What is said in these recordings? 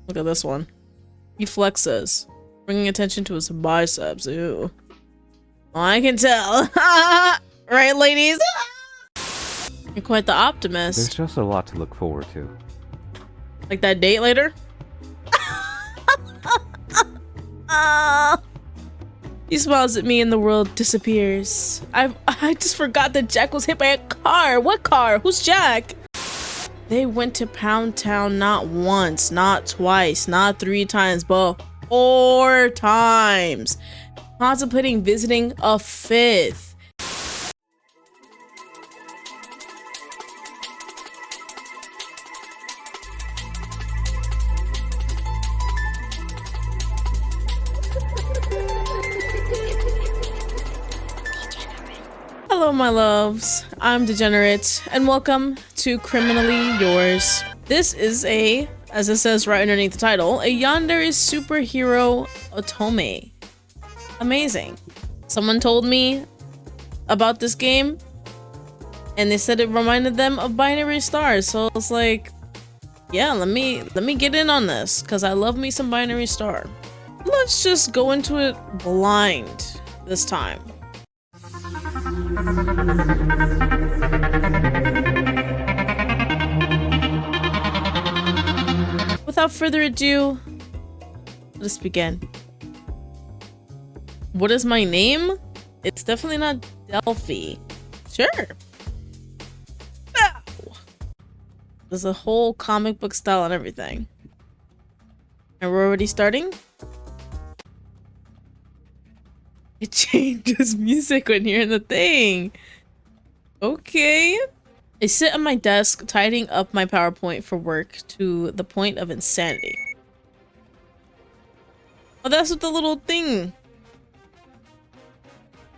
Look at this one. He flexes, bringing attention to his biceps. Ew. Well, I can tell. Right, ladies? You're quite the optimist. There's just a lot to look forward to. Like that date later? He smiles at me and the world disappears. I just forgot that Jack was hit by a car. What car? Who's Jack? They went to Pound Town not once, not twice, not 3 times, but 4 times. Contemplating visiting a 5th. Hello my loves, I'm Degenerate, and welcome to Criminally Yours. This is a, as it says right underneath the title, a yandere superhero otome. Amazing. Someone told me about this game, and they said it reminded them of Binary Stars, so I was like, yeah, let me get in on this, because I love me some Binary Star. Let's just go into it blind this time. Without further ado, let us begin. What is my name? It's definitely not Delphi. Sure. No. There's a whole comic book style and everything. And we're already starting? It changes music when you're in the thing. Okay. I sit at my desk tidying up my PowerPoint for work to the point of insanity. Oh, that's what the little thing.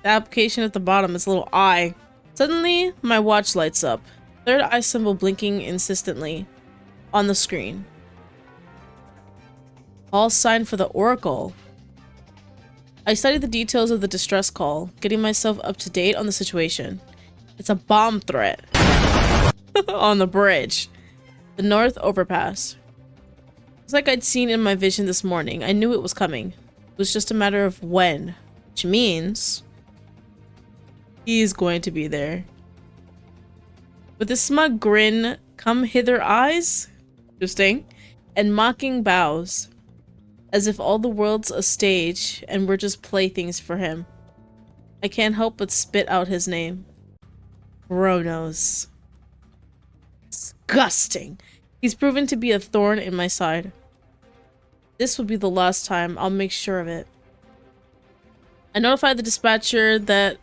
The application at the bottom is a little eye. Suddenly, my watch lights up. Third eye symbol blinking insistently on the screen. Call sign for the Oracle. I studied the details of the distress call, getting myself up to date on the situation. It's a bomb threat on the bridge, the North Overpass. It's like I'd seen in my vision this morning. I knew it was coming. It was just a matter of when, which means he's going to be there. With a smug grin, come hither eyes, interesting, and mocking bows. As if all the world's a stage and we're just playthings for him. I can't help but spit out his name. Chronos. Disgusting. He's proven to be a thorn in my side. This will be the last time. I'll make sure of it. I notified the dispatcher that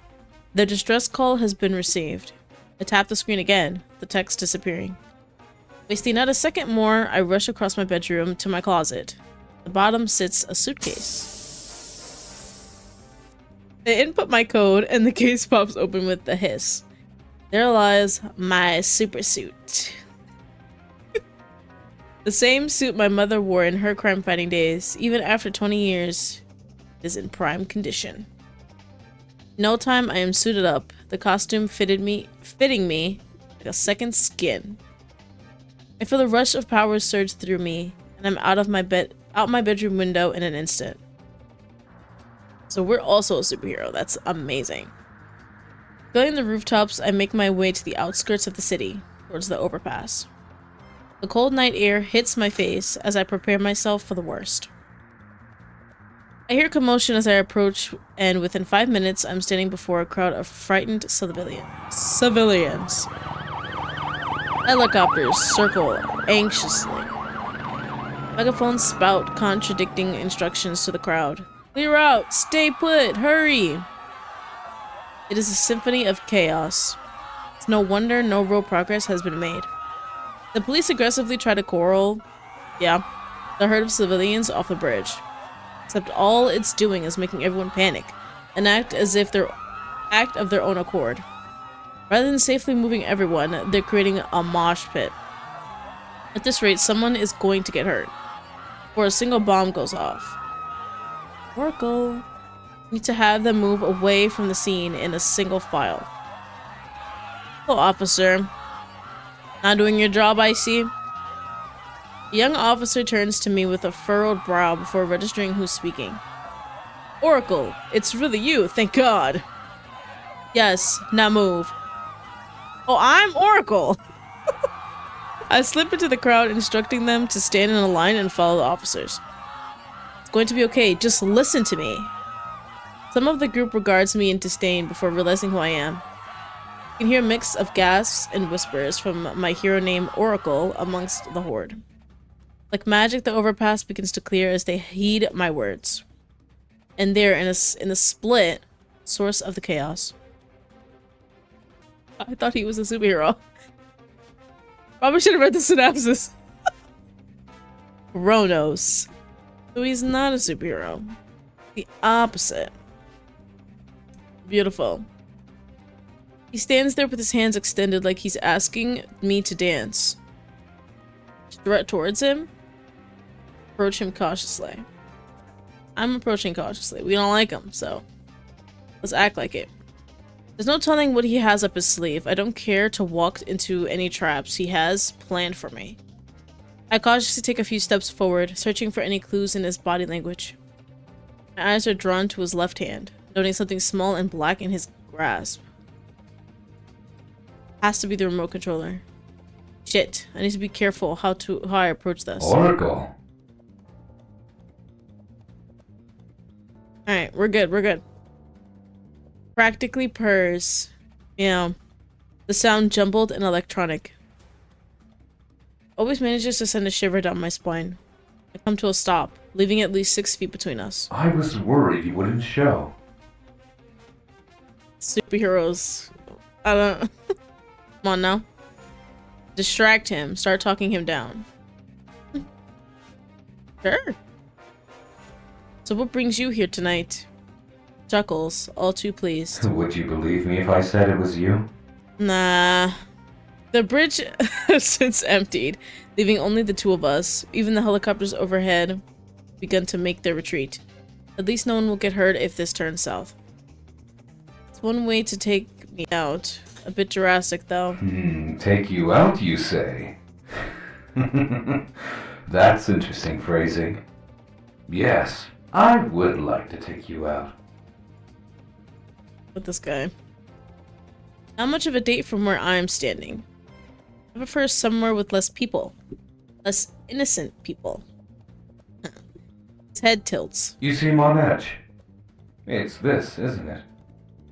the distress call has been received. I tap the screen again, the text disappearing. Wasting not a second more, I rush across my bedroom to my closet. At the bottom sits a suitcase. I input my code and the case pops open with a hiss. There lies my super suit. The same suit my mother wore in her crime-fighting days. Even after 20 years, it is in prime condition. In no time, I am suited up. The costume fitting me like a second skin. I feel a rush of power surge through me, and I'm out my bedroom window in an instant. So we're also a superhero. That's amazing. Going the rooftops, I make my way to the outskirts of the city, towards the overpass. The cold night air hits my face as I prepare myself for the worst. I hear commotion as I approach, and within 5 minutes, I'm standing before a crowd of frightened civilians. Helicopters circle anxiously. Megaphones spout contradicting instructions to the crowd. Clear out! Stay put! Hurry! It is a symphony of chaos. It's no wonder no real progress has been made. The police aggressively try to corral, the herd of civilians off the bridge. Except all it's doing is making everyone panic and act as if they're of their own accord. Rather than safely moving everyone, they're creating a mosh pit. At this rate, someone is going to get hurt, or a single bomb goes off. Oracle. Need to have them move away from the scene in a single file. Hello, officer. Not doing your job, I see. A young officer turns to me with a furrowed brow before registering who's speaking. Oracle, it's really you, thank God. Yes, now move. Oh, I'm Oracle. I slip into the crowd, instructing them to stand in a line and follow the officers. It's going to be okay, just listen to me. Some of the group regards me in disdain before realizing who I am. You can hear a mix of gasps and whispers from my hero named Oracle amongst the horde. Like magic, the overpass begins to clear as they heed my words. And there, in a split, source of the chaos. I thought he was a superhero. Probably should have read the synopsis. Chronos. So he's not a superhero. The opposite. Beautiful. He stands there with his hands extended like he's asking me to dance. Threat towards him. Approach him cautiously. I'm approaching cautiously. We don't like him, so let's act like it. There's no telling what he has up his sleeve. I don't care to walk into any traps he has planned for me. I cautiously take a few steps forward, searching for any clues in his body language. My eyes are drawn to his left hand, noting something small and black in his grasp. Has to be the remote controller. Shit, I need to be careful how I approach this. Oracle. Alright, we're good. Practically purrs. Yeah. The sound jumbled and electronic. Always manages to send a shiver down my spine. I come to a stop, leaving at least 6 feet between us. I was worried you wouldn't show. Superheroes. I don't... Come on now. Distract him. Start talking him down. Sure. So what brings you here tonight? Chuckles, all too pleased. Would you believe me if I said it was you? Nah. The bridge has since emptied, leaving only the two of us. Even the helicopters overhead begun to make their retreat. At least no one will get hurt if this turns south. It's one way to take me out. A bit Jurassic, though. Take you out, you say? That's interesting phrasing. Yes, I would like to take you out. With this guy. Not much of a date from where I'm standing. I prefer somewhere with less people. Less innocent people. His head tilts. You seem on edge. It's this, isn't it?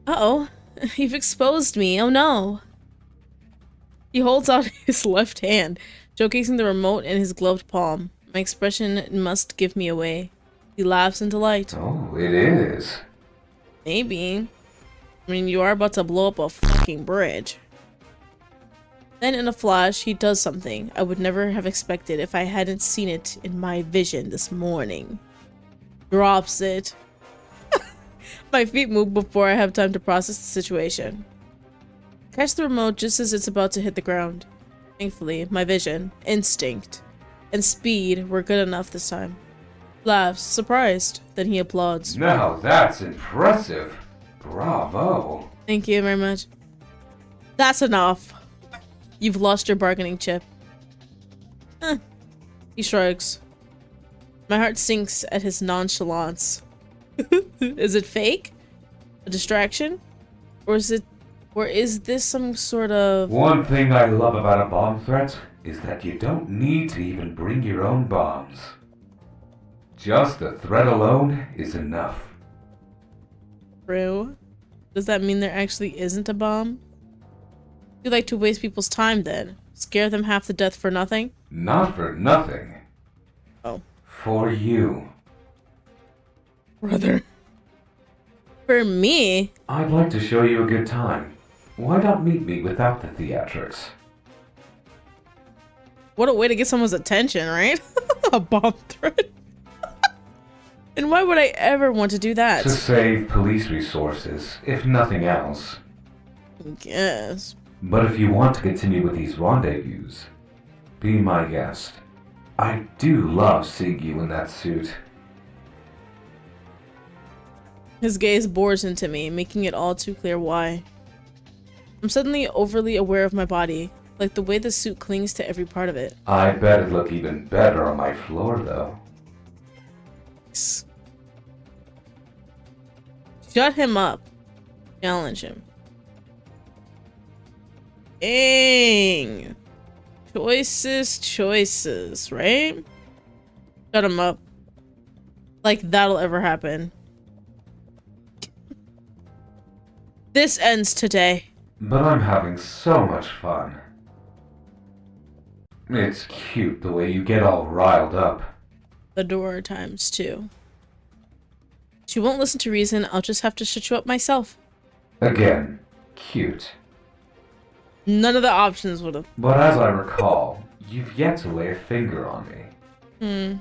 Uh-oh. You've exposed me. Oh no. He holds out his left hand, showcasing the remote in his gloved palm. My expression must give me away. He laughs in delight. Oh, it is. Maybe. I mean, you are about to blow up a fucking bridge. Then in a flash, he does something I would never have expected if I hadn't seen it in my vision this morning. Drops it. My feet move before I have time to process the situation. Catch the remote just as it's about to hit the ground. Thankfully, my vision, instinct, and speed were good enough this time. Laughs, surprised. Then he applauds. Now that's impressive. Bravo. Thank you very much. That's enough. You've lost your bargaining chip. He shrugs. My heart sinks at his nonchalance. Is it fake? A distraction? Or is this some sort of... One thing I love about a bomb threat is that you don't need to even bring your own bombs. Just the threat alone is enough. True. Does that mean there actually isn't a bomb? You like to waste people's time then? Scare them half to death for nothing? Not for nothing. Oh. For you. Brother. For me? I'd like to show you a good time. Why not meet me without the theatrics? What a way to get someone's attention, right? A bomb threat. And why would I ever want to do that? To save police resources, if nothing else. I guess. But if you want to continue with these rendezvous, be my guest. I do love seeing you in that suit. His gaze bores into me, making it all too clear why. I'm suddenly overly aware of my body, Like the way the suit clings to every part of it. I bet it'd look even better on my floor, though. Shut him up. Challenge him. Dang. Choices, right? Shut him up. Like that'll ever happen. This ends today. But I'm having so much fun. It's cute the way you get all riled up. Adore times 2. She won't listen to reason. I'll just have to shut you up myself. Again, cute. None of the options would have. But as I recall, you've yet to lay a finger on me.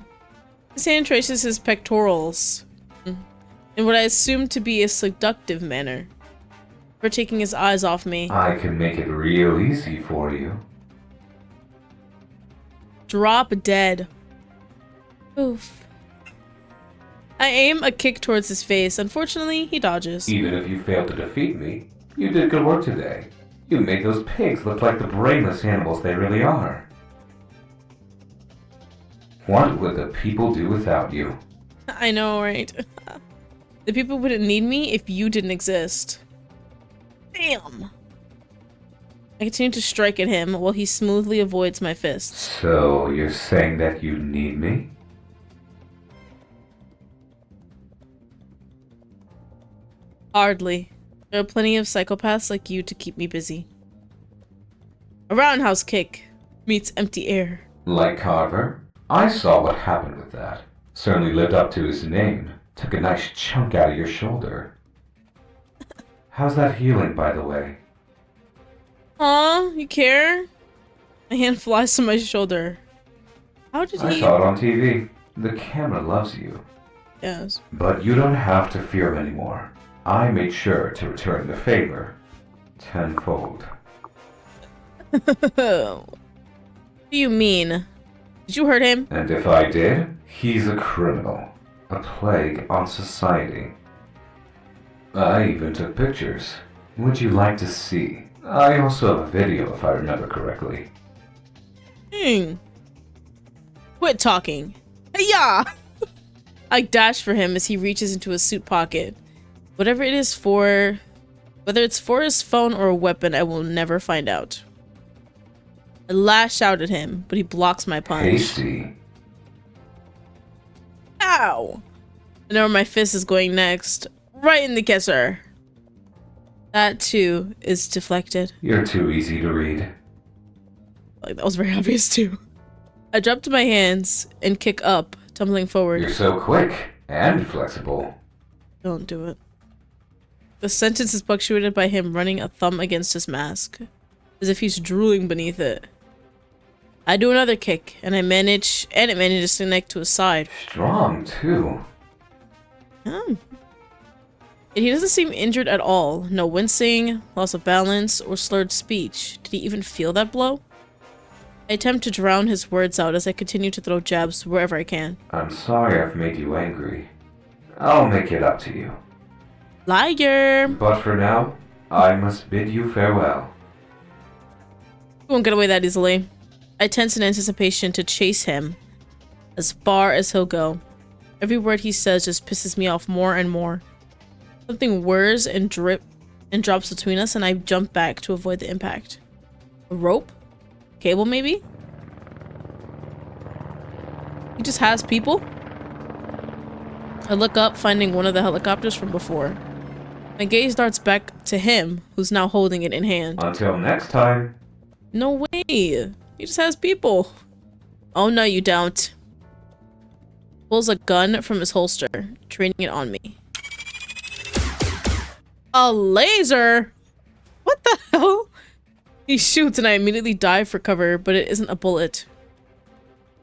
His hand traces his pectorals in what I assume to be a seductive manner. For taking his eyes off me. I can make it real easy for you. Drop dead. Oof. I aim a kick towards his face. Unfortunately, he dodges. Even if you failed to defeat me, you did good work today. You made those pigs look like the brainless animals they really are. What would the people do without you? I know, right? The people wouldn't need me if you didn't exist. Damn. I continue to strike at him while he smoothly avoids my fists. So, you're saying that you need me? Hardly. There are plenty of psychopaths like you to keep me busy. A roundhouse kick meets empty air. Like Carver? I saw what happened with that. Certainly lived up to his name. Took a nice chunk out of your shoulder. How's that healing, by the way? Aw, you care? My hand flies to my shoulder. How did I he? saw it on TV. The camera loves you. Yes. But you don't have to fear him anymore. I made sure to return the favor. Tenfold. What do you mean? Did you hurt him? And if I did, he's a criminal. A plague on society. I even took pictures. Would you like to see? I also have a video if I remember correctly. Quit talking. Hey-ya! I dash for him as he reaches into his suit pocket. Whatever it is for, whether it's for his phone or a weapon, I will never find out. I lash out at him, but he blocks my punch. Hasty. Ow! I know where my fist is going next. Right in the kisser. That too is deflected. You're too easy to read. Like that was very obvious too. I drop to my hands and kick up, tumbling forward. You're so quick and flexible. Don't do it. The sentence is punctuated by him running a thumb against his mask, as if he's drooling beneath it. I do another kick, and it manages to connect to his side. Strong, too. And he doesn't seem injured at all. No wincing, loss of balance, or slurred speech. Did he even feel that blow? I attempt to drown his words out as I continue to throw jabs wherever I can. I'm sorry I've made you angry. I'll make it up to you. Liar! But for now, I must bid you farewell. He won't get away that easily. I tense in anticipation to chase him as far as he'll go. Every word he says just pisses me off more and more. Something whirs and drops between us, and I jump back to avoid the impact. A rope? Cable, maybe? He just has people? I look up, finding one of the helicopters from before. My gaze darts back to him, who's now holding it in hand. Until next time. No way! He just has people. Oh no, you don't. Pulls a gun from his holster, training it on me. A laser? What the hell? He shoots and I immediately dive for cover, but it isn't a bullet.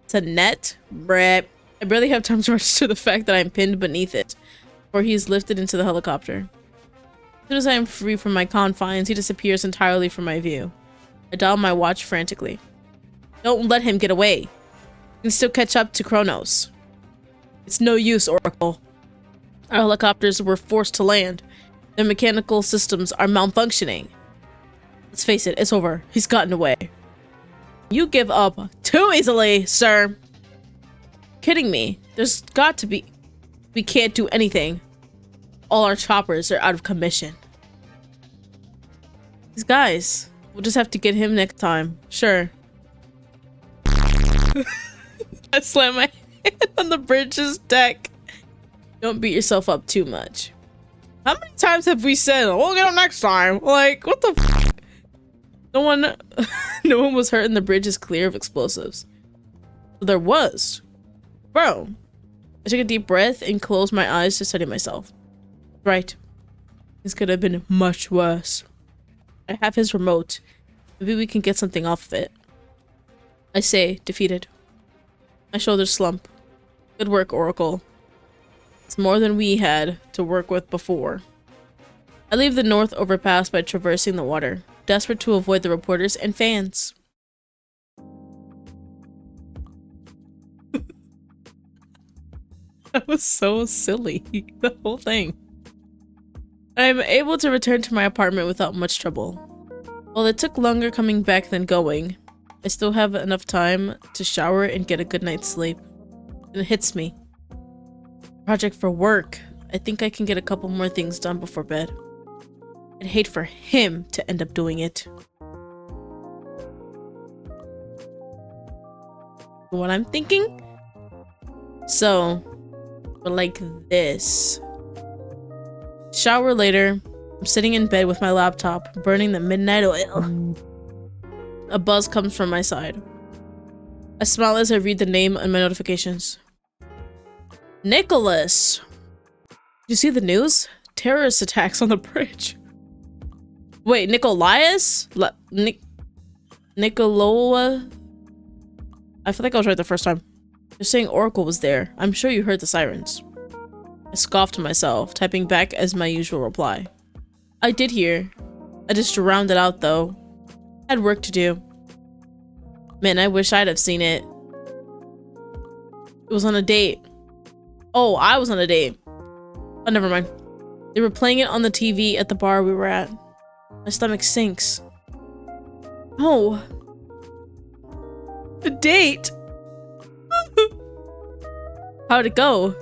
It's a net? Brep. I barely have time to register the fact that I'm pinned beneath it, before he is lifted into the helicopter. As soon as I am free from my confines, he disappears entirely from my view. I dial my watch frantically. Don't let him get away. You can still catch up to Chronos. It's no use, Oracle. Our helicopters were forced to land. Their mechanical systems are malfunctioning. Let's face it, it's over. He's gotten away. You give up too easily, sir. Kidding me. There's got to be... We can't do anything. All our choppers are out of commission. These guys. We'll just have to get him next time. Sure. I slammed my hand on the bridge's deck. Don't beat yourself up too much. How many times have we said, we'll get him next time? Like, what the f? No one was hurt and the bridge is clear of explosives. There was. Bro. I took a deep breath and closed my eyes to steady myself. Right. This could have been much worse. I have his remote. Maybe we can get something off of it. I say, defeated. My shoulders slump. Good work, Oracle. It's more than we had to work with before. I leave the north overpass by traversing the water, desperate to avoid the reporters and fans. That was so silly, the whole thing. I am able to return to my apartment without much trouble. While it took longer coming back than going, I still have enough time to shower and get a good night's sleep. And it hits me. Project for work. I think I can get a couple more things done before bed. I'd hate for him to end up doing it. What I'm thinking? So, but like this. Shower later. I'm sitting in bed with my laptop, burning the midnight oil. A buzz comes from my side. I smile as I read the name on my notifications. Nicholas! Did you see the news? Terrorist attacks on the bridge. Wait, Nicolaus? Nicoloa? I feel like I was right the first time. You're saying Oracle was there. I'm sure you heard the sirens. I scoffed to myself, typing back as my usual reply. I did hear. I just drowned it out though. I had work to do. Man, I wish I'd have seen it. It was on a date. Oh, I was on a date. Oh, never mind. They were playing it on the TV at the bar we were at. My stomach sinks. Oh. The date? How'd it go?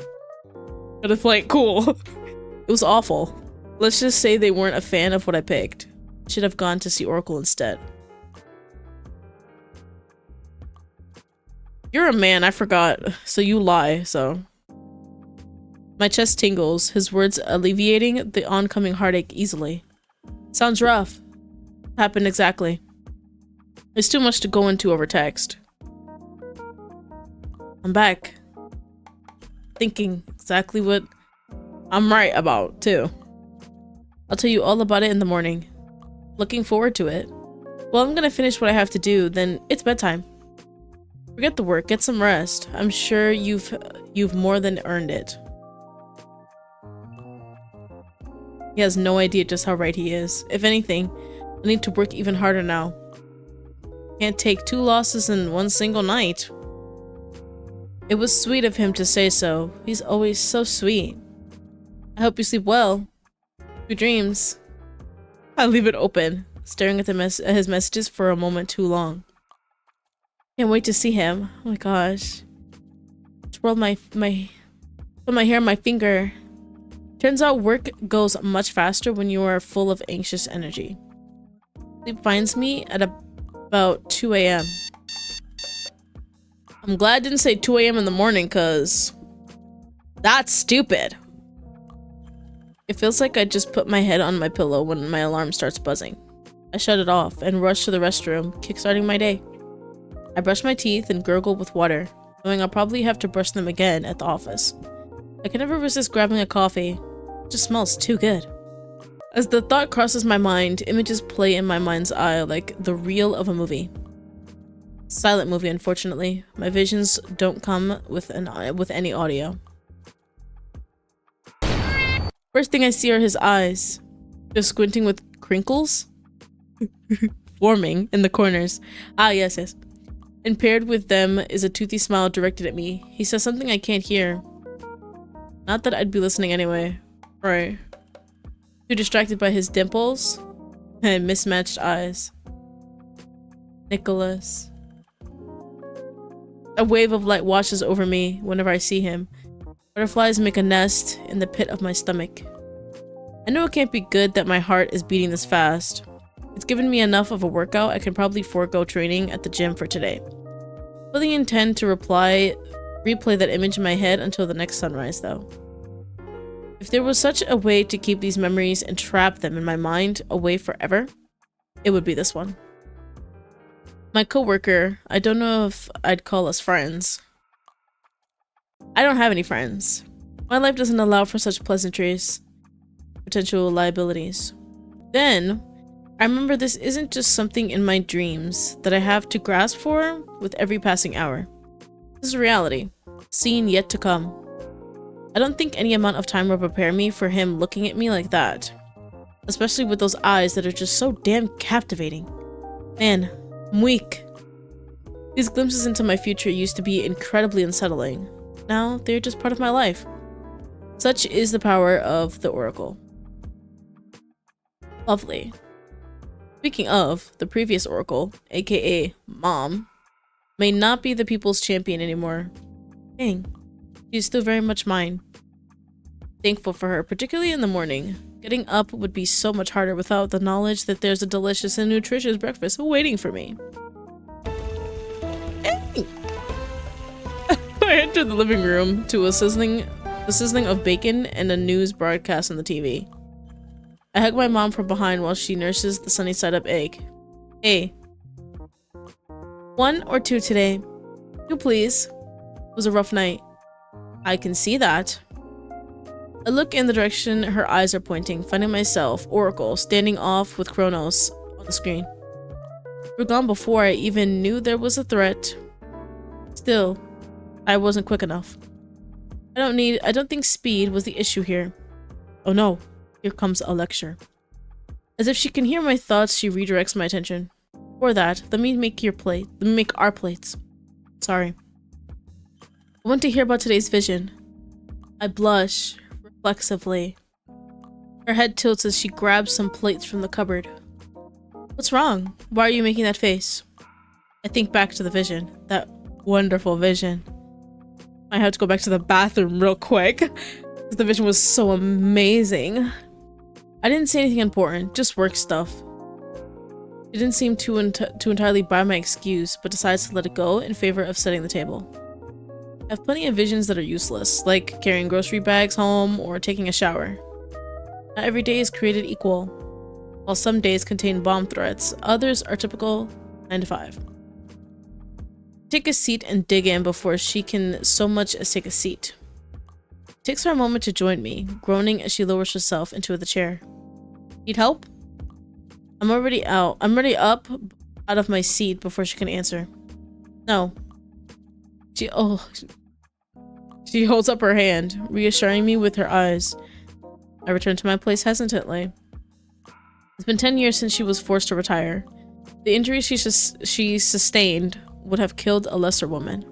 Got a flight, cool. It was awful. Let's just say they weren't a fan of what I picked. Should have gone to see Oracle instead. You're a man, I forgot. So you lie, so. My chest tingles, his words alleviating the oncoming heartache easily. Sounds rough. Happened exactly. It's too much to go into over text. I'm back. Thinking exactly what I'm right about, too. I'll tell you all about it in the morning. Looking forward to it. Well, I'm gonna finish what I have to do, then it's bedtime. Forget the work, get some rest. I'm sure you've more than earned it. He has no idea just how right he is. If anything, I need to work even harder now. Can't take 2 losses in one single night. It was sweet of him to say so. He's always so sweet. I hope you sleep well. Good dreams. I leave it open, staring at his messages for a moment too long. Can't wait to see him. Oh my gosh. Twirl put my hair on my finger. Turns out work goes much faster when you are full of anxious energy. Sleep finds me at about 2 a.m. I'm glad I didn't say 2 a.m. in the morning, cause that's stupid. It feels like I just put my head on my pillow when my alarm starts buzzing. I shut it off and rush to the restroom, kickstarting my day. I brush my teeth and gurgle with water, knowing I'll probably have to brush them again at the office. I can never resist grabbing a coffee. It just smells too good. As the thought crosses my mind, images play in my mind's eye like the reel of a movie. Silent movie, unfortunately. My visions don't come with any audio. First thing I see are his eyes. Just squinting with crinkles? Forming in the corners. Ah, yes, yes. And paired with them is a toothy smile directed at me. He says something I can't hear. Not that I'd be listening anyway. Right. Too distracted by his dimples and mismatched eyes. Nicholas. A wave of light washes over me whenever I see him. Butterflies make a nest in the pit of my stomach. I know it can't be good that my heart is beating this fast. It's given me enough of a workout. I can probably forego training at the gym for today. I fully intend to replay that image in my head until the next sunrise, though. If there was such a way to keep these memories and trap them in my mind away forever, it would be this one. My coworker, I don't know if I'd call us friends. I don't have any friends. My life doesn't allow for such pleasantries, potential liabilities. Then, I remember this isn't just something in my dreams that I have to grasp for with every passing hour. This is reality, seen yet to come. I don't think any amount of time will prepare me for him looking at me like that. Especially with those eyes that are just so damn captivating. Man, I'm weak. These glimpses into my future used to be incredibly unsettling. Now, they're just part of my life. Such is the power of the Oracle. Lovely. Speaking of, the previous Oracle, aka Mom, may not be the people's champion anymore. Dang. She's still very much mine. Thankful for her, particularly in the morning. Getting up would be so much harder without the knowledge that there's a delicious and nutritious breakfast waiting for me. Hey! I entered the living room to the sizzling of bacon and a news broadcast on the TV. I hug my mom from behind while she nurses the sunny side up egg. Hey. 1 or 2 today? 2, please. It was a rough night. I can see that. I look in the direction her eyes are pointing, finding myself, Oracle, standing off with Chronos on the screen. We're gone before I even knew there was a threat. Still, I wasn't quick enough. I don't think speed was the issue here. Oh no, here comes a lecture. As if she can hear my thoughts, she redirects my attention. For that, let me make our plates. Sorry. I want to hear about today's vision. I blush reflexively. Her head tilts as she grabs some plates from the cupboard. What's wrong? Why are you making that face? I think back to the vision. That wonderful vision. I have to go back to the bathroom real quick. The vision was so amazing. I didn't say anything important, just work stuff. She didn't seem to entirely buy my excuse, but decides to let it go in favor of setting the table. I have plenty of visions that are useless, like carrying grocery bags home or taking a shower. Not every day is created equal. While some days contain bomb threats, others are typical 9 to 5. Take a seat and dig in before she can so much as take a seat. It takes her a moment to join me, groaning as she lowers herself into the chair. Need help? I'm already up out of my seat before she can answer. No. She holds up her hand, reassuring me with her eyes. I return to my place hesitantly. It's been 10 years since she was forced to retire. The injuries she sustained would have killed a lesser woman.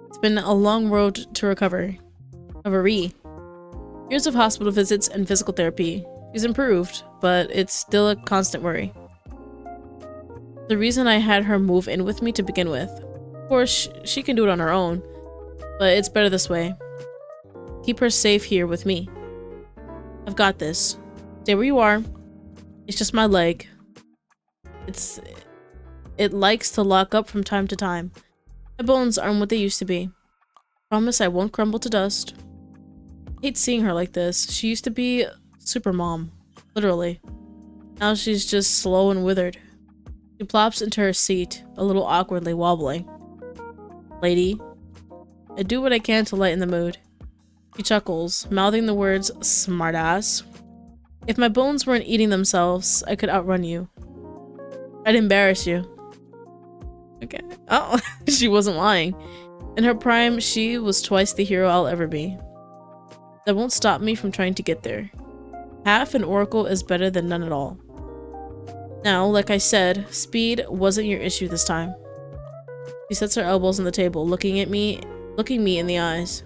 It's been a long road to recovery. Years of hospital visits and physical therapy. She's improved, but it's still a constant worry. The reason I had her move in with me to begin with. Of course, she can do it on her own, but it's better this way. Keep her safe here with me. I've got this. Stay where you are. It's just my leg. It likes to lock up from time to time. My bones aren't what they used to be. Promise I won't crumble to dust. I hate seeing her like this. She used to be super mom. Literally. Now she's just slow and withered. She plops into her seat, a little awkwardly wobbling. Lady, I do what I can to lighten the mood. She chuckles, mouthing the words, smartass. If my bones weren't eating themselves, I could outrun you. I'd embarrass you. Okay. Oh, she wasn't lying. In her prime, she was twice the hero I'll ever be. That won't stop me from trying to get there. Half an oracle is better than none at all. Now, like I said, speed wasn't your issue this time. She sets her elbows on the table, looking me in the eyes.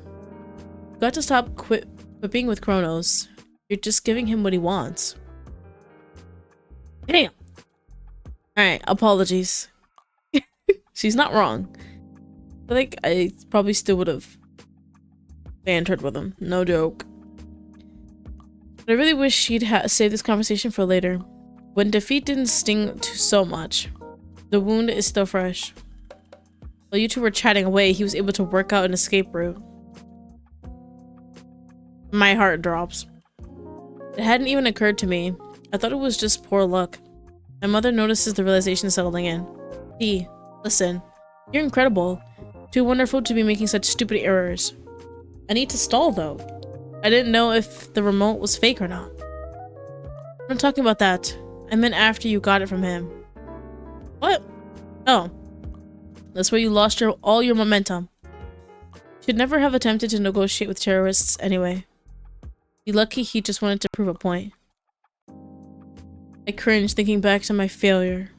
You've got to stop quipping with Chronos. You're just giving him what he wants. Damn! Alright, apologies. She's not wrong. feel like I probably still would have bantered with him. No joke. But I really wish she'd saved this conversation for later. When defeat didn't sting so much, the wound is still fresh. While you two were chatting away, he was able to work out an escape route. My heart drops. It hadn't even occurred to me. I thought it was just poor luck. My mother notices the realization settling in. Dee, listen. You're incredible. Too wonderful to be making such stupid errors. I need to stall, though. I didn't know if the remote was fake or not. I'm not talking about that. I meant after you got it from him. What? Oh. That's where you lost all your momentum. Should never have attempted to negotiate with terrorists anyway. Be lucky he just wanted to prove a point. I cringe thinking back to my failure.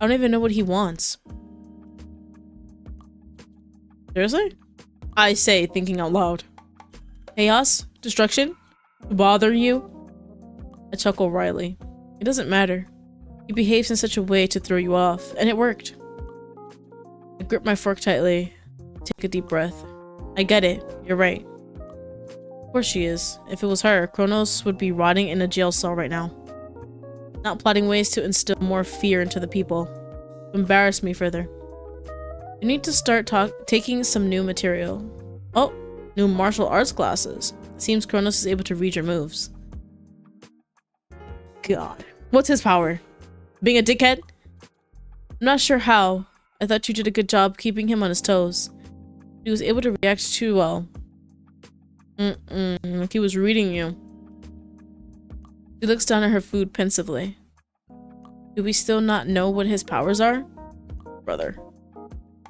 I don't even know what he wants. Seriously? I say, thinking out loud. Chaos? Destruction? Bother you? I chuckle wryly. It doesn't matter. He behaves in such a way to throw you off, and it worked. I grip my fork tightly. Take a deep breath. I get it. You're right. Of course she is. If it was her, Chronos would be rotting in a jail cell right now. Not plotting ways to instill more fear into the people. To embarrass me further. You need to start taking some new material. Oh, new martial arts classes. Seems Chronos is able to read your moves. God. What's his power? Being a dickhead? I'm not sure how. I thought you did a good job keeping him on his toes. He was able to react too well. Like he was reading you. She looks down at her food pensively. Do we still not know what his powers are? Brother.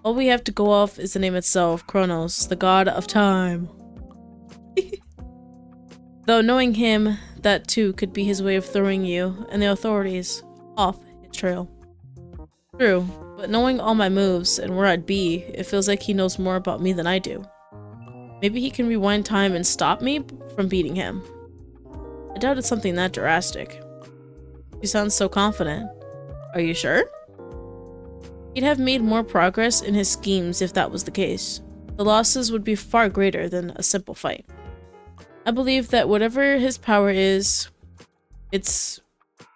All we have to go off is the name itself, Chronos, the god of time. Though knowing him, that too could be his way of throwing you and the authorities off his trail. True, but knowing all my moves and where I'd be, it feels like he knows more about me than I do. Maybe he can rewind time and stop me from beating him. I doubt it's something that drastic. He sounds so confident. Are you sure? He'd have made more progress in his schemes if that was the case. The losses would be far greater than a simple fight. I believe that whatever his power is, it's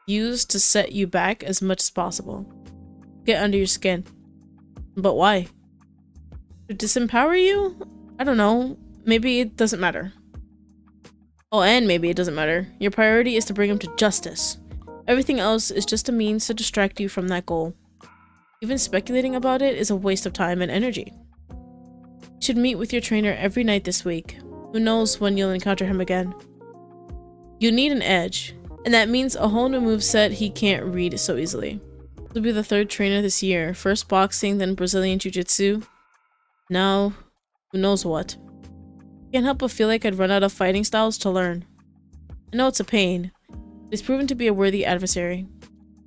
used to set you back as much as possible. Get under your skin. But why? To disempower you? I don't know. Maybe it doesn't matter. Oh, and maybe it doesn't matter. Your priority is to bring him to justice. Everything else is just a means to distract you from that goal. Even speculating about it is a waste of time and energy. You should meet with your trainer every night this week. Who knows when you'll encounter him again. You need an edge, and that means a whole new moveset he can't read so easily. He'll be the third trainer this year. First boxing, then Brazilian Jiu-Jitsu. Now, who knows what. Can't help but feel like I'd run out of fighting styles to learn. I know it's a pain, but he's proven to be a worthy adversary.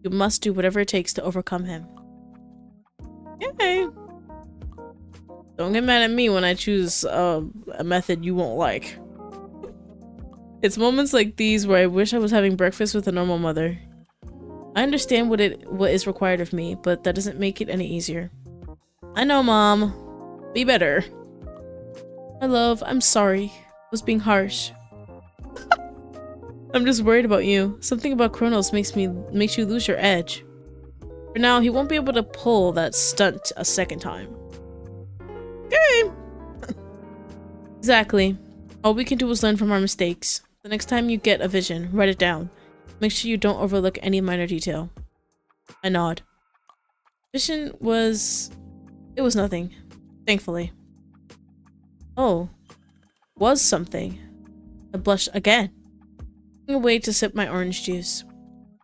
You must do whatever it takes to overcome him. Okay. Don't get mad at me when I choose a method you won't like. It's moments like these where I wish I was having breakfast with a normal mother. I understand what is required of me, but that doesn't make it any easier. I know, Mom. Be better. My love, I'm sorry. I was being harsh. I'm just worried about you. Something about Chronos makes you lose your edge. For now, he won't be able to pull that stunt a second time. Okay. Exactly. All we can do is learn from our mistakes. The next time you get a vision, write it down. Make sure you don't overlook any minor detail. I nod. Vision was... It was nothing. Thankfully. Oh. Was something. I blushed again. Looking away to sip my orange juice.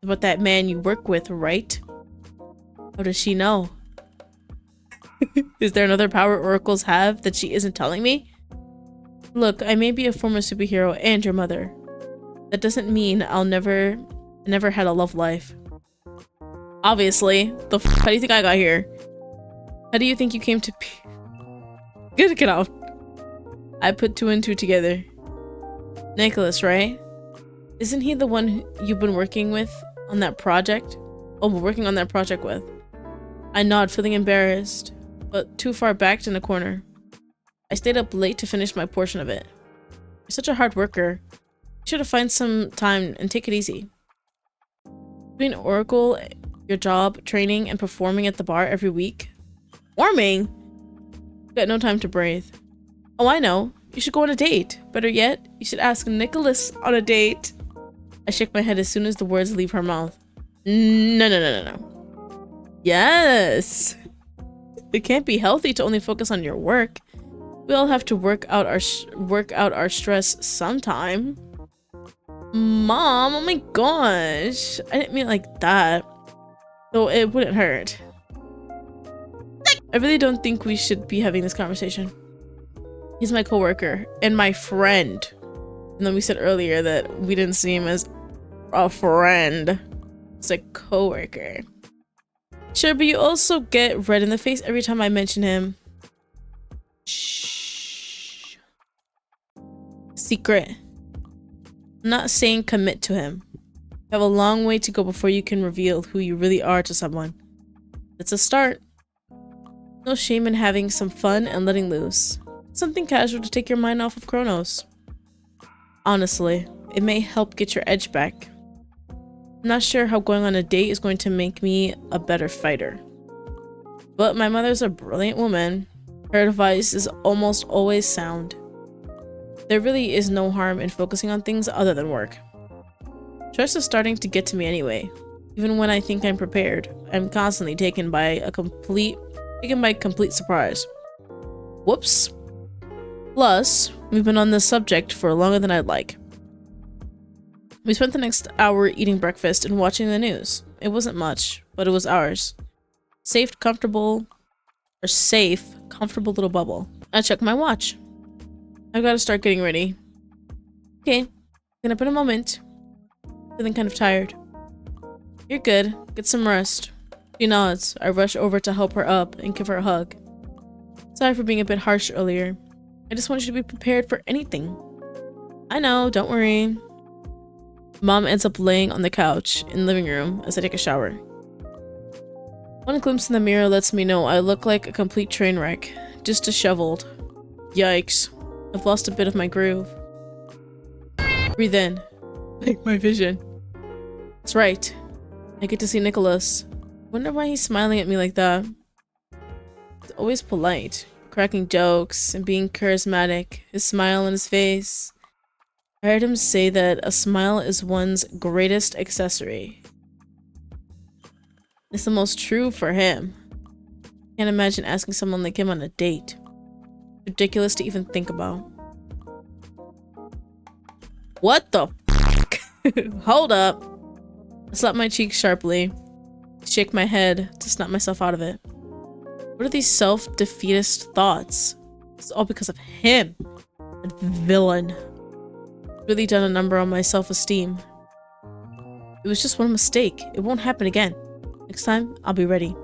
About that man you work with, right? How does she know? Is there another power oracles have that she isn't telling me? Look, I may be a former superhero and your mother. That doesn't mean I never had a love life. Obviously. How do you think I got here? How do you think you came to get out. I put two and two together. Nicholas, right? Isn't he the one you've been working with on that project? Oh, we're working on that project with. I nod, feeling embarrassed. but too far backed in a corner. I stayed up late to finish my portion of it. You're such a hard worker. You should have found some time and take it easy. Between Oracle, your job, training, and performing at the bar every week. Warming? You got no time to breathe. Oh, I know. You should go on a date. Better yet, you should ask Nicholas on a date. I shake my head as soon as the words leave her mouth. No. Yes. It can't be healthy to only focus on your work. We all have to work out our stress sometime. Mom, oh my gosh. I didn't mean it like that. Though it wouldn't hurt. I really don't think we should be having this conversation. He's my coworker and my friend. And then we said earlier that we didn't see him as a friend. It's a coworker. Sure, but you also get red in the face every time I mention him. Shh. Secret. I'm not saying commit to him. You have a long way to go before you can reveal who you really are to someone. It's a start. No shame in having some fun and letting loose. Something casual to take your mind off of Chronos. Honestly, it may help get your edge back. I'm not sure how going on a date is going to make me a better fighter. But my mother's a brilliant woman. Her advice is almost always sound. There really is no harm in focusing on things other than work. Stress is starting to get to me anyway. Even when I think I'm prepared, I'm constantly taken by complete surprise. Whoops. Plus, we've been on this subject for longer than I'd like. We spent the next hour eating breakfast and watching the news. It wasn't much, but it was ours. Safe, comfortable little bubble. I checked my watch. I've got to start getting ready. Okay, get up in a moment. Feeling kind of tired. You're good. Get some rest. She nods. I rush over to help her up and give her a hug. Sorry for being a bit harsh earlier. I just want you to be prepared for anything. I know, don't worry. Mom ends up laying on the couch in the living room as I take a shower. One glimpse in the mirror lets me know I look like a complete train wreck, just disheveled. Yikes. I've lost a bit of my groove. Breathe in. Make my vision. That's right. I get to see Nicholas. Wonder why he's smiling at me like that. He's always polite, cracking jokes and being charismatic, his smile on his face. I heard him say that a smile is one's greatest accessory. It's the most true for him. Can't imagine asking someone like him on a date. Ridiculous to even think about. What the f***? Hold up. I slap my cheek sharply, shake my head to snap myself out of it. What are these self-defeatist thoughts? It's all because of him. That villain. Really done a number on my self-esteem. It was just one mistake. It won't happen again. Next time, I'll be ready.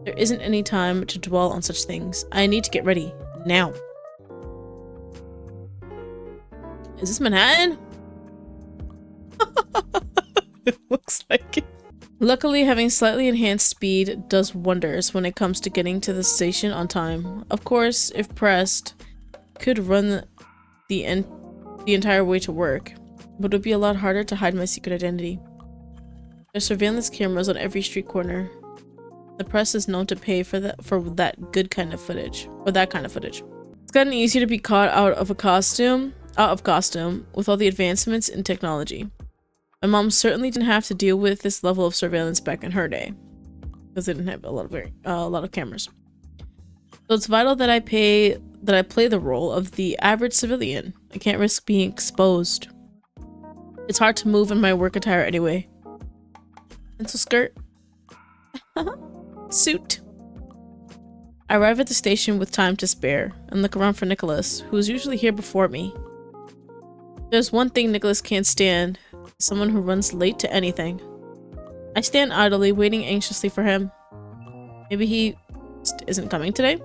There isn't any time to dwell on such things. I need to get ready. Now. Is this Manhattan? It looks like it. Luckily, having slightly enhanced speed does wonders when it comes to getting to the station on time. Of course, if pressed, could run the entire way to work, but it would be a lot harder to hide my secret identity. There's surveillance cameras on every street corner. The press is known to pay for that good kind of footage, or that kind of footage. It's gotten easier to be caught out of costume with all the advancements in technology. My mom certainly didn't have to deal with this level of surveillance back in her day, because they didn't have a lot of cameras. So it's vital that I play the role of the average civilian. I can't risk being exposed. It's hard to move in my work attire anyway. Pencil skirt. Suit. I arrive at the station with time to spare and look around for Nicholas, who is usually here before me. There's one thing Nicholas can't stand. Someone who runs late to anything. I stand idly, waiting anxiously for him. Maybe he isn't coming today?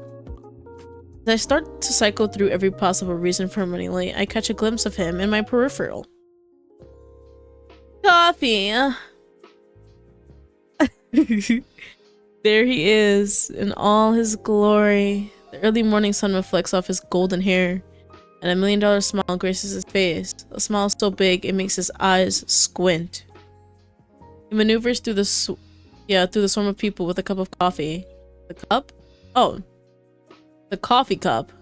As I start to cycle through every possible reason for him running late, I catch a glimpse of him in my peripheral. Coffee! There he is in all his glory. The early morning sun reflects off his golden hair, and $1 million smile graces his face. A smile so big it makes his eyes squint. He maneuvers through the swarm of people with a cup of coffee. The cup? Oh, the coffee cup.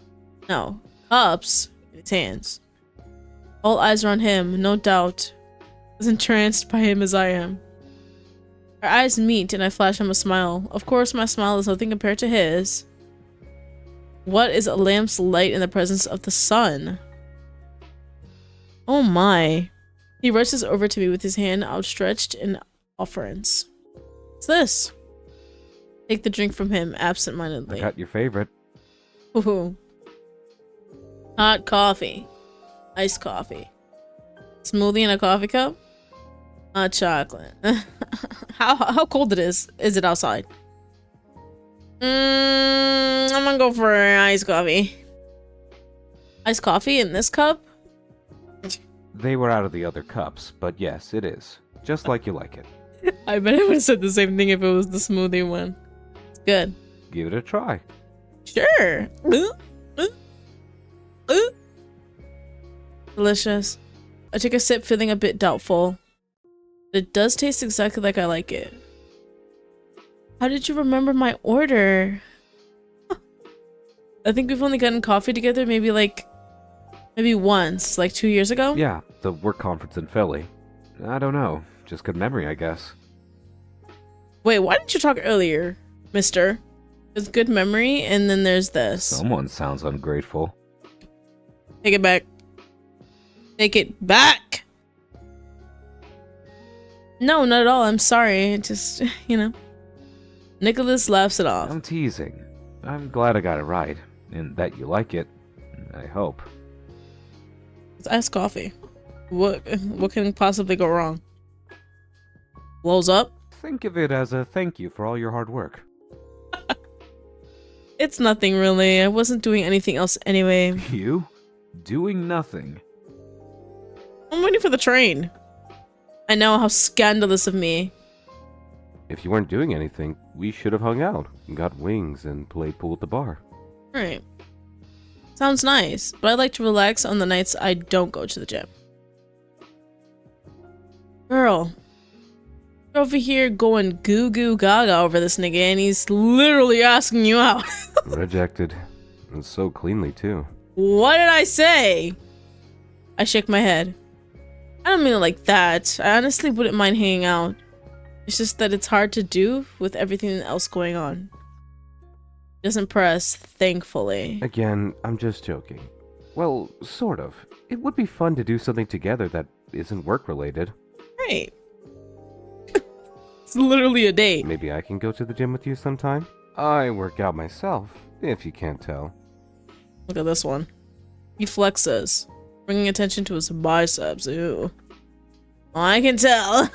No, cups in his hands. All eyes are on him, no doubt, as entranced by him as I am. Our eyes meet and I flash him a smile. Of course, my smile is nothing compared to his. What is a lamp's light in the presence of the sun? Oh my. He rushes over to me with his hand outstretched in offerance. What's this? Take the drink from him absent-mindedly. I got your favorite. Ooh. Hot coffee. Iced coffee. Smoothie in a coffee cup? Hot chocolate. How cold it is? Is it outside? I'm gonna go for iced coffee. Iced coffee in this cup? They were out of the other cups, but yes, it is. Just like you like it. I bet I would have said the same thing if it was the smoothie one. It's good. Give it a try. Sure. Delicious. I take a sip, feeling a bit doubtful. It does taste exactly like I like it. How did you remember my order? I think we've only gotten coffee together maybe once, like 2 years ago? Yeah, the work conference in Philly. I don't know. Just good memory, I guess. Wait, why didn't you talk earlier, mister? There's good memory, and then there's this. Someone sounds ungrateful. Take it back. Take it back! No, not at all. I'm sorry. It just, Nicholas laughs it off. I'm teasing. I'm glad I got it right, and that you like it. I hope. It's iced coffee. What can possibly go wrong? Blows up? Think of it as a thank you for all your hard work. It's nothing really. I wasn't doing anything else anyway. You? Doing nothing. I'm waiting for the train. I know, how scandalous of me. If you weren't doing anything, we should have hung out, got wings, and played pool at the bar. Alright. Sounds nice, but I like to relax on the nights I don't go to the gym. Girl. You're over here going goo goo gaga over this nigga, and he's literally asking you out. Rejected. And so cleanly, too. What did I say? I shake my head. I don't mean it like that. I honestly wouldn't mind hanging out. It's just that it's hard to do with everything else going on. It doesn't press, thankfully. Again, I'm just joking. Well, sort of. It would be fun to do something together that isn't work-related. Right. It's literally a date. Maybe I can go to the gym with you sometime? I work out myself, if you can't tell. Look at this one. He flexes, bringing attention to his biceps. Ew. I can tell.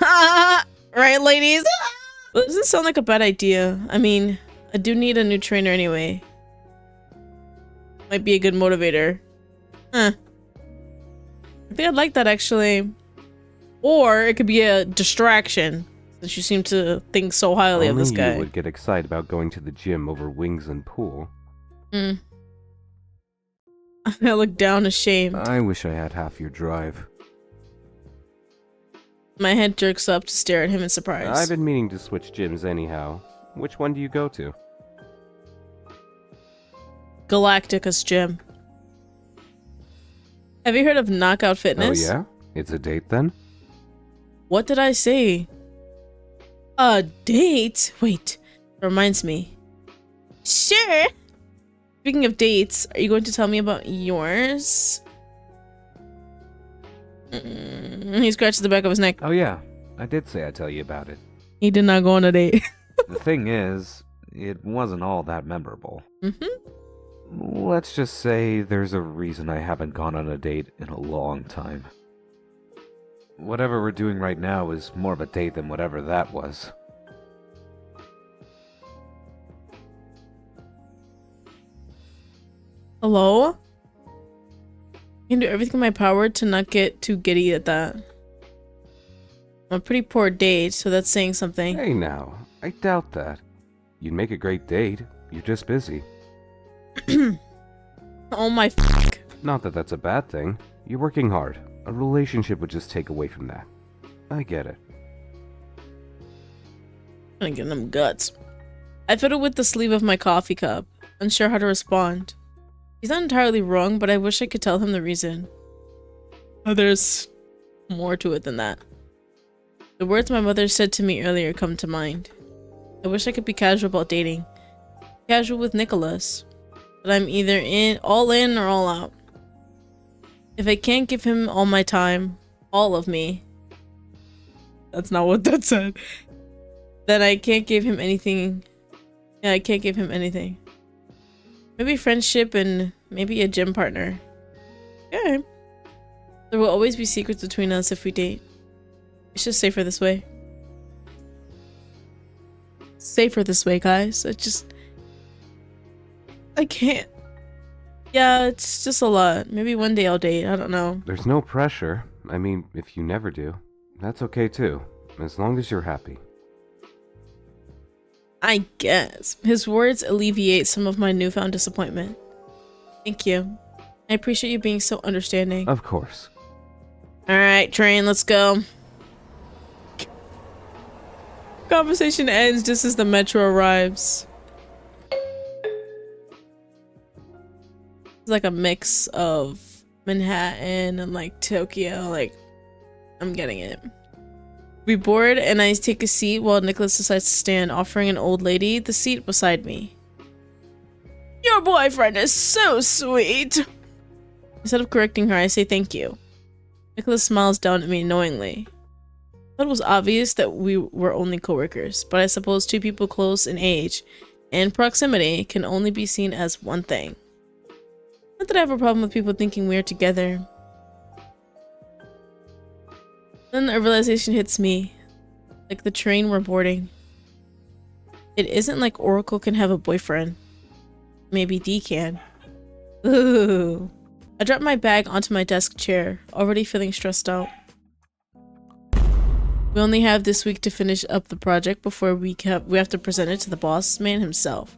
Right, ladies? Well, doesn't sound like a bad idea. I mean, I do need a new trainer anyway. Might be a good motivator. I think I'd like that, actually. Or it could be a distraction, since you seem to think so highly of this guy. Only you would get excited about going to the gym over wings and pool. I look down ashamed. I wish I had half your drive. My head jerks up to stare at him in surprise. I've been meaning to switch gyms anyhow. Which one do you go to? Galactica's gym. Have you heard of Knockout Fitness? Oh yeah? It's a date then? What did I say? A date? Wait, that reminds me. Sure. Speaking of dates, are you going to tell me about yours? He scratches the back of his neck. Oh yeah, I did say I'd tell you about it. He did not go on a date. The thing is, it wasn't all that memorable. Let's just say there's a reason I haven't gone on a date in a long time. Whatever we're doing right now is more of a date than whatever that was. Hello? I can do everything in my power to not get too giddy at that. I'm a pretty poor date, so that's saying something. Hey now, I doubt that. You'd make a great date. You're just busy. Oh my Not that that's a bad thing. You're working hard. A relationship would just take away from that. I get it. I'm gonna get them guts. I fiddle with the sleeve of my coffee cup, unsure how to respond. He's not entirely wrong, but I wish I could tell him the reason. Oh, there's more to it than that. The words my mother said to me earlier come to mind. I wish I could be casual about dating. Casual with Nicholas. But I'm either all in or all out. If I can't give him all my time, all of me. That's not what that said. Then I can't give him anything. Yeah, I can't give him anything. Maybe friendship and maybe a gym partner. Okay. There will always be secrets between us if we date. It's just safer this way. Safer this way, guys. I can't. Yeah, it's just a lot. Maybe one day I'll date. I don't know. There's no pressure. I mean, if you never do, that's okay too. As long as you're happy. I guess. His words alleviate some of my newfound disappointment. Thank you. I appreciate you being so understanding. Of course. Alright, train, let's go. Conversation ends just as the metro arrives. It's like a mix of Manhattan and like Tokyo. Like, I'm getting it. We board and I take a seat while Nicholas decides to stand, offering an old lady the seat beside me. Your boyfriend is so sweet. Instead of correcting her, I say thank you. Nicholas smiles down at me knowingly. I thought it was obvious that we were only coworkers, but I suppose two people close in age and proximity can only be seen as one thing. Not that I have a problem with people thinking we're together. Then a realization hits me, like the train we're boarding. It isn't like Oracle can have a boyfriend. Maybe D can. Ooh. I drop my bag onto my desk chair, already feeling stressed out. We only have this week to finish up the project before we have to present it to the boss man himself.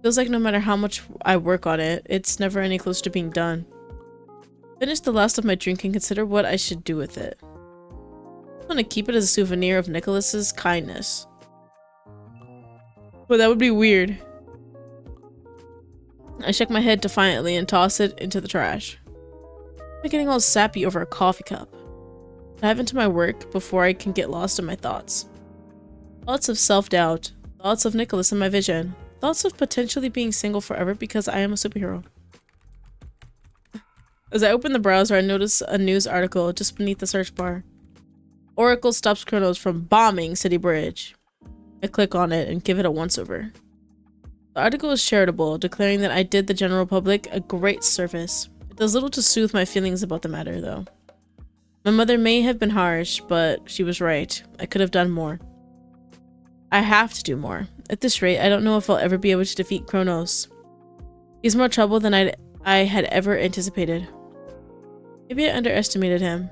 Feels like no matter how much I work on it, it's never any closer to being done. Finish the last of my drink and consider what I should do with it. I want to keep it as a souvenir of Nicholas's kindness. But that would be weird. I shake my head defiantly and toss it into the trash. I'm getting all sappy over a coffee cup. I dive into my work before I can get lost in my thoughts. Thoughts of self-doubt, thoughts of Nicholas in my vision, thoughts of potentially being single forever because I am a superhero. As I open the browser, I notice a news article just beneath the search bar. Oracle stops Chronos from bombing City Bridge. I click on it and give it a once-over. The article is charitable, declaring that I did the general public a great service. It does little to soothe my feelings about the matter, though. My mother may have been harsh, but she was right. I could have done more. I have to do more. At this rate, I don't know if I'll ever be able to defeat Chronos. He's more trouble than I had ever anticipated. Maybe I underestimated him.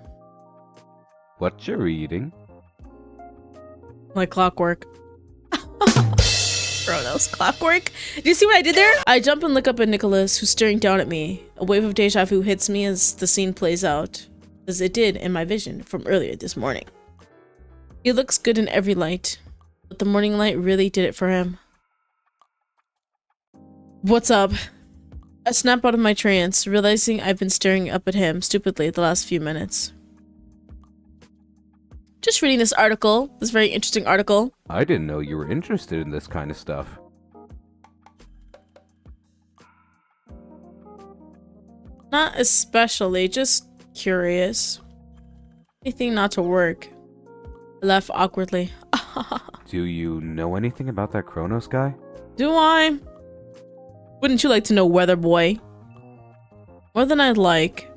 What you're eating? Like clockwork. Chronos, clockwork? Do you see what I did there? I jump and look up at Nicholas, who's staring down at me. A wave of deja vu hits me as the scene plays out, as it did in my vision from earlier this morning. He looks good in every light, but the morning light really did it for him. What's up? I snap out of my trance, realizing I've been staring up at him stupidly the last few minutes. Just reading this article, this very interesting article. I didn't know you were interested in this kind of stuff. Not especially, just curious. Anything not to work. I laugh awkwardly. Do you know anything about that Chronos guy? Do I? Wouldn't you like to know, weather boy? More than I'd like.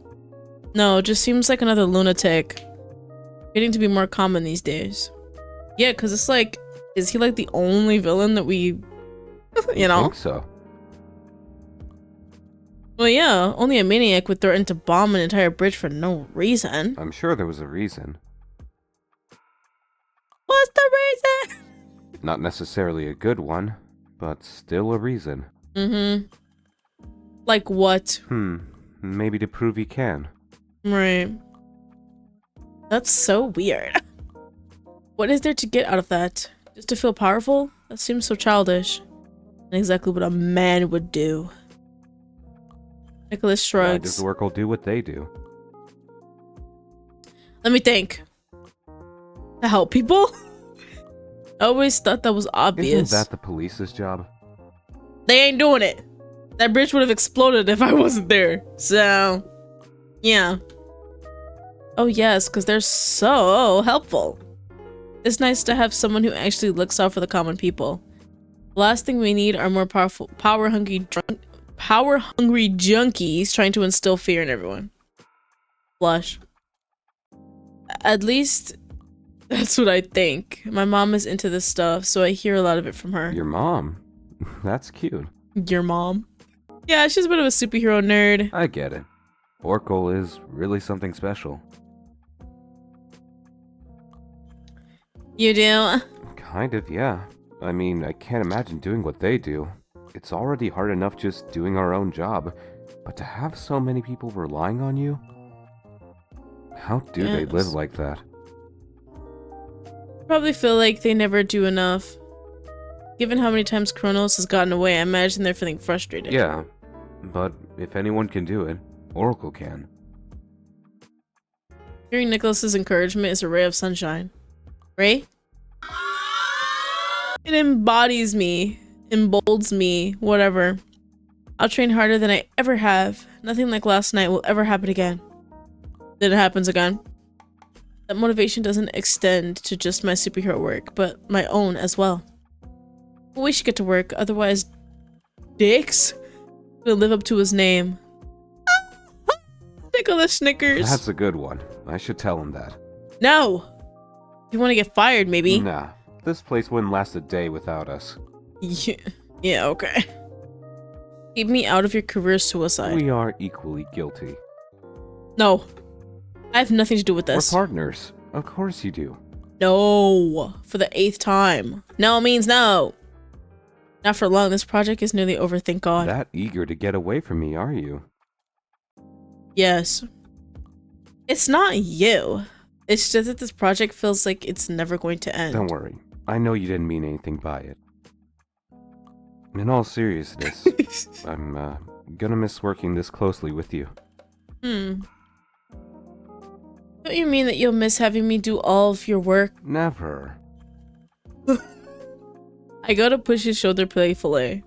No, just seems like another lunatic. Getting to be more common these days. Yeah, because it's like, is he like the only villain that we, you know? I think so. Well, yeah, only a maniac would threaten to bomb an entire bridge for no reason. I'm sure there was a reason. What's the reason? Not necessarily a good one, but still a reason. Mm-hmm. Like what? Maybe to prove he can. Right. That's so weird. What is there to get out of that? Just to feel powerful? That seems so childish. And exactly what a man would do. Nicholas Why shrugs. does Oracle do what they do? Let me think. To help people? I always thought that was obvious. Isn't that the police's job? They ain't doing it. That bridge would have exploded if I wasn't there. So, yeah. Oh yes, because they're so helpful. It's nice to have someone who actually looks out for the common people. The last thing we need are more power-hungry junkies trying to instill fear in everyone. Blush. At least, that's what I think. My mom is into this stuff, so I hear a lot of it from her. Your mom? That's cute. Your mom? Yeah, she's a bit of a superhero nerd. I get it. Oracle is really something special. You do? Kind of, yeah. I mean, I can't imagine doing what they do. It's already hard enough just doing our own job, but to have so many people relying on you? How do they live like that? Probably feel like they never do enough. Given how many times Chronos has gotten away, I imagine they're feeling frustrated. Yeah, but if anyone can do it, Oracle can. Hearing Nicholas's encouragement is a ray of sunshine. Ray? It embodies me, embolds me, whatever. I'll train harder than I ever have. Nothing like last night will ever happen again. Then it happens again. That motivation doesn't extend to just my superhero work, but my own as well. We should get to work, otherwise Dick's gonna live up to his name. Nicholas Snickers. That's a good one. I should tell him that. No! You want to get fired, maybe? Nah, this place wouldn't last a day without us. Yeah, okay. Keep me out of your career suicide. We are equally guilty. No. I have nothing to do with We're this. partners. Of course you do. No. For the 8th time. No means no. Not for long. This project is nearly over, thank God. That eager to get away from me, are you? Yes. It's not you. It's just that this project feels like it's never going to end. Don't worry. I know you didn't mean anything by it. In all seriousness, I'm gonna miss working this closely with you. Don't you mean that you'll miss having me do all of your work? Never. I go to push his shoulder playfully,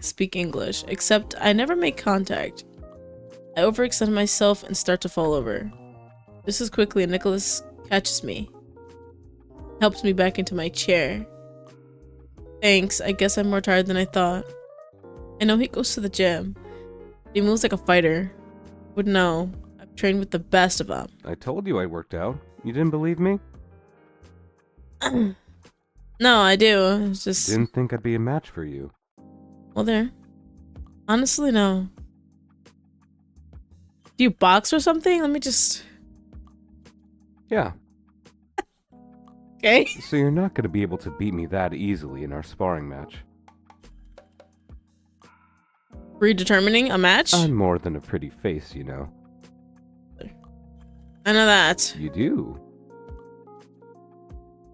speak English, except I never make contact. I overextend myself and start to fall over. Just as quickly, Nicholas catches me, helps me back into my chair. Thanks, I guess I'm more tired than I thought. I know he goes to the gym. He moves like a fighter. Would know. I've trained with the best of them. I told you I worked out. You didn't believe me? No, I do. It's just... Didn't think I'd be a match for you. Well, there. Honestly, no. Do you box or something? Let me just... Yeah. Okay. So you're not gonna be able to beat me that easily in our sparring match. Predetermining a match? I'm more than a pretty face, you know. I know that. You do.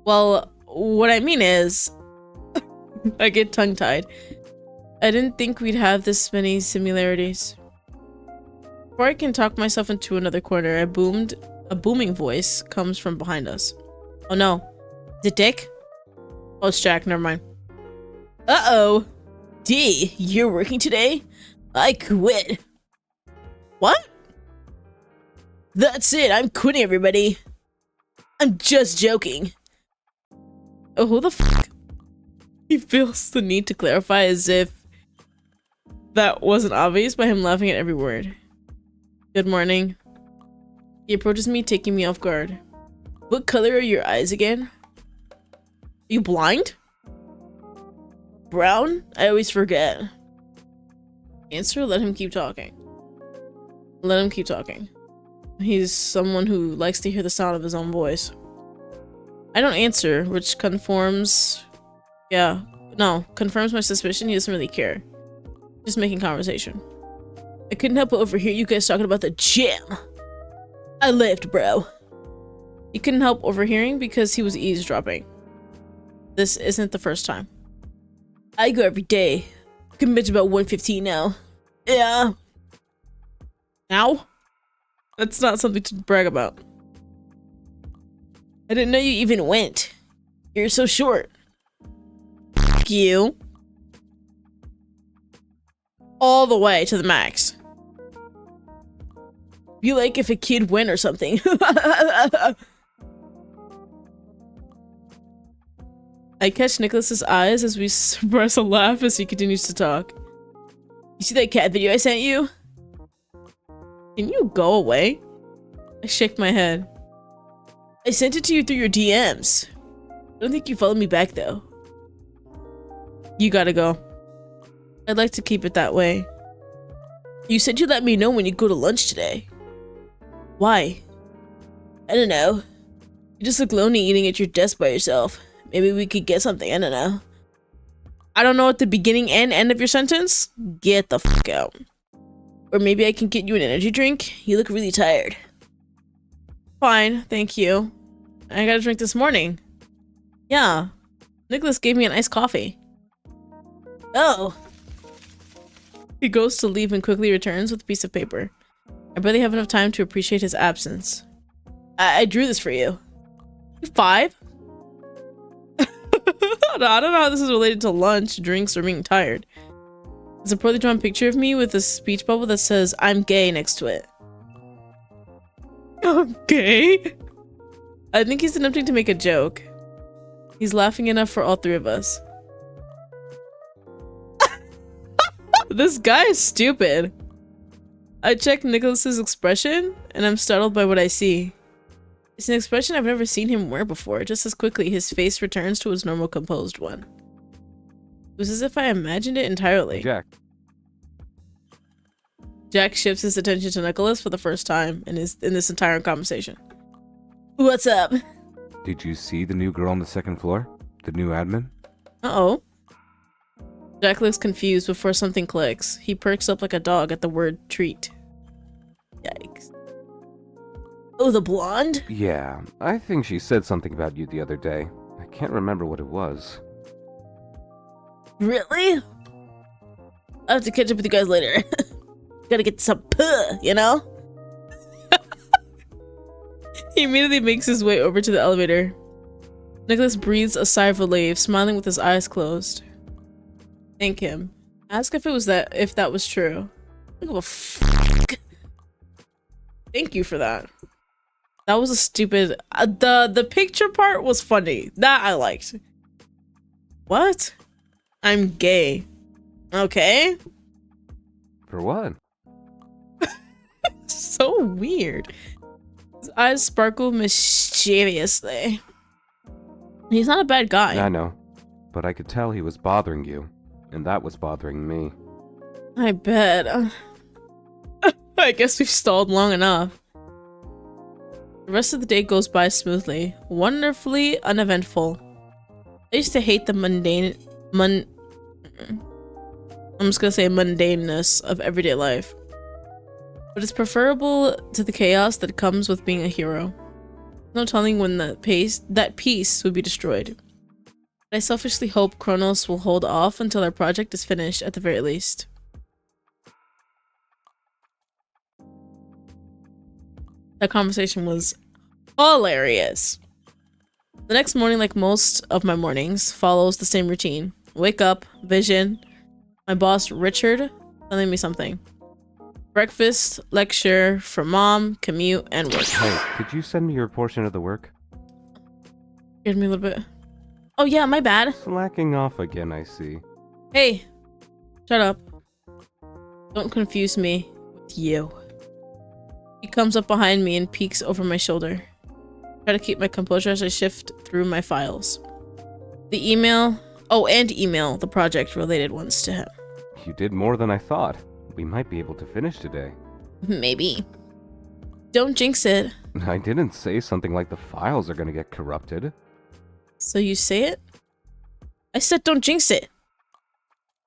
Well, what I mean is... I get tongue-tied. I didn't think we'd have this many similarities. Before I can talk myself into another corner, a booming voice comes from behind us. Oh no. Is it Dick? Oh, it's Jack, never mind. Uh-oh. D, you're working today? I quit. What? That's it, I'm quitting, everybody. I'm just joking. Oh, who the f***? He feels the need to clarify as if that wasn't obvious by him laughing at every word. Good morning. He approaches me, taking me off guard. What color are your eyes again? Are you blind? Brown? I always forget. Answer, let him keep talking. Let him keep talking. He's someone who likes to hear the sound of his own voice. I don't answer, which conforms Yeah. No, confirms my suspicion. He doesn't really care. Just making conversation. I couldn't help but overhear you guys talking about the gym. I lived, bro. He couldn't help overhearing because he was eavesdropping. This isn't the first time. I go every day. Can bitch about 115 now. Yeah. Now? That's not something to brag about. I didn't know you even went. You're so short. F you. All the way to the max. Be like if a kid went or something. I catch Nicholas's eyes as we suppress a laugh as he continues to talk. You see that cat video I sent you? Can you go away? I shake my head. I sent it to you through your DMs. I don't think you followed me back though. You gotta go. I'd like to keep it that way. You said you'd let me know when you go to lunch today. Why? I don't know. You just look lonely eating at your desk by yourself. Maybe we could get something, I don't know. I don't know at the beginning and end of your sentence? Get the fuck out. Or maybe I can get you an energy drink? You look really tired. Fine, thank you. I got a drink this morning. Yeah. Nicholas gave me an iced coffee. Oh. He goes to leave and quickly returns with a piece of paper. I barely have enough time to appreciate his absence. I drew this for you. 5? I don't know how this is related to lunch, drinks, or being tired. It's a poorly drawn picture of me with a speech bubble that says, I'm gay next to it. I'm gay? I think he's attempting to make a joke. He's laughing enough for all three of us. This guy is stupid. I check Nicholas's expression, and I'm startled by what I see. It's an expression I've never seen him wear before. Just as quickly, his face returns to its normal composed one. It was as if I imagined it entirely. Jack. Jack shifts his attention to Nicholas for the first time in this entire conversation. What's up? Did you see the new girl on the second floor? The new admin? Uh-oh. Jack looks confused before something clicks. He perks up like a dog at the word treat. Yikes. Oh, the blonde? Yeah, I think she said something about you the other day. I can't remember what it was. Really? I'll have to catch up with you guys later. Gotta get some puh, you know? He immediately makes his way over to the elevator. Nicholas breathes a sigh of relief, smiling with his eyes closed. Thank him. Ask if that was true. I don't give a fuck. Thank you for that. That was a stupid. The picture part was funny. That I liked. What? I'm gay. Okay. For what? So weird. His eyes sparkle mischievously. He's not a bad guy. I know, but I could tell he was bothering you, and that was bothering me. I bet. I guess we've stalled long enough. The rest of the day goes by smoothly, wonderfully uneventful. I used to hate the I'm just gonna say mundaneness of everyday life. But it's preferable to the chaos that comes with being a hero. No telling when that peace would be destroyed. But I selfishly hope Chronos will hold off until our project is finished at the very least. That conversation was hilarious. The next morning, like most of my mornings, follows the same routine. Wake up, vision, my boss Richard telling me something. Breakfast, lecture, for mom, commute, and work. Hey, could you send me your portion of the work? Give me a little bit. Oh yeah, my bad. Slacking off again, I see. Hey, shut up. Don't confuse me with you. He comes up behind me and peeks over my shoulder. Try to keep my composure as I shift through my files. The email... Oh, and email the project-related ones to him. You did more than I thought. We might be able to finish today. Maybe. Don't jinx it. I didn't say something like the files are gonna get corrupted. So you say it? I said don't jinx it.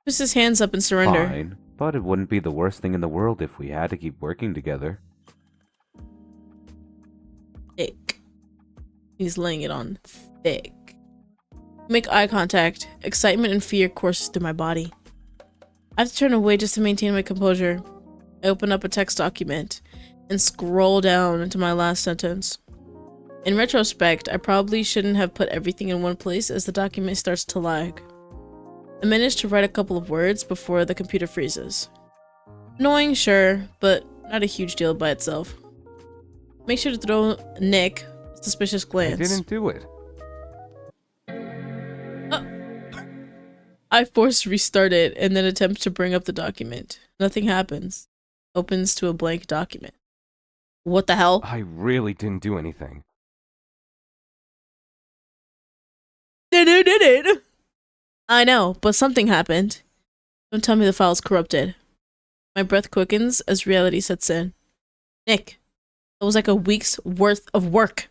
Puts his hands up in surrender. Fine, but it wouldn't be the worst thing in the world if we had to keep working together. Thick. He's laying it on thick. Make eye contact. Excitement and fear courses through my body. I have to turn away just to maintain my composure. I open up a text document and scroll down into my last sentence. In retrospect, I probably shouldn't have put everything in one place as the document starts to lag. I managed to write a couple of words before the computer freezes. Annoying, sure, but not a huge deal by itself. Make sure to throw Nick a suspicious glance. I didn't do it. I force restart it and then attempt to bring up the document. Nothing happens. Opens to a blank document. What the hell? I really didn't do anything. Did it? I know, but something happened. Don't tell me the file's corrupted. My breath quickens as reality sets in. Nick, it was like a week's worth of work.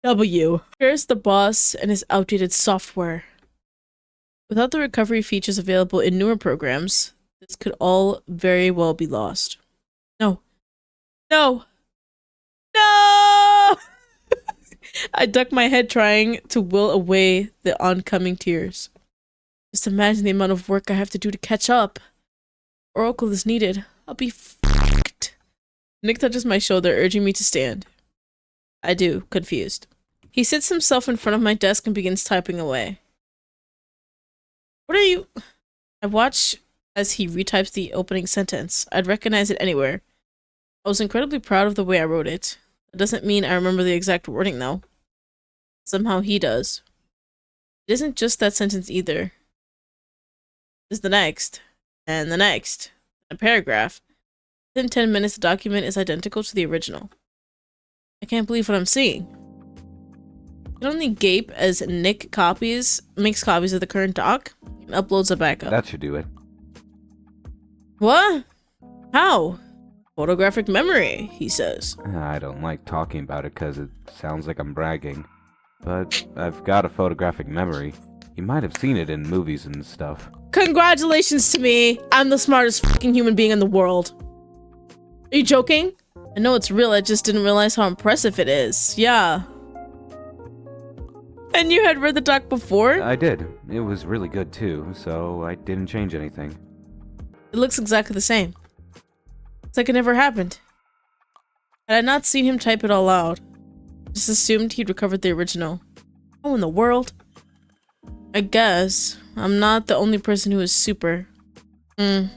W. Here's the boss and his outdated software. Without the recovery features available in newer programs, this could all very well be lost. No. No! No! I duck my head trying to will away the oncoming tears. Just imagine the amount of work I have to do to catch up. Oracle is needed. I'll be f***ed. Nick touches my shoulder, urging me to stand. I do, confused. He sits himself in front of my desk and begins typing away. What are you? I watch as he retypes the opening sentence. I'd recognize it anywhere. I was incredibly proud of the way I wrote it. That doesn't mean I remember the exact wording, though. Somehow he does. It isn't just that sentence either. It's the next, and the next, a paragraph. Within 10 minutes, the document is identical to the original. I can't believe what I'm seeing. I can only gape as Nick makes copies of the current doc and uploads a backup. That should do it. What? How? Photographic memory, he says. I don't like talking about it because it sounds like I'm bragging. But I've got a photographic memory. You might have seen it in movies and stuff. Congratulations to me! I'm the smartest fucking human being in the world. Are you joking? I know it's real, I just didn't realize how impressive it is. Yeah. And you had read the doc before? I did. It was really good too, so I didn't change anything. It looks exactly the same. It's like it never happened. Had I not seen him type it all out, I just assumed he'd recovered the original. How in the world? I guess I'm not the only person who is super. Some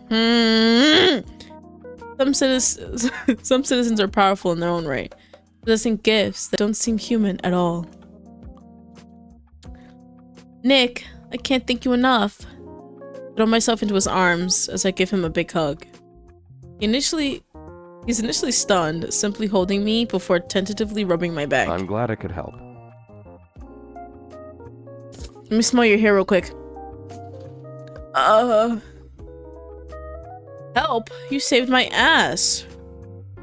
citizens are powerful in their own right, possessing gifts that don't seem human at all. Nick, I can't thank you enough. I throw myself into his arms as I give him a big hug. He's initially stunned, simply holding me before tentatively rubbing my back. I'm glad I could help. Let me smell your hair real quick. Help! You saved my ass.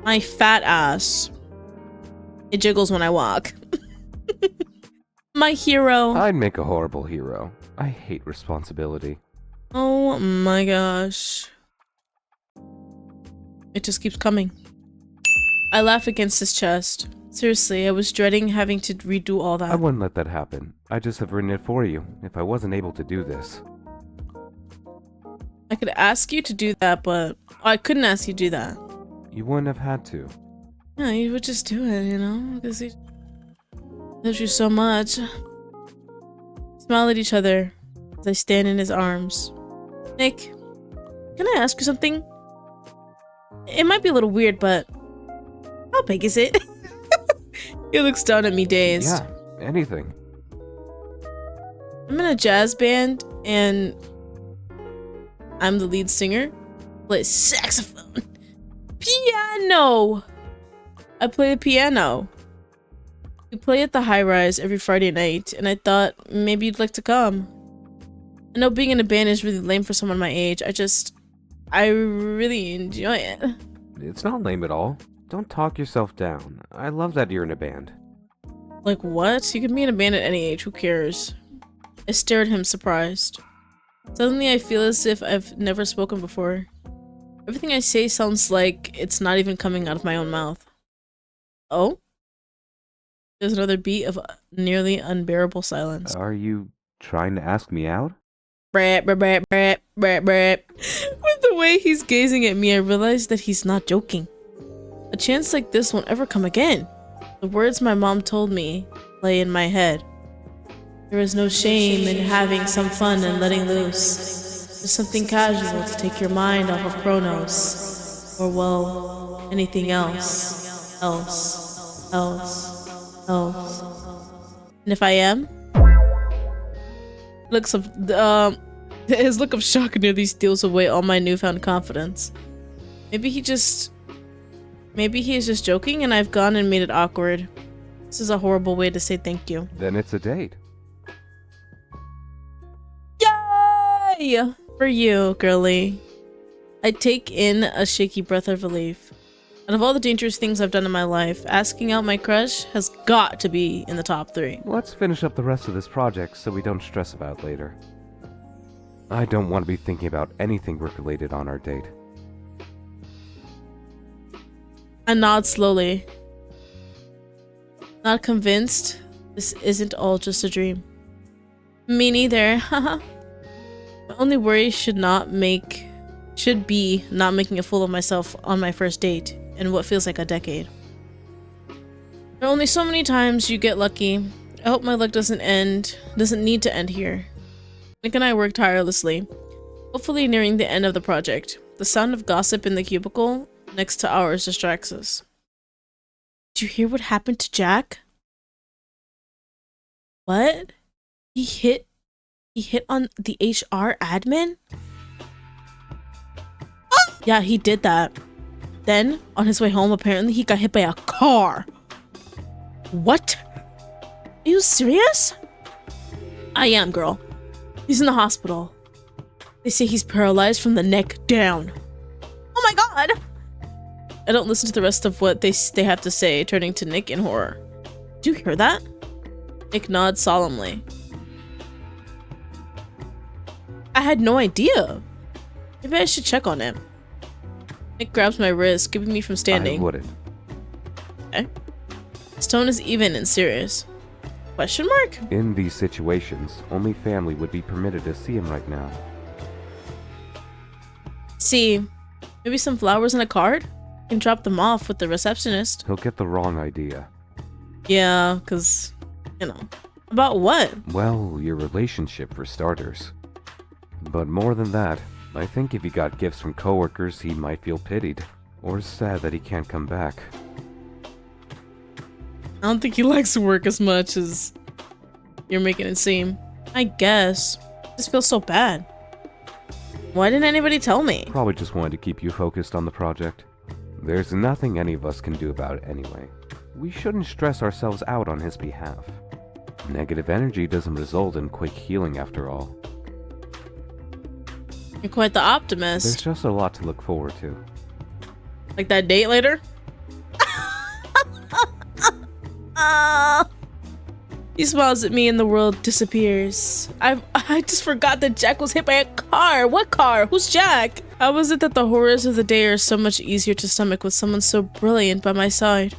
My fat ass. It jiggles when I walk. My hero. I'd make a horrible hero. I hate responsibility. Oh my gosh. It just keeps coming. I laugh against his chest. Seriously, I was dreading having to redo all that. I wouldn't let that happen. I just have written it for you, if I wasn't able to do this. I could ask you to do that, but I couldn't ask you to do that. You wouldn't have had to. Yeah, you would just do it, you know? Because he loves you so much. Smile at each other as I stand in his arms. Nick, can I ask you something? It might be a little weird, but how big is it? He looks down at me dazed. Yeah, anything. I'm in a jazz band and I'm the lead singer. Play saxophone. Piano! I play the piano. We play at the High Rise every Friday night, and I thought maybe you'd like to come. I know being in a band is really lame for someone my age. I really enjoy it. It's not lame at all. Don't talk yourself down. I love that you're in a band. Like what? You can be in a band at any age, who cares? I stare at him surprised. Suddenly I feel as if I've never spoken before. Everything I say sounds like it's not even coming out of my own mouth. Oh? There's another beat of nearly unbearable silence. Are you trying to ask me out? Brat, brat, brat, brat, brat, brat. With the way he's gazing at me, I realize that he's not joking. A chance like this won't ever come again. The words my mom told me play in my head. There is no shame in having some fun and letting loose. There's something casual to take your mind off of Chronos. Or, well, anything else. Else. And if I am? His look of shock nearly steals away all my newfound confidence. Maybe he is just joking and I've gone and made it awkward. This is a horrible way to say thank you. Then it's a date. Yay! For you, girly. I take in a shaky breath of relief. Out of all the dangerous things I've done in my life, asking out my crush has got to be in the top 3. Let's finish up the rest of this project so we don't stress about later. I don't want to be thinking about anything work-related on our date. I nod slowly. Not convinced this isn't all just a dream. Me neither, haha. My only worry should be not making a fool of myself on my first date in what feels like a decade. There are only so many times you get lucky. I hope my luck doesn't need to end here. Nick and I work tirelessly, hopefully nearing the end of the project. The sound of gossip in the cubicle next to ours distracts us. Did you hear what happened to Jack? What? He hit on the HR admin? Yeah, he did that. Then, on his way home, apparently he got hit by a car. What? Are you serious? I am, girl. He's in the hospital. They say he's paralyzed from the neck down. Oh my god! I don't listen to the rest of what they have to say, turning to Nick in horror. Do you hear that? Nick nods solemnly. I had no idea. Maybe I should check on him. Nick grabs my wrist, keeping me from standing. I wouldn't. Okay. His tone is even and serious. Question mark? In these situations, only family would be permitted to see him right now. See, maybe some flowers and a card? You can drop them off with the receptionist. He'll get the wrong idea. Yeah, cause, you know. About what? Well, your relationship for starters. But more than that, I think if he got gifts from coworkers, he might feel pitied. Or sad that he can't come back. I don't think he likes work as much as you're making it seem. I guess. I just feel so bad. Why didn't anybody tell me? Probably just wanted to keep you focused on the project. There's nothing any of us can do about it anyway. We shouldn't stress ourselves out on his behalf. Negative energy doesn't result in quick healing after all. You're quite the optimist. There's just a lot to look forward to. Like that date later? He smiles at me and the world disappears. I just forgot that Jack was hit by a car. What car? Who's Jack? How is it that the horrors of the day are so much easier to stomach with someone so brilliant by my side?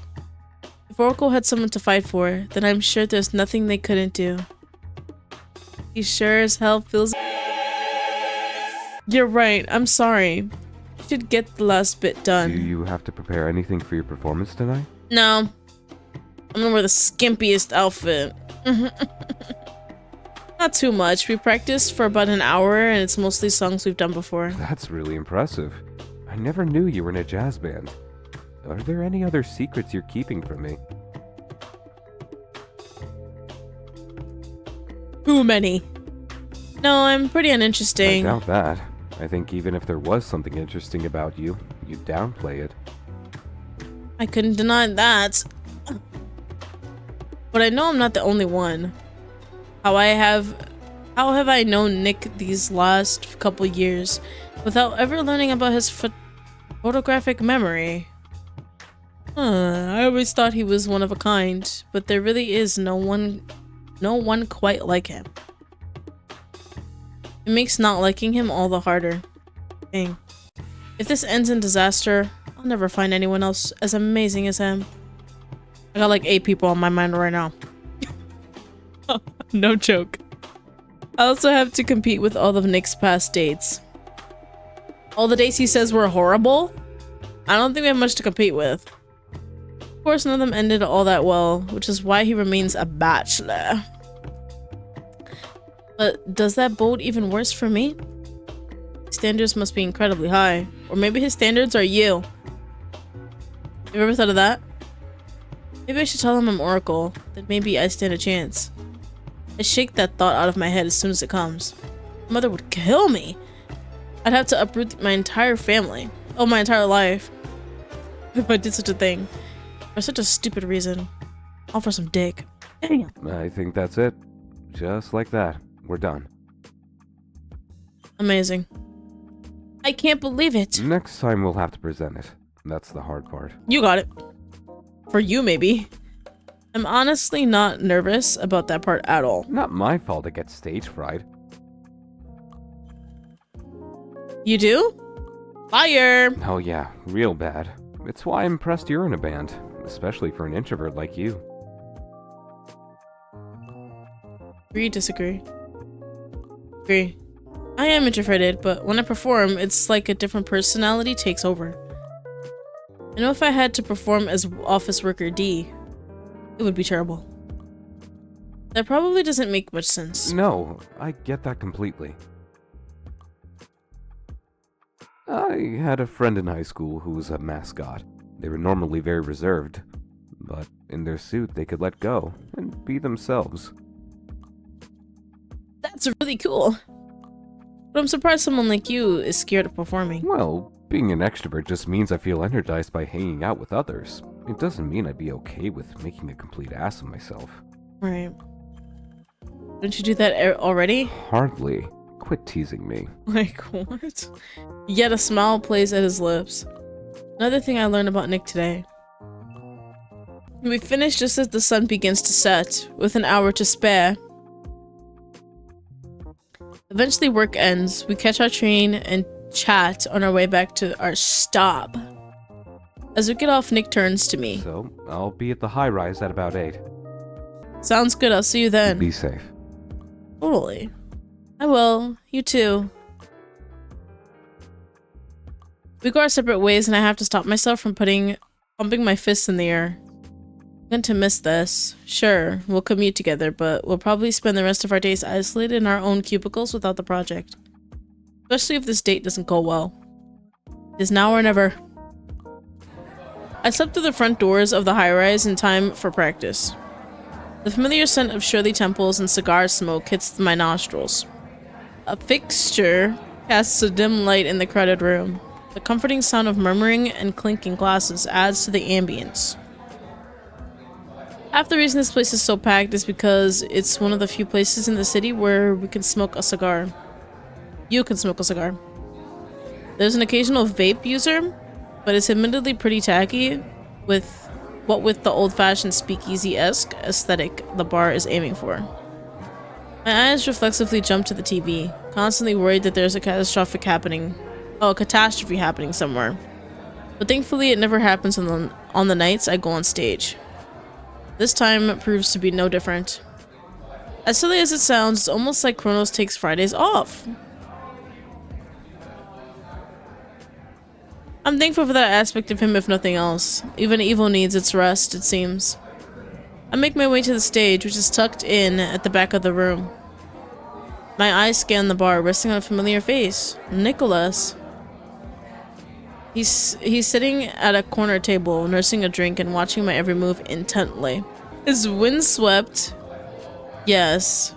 If Oracle had someone to fight for, then I'm sure there's nothing they couldn't do. He sure as hell feels... You're right, I'm sorry. You should get the last bit done. Do you have to prepare anything for your performance tonight? No. I'm gonna wear the skimpiest outfit. Not too much. We practiced for about an hour and it's mostly songs we've done before. That's really impressive. I never knew you were in a jazz band. Are there any other secrets you're keeping from me? Too many. No, I'm pretty uninteresting. I doubt that. I think even if there was something interesting about you, you'd downplay it. I couldn't deny that. But I know I'm not the only one. How have I known Nick these last couple years without ever learning about his photographic memory? I always thought he was one of a kind, but there really is no one quite like him. It makes not liking him all the harder. Dang. If this ends in disaster, I'll never find anyone else as amazing as him. I got like 8 people on my mind right now. No joke. I also have to compete with all of Nick's past dates. All the dates he says were horrible? I don't think we have much to compete with. Of course, none of them ended all that well, which is why he remains a bachelor. But does that bode even worse for me? Standards must be incredibly high. Or maybe his standards are you. Have you ever thought of that? Maybe I should tell him I'm Oracle. Then maybe I stand a chance. I shake that thought out of my head as soon as it comes. My mother would kill me. I'd have to uproot my entire family. Oh, my entire life. If I did such a thing. For such a stupid reason. All for some dick. Damn. I think that's it. Just like that. We're done. Amazing. I can't believe it. Next time we'll have to present it. That's the hard part. You got it. For you, maybe. I'm honestly not nervous about that part at all. Not my fault to get stage fright. You do? Liar! Oh yeah, real bad. It's why I'm impressed you're in a band, especially for an introvert like you. Agree, disagree. Agree. I am introverted, but when I perform, it's like a different personality takes over. I know if I had to perform as office worker D, it would be terrible. That probably doesn't make much sense. No, I get that completely. I had a friend in high school who was a mascot. They were normally very reserved, but in their suit they could let go and be themselves. That's really cool. But I'm surprised someone like you is scared of performing. Well, being an extrovert just means I feel energized by hanging out with others. It doesn't mean I'd be okay with making a complete ass of myself. Right. Don't you do that already? Hardly. Quit teasing me. Like, what? Yet a smile plays at his lips. Another thing I learned about Nick today. We finish just as the sun begins to set, with an hour to spare. Eventually work ends, we catch our train and chat on our way back to our stop. As we get off, Nick turns to me. So, I'll be at the high-rise at about 8. Sounds good, I'll see you then. Be safe. Totally. I will. You too. We go our separate ways and I have to stop myself from pumping my fists in the air. I'm going to miss this. Sure, we'll commute together, but we'll probably spend the rest of our days isolated in our own cubicles without the project. Especially if this date doesn't go well. It is now or never. I slept through the front doors of the high-rise in time for practice. The familiar scent of Shirley Temples and cigar smoke hits my nostrils. A fixture casts a dim light in the crowded room. The comforting sound of murmuring and clinking glasses adds to the ambience. Half the reason this place is so packed is because it's one of the few places in the city where we can smoke a cigar. You can smoke a cigar. There's an occasional vape user, but it's admittedly pretty tacky with the old-fashioned speakeasy-esque aesthetic the bar is aiming for. My eyes reflexively jump to the TV, constantly worried that there's a catastrophe happening somewhere. But thankfully it never happens on the nights I go on stage. This time proves to be no different. As silly as it sounds, it's almost like Chronos takes Fridays off. I'm thankful for that aspect of him if nothing else. Even evil needs its rest, it seems. I make my way to the stage, which is tucked in at the back of the room. My eyes scan the bar, resting on a familiar face. Nicholas. He's sitting at a corner table, nursing a drink and watching my every move intently. His windswept, yes,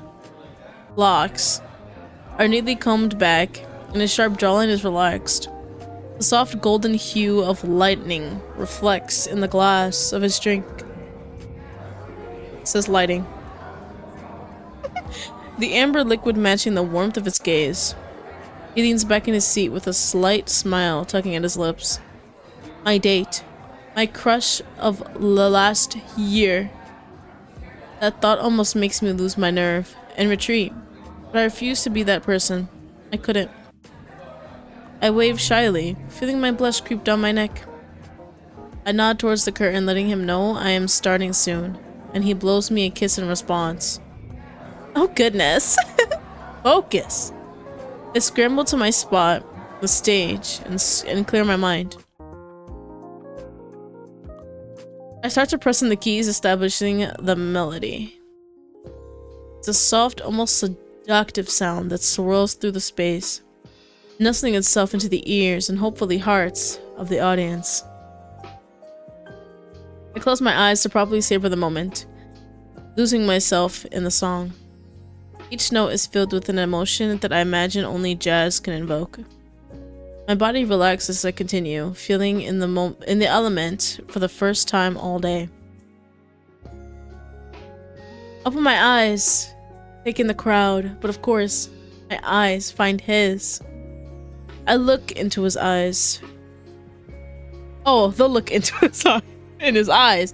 locks are neatly combed back, and his sharp jawline is relaxed. The soft golden hue of lightning reflects in the glass of his drink. It says lighting. The amber liquid matching the warmth of its gaze. He leans back in his seat with a slight smile tugging at his lips. My date. My crush of the last year. That thought almost makes me lose my nerve and retreat, but I refuse to be that person. I couldn't. I waved shyly, feeling my blush creep down my neck. I nod towards the curtain, letting him know I am starting soon, and he blows me a kiss in response. Oh goodness. Focus. I scramble to my spot, the stage, and clear my mind. I start to press in the keys, establishing the melody. It's a soft, almost seductive sound that swirls through the space, nestling itself into the ears and hopefully hearts of the audience. I close my eyes to properly savor the moment, losing myself in the song. Each note is filled with an emotion that I imagine only jazz can invoke. My body relaxes as I continue, feeling in the element for the first time all day. Open my eyes, take in the crowd, but of course, my eyes find his. I look into his eyes. Oh, the look into his eyes. In his eyes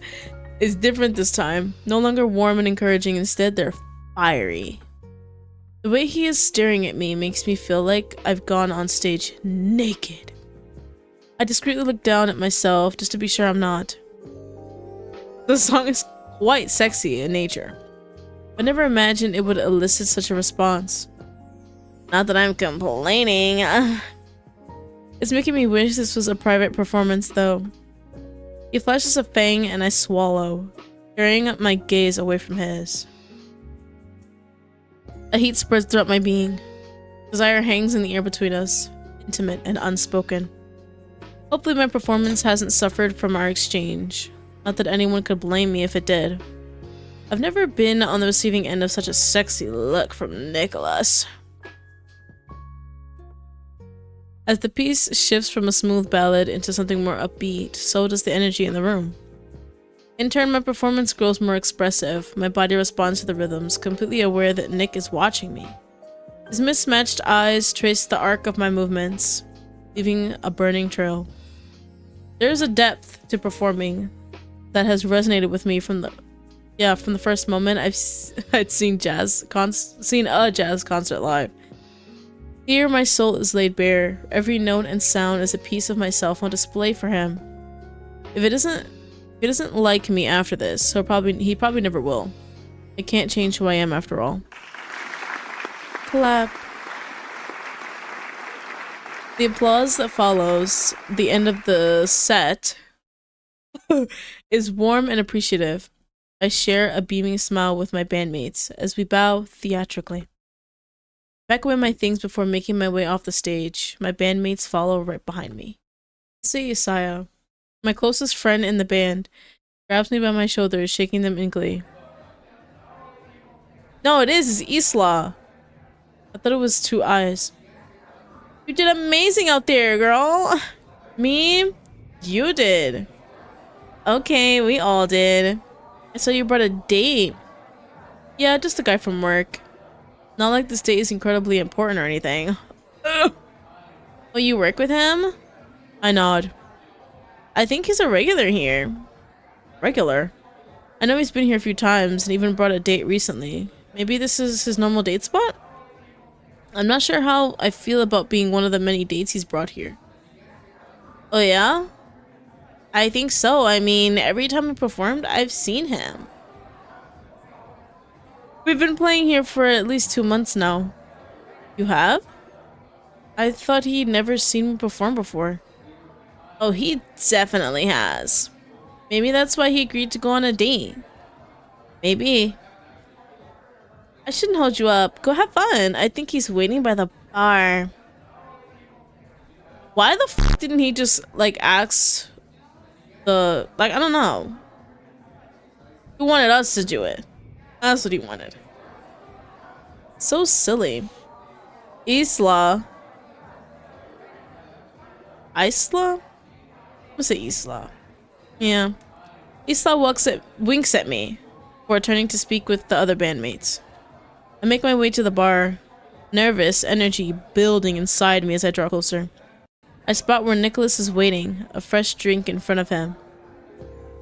is different this time. No longer warm and encouraging, instead they're fiery. The way he is staring at me makes me feel like I've gone on stage naked. I discreetly look down at myself just to be sure I'm not. The song is quite sexy in nature. I never imagined it would elicit such a response. Not that I'm complaining. It's making me wish this was a private performance though. He flashes a fang and I swallow, carrying my gaze away from his. A heat spreads throughout my being. Desire hangs in the air between us, intimate and unspoken. Hopefully my performance hasn't suffered from our exchange. Not that anyone could blame me if it did. I've never been on the receiving end of such a sexy look from Nicholas. As the piece shifts from a smooth ballad into something more upbeat, so does the energy in the room. In turn, my performance grows more expressive. My body responds to the rhythms, completely aware that Nick is watching me. His mismatched eyes trace the arc of my movements, leaving a burning trail. There is a depth to performing that has resonated with me from the first moment I'd seen a jazz concert live. Here, my soul is laid bare. Every note and sound is a piece of myself on display for him. If he doesn't like me after this, he probably never will. I can't change who I am after all. Clap. The applause that follows the end of the set is warm and appreciative. I share a beaming smile with my bandmates as we bow theatrically. Pack away my things before making my way off the stage. My bandmates follow right behind me. Say Isaiah, my closest friend in the band, grabs me by my shoulders, shaking them in glee. No, it's Isla. I thought it was two eyes. You did amazing out there, girl. Me? You did. Okay, we all did. I saw you brought a date. Yeah, just a guy from work. Not like this date is incredibly important or anything. Ugh. Oh, you work with him? I nod. I think he's a regular here. Regular? I know he's been here a few times and even brought a date recently. Maybe this is his normal date spot? I'm not sure how I feel about being one of the many dates he's brought here. Oh yeah? I think so. I mean, every time he performed, I've seen him. We've been playing here for at least 2 months now. You have? I thought he'd never seen me perform before. Oh, he definitely has. Maybe that's why he agreed to go on a date. Maybe. I shouldn't hold you up. Go have fun. I think he's waiting by the bar. Why the f didn't he just, like, ask the... Like, I don't know. He wanted us to do it. That's what he wanted. So silly. Isla. I'm gonna say Isla. Yeah. Isla winks at me before turning to speak with the other bandmates. I make my way to the bar, nervous energy building inside me as I draw closer. I spot where Nicholas is waiting, a fresh drink in front of him.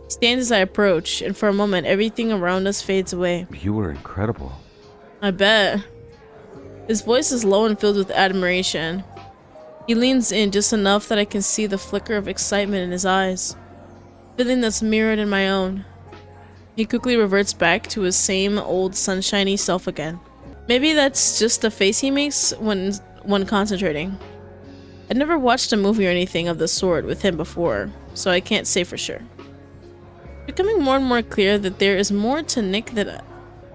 He stands as I approach, and for a moment, everything around us fades away. You were incredible. I bet. His voice is low and filled with admiration. He leans in just enough that I can see the flicker of excitement in his eyes, feeling that's mirrored in my own. He quickly reverts back to his same old sunshiny self again. Maybe that's just the face he makes when concentrating. I'd never watched a movie or anything of the sort with him before, so I can't say for sure. It's becoming more and more clear that there is more to Nick than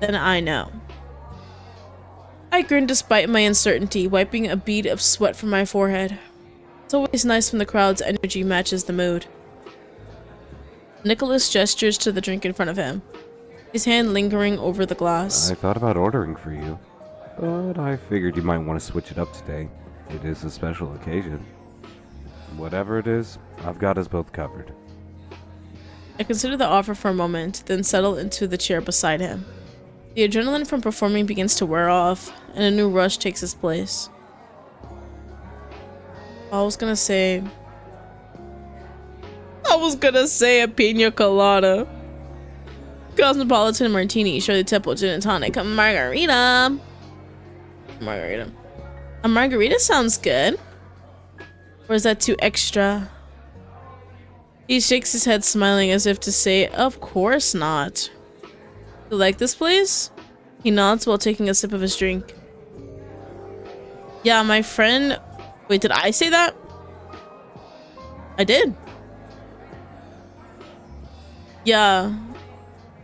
I know. I grin despite my uncertainty, wiping a bead of sweat from my forehead. It's always nice when the crowd's energy matches the mood. Nicholas gestures to the drink in front of him, his hand lingering over the glass. I thought about ordering for you, but I figured you might want to switch it up today. It is a special occasion. Whatever it is, I've got us both covered. I consider the offer for a moment, then settle into the chair beside him. The adrenaline from performing begins to wear off, and a new rush takes its place. I was gonna say a pina colada. Cosmopolitan martini, Shirley Temple gin and tonic, a margarita. A margarita sounds good. Or is that too extra? He shakes his head, smiling as if to say, of course not. You like this place? He nods while taking a sip of his drink. Yeah, my friend... Wait, did I say that? I did. Yeah.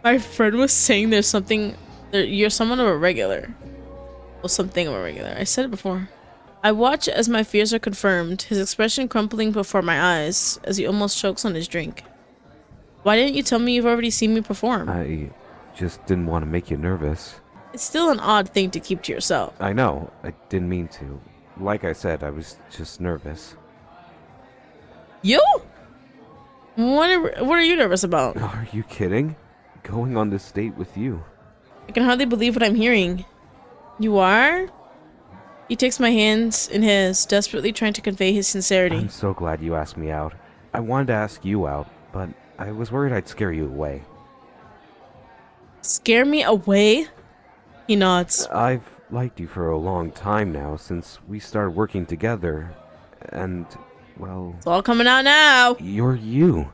My friend was saying there's something... You're someone of a regular. Well, something of a regular. I said it before. I watch as my fears are confirmed, his expression crumpling before my eyes, as he almost chokes on his drink. Why didn't you tell me you've already seen me perform? I just didn't want to make you nervous. It's still an odd thing to keep to yourself. I know. I didn't mean to. Like I said, I was just nervous. You? What are you nervous about? Are you kidding? Going on this date with you. I can hardly believe what I'm hearing. You are? He takes my hands in his, desperately trying to convey his sincerity. I'm so glad you asked me out. I wanted to ask you out, but I was worried I'd scare you away. Scare me away? He nods. I've liked you for a long time now, since we started working together. And, well... It's all coming out now! You're you.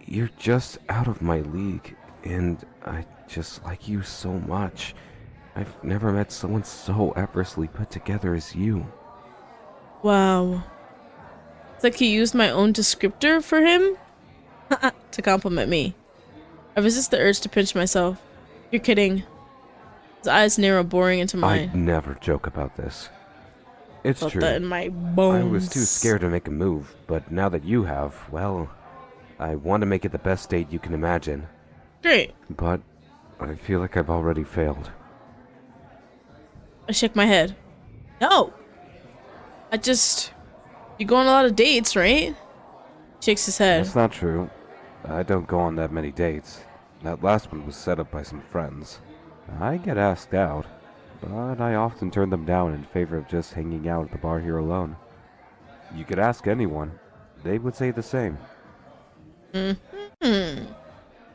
You're just out of my league, and I just like you so much. I've never met someone so effortlessly put together as you. Wow. It's like he used my own descriptor for him to compliment me. I resist the urge to pinch myself. You're kidding. His eyes narrow, boring into mine. I'd never joke about this. It's Felt true. that in my bones. I was too scared to make a move, but now that you have, well, I want to make it the best date you can imagine. Great. But I feel like I've already failed. I shake my head. No. You go on a lot of dates, right? Shakes his head. That's not true. I don't go on that many dates. That last one was set up by some friends. I get asked out, but I often turn them down in favor of just hanging out at the bar here alone. You could ask anyone. They would say the same. I'm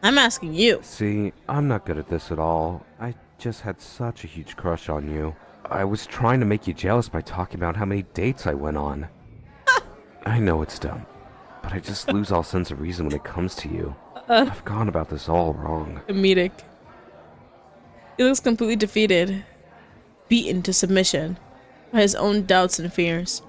asking you. See, I'm not good at this at all. I just had such a huge crush on you. I was trying to make you jealous by talking about how many dates I went on. I know it's dumb, but I just lose all sense of reason when it comes to you. I've gone about this all wrong. Comedic. He looks completely defeated, beaten to submission by his own doubts and fears.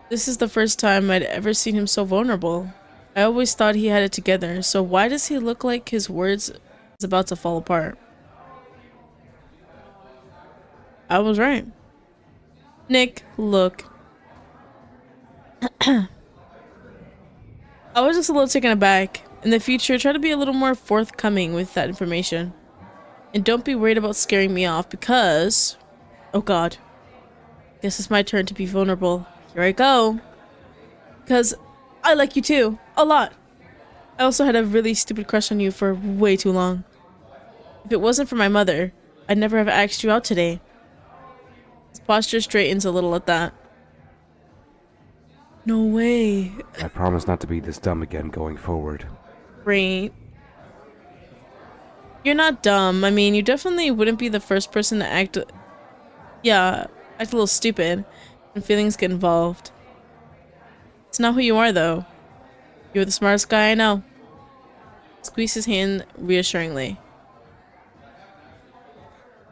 This is the first time I'd ever seen him so vulnerable. I always thought he had it together, so why does he look like his words is about to fall apart? I was right. Nick, look. I was just a little taken aback. In the future, try to be a little more forthcoming with that information. And don't be worried about scaring me off because... Oh god. Guess it's my turn to be vulnerable. Here I go. Because I like you too. A lot. I also had a really stupid crush on you for way too long. If it wasn't for my mother, I'd never have asked you out today. His posture straightens a little at that. No way. I promise not to be this dumb again going forward. Great. You're not dumb. I mean, you definitely wouldn't be the first person to act Yeah, act a little stupid when feelings get involved. It's not who you are, though. You're the smartest guy I know. Squeeze his hand reassuringly.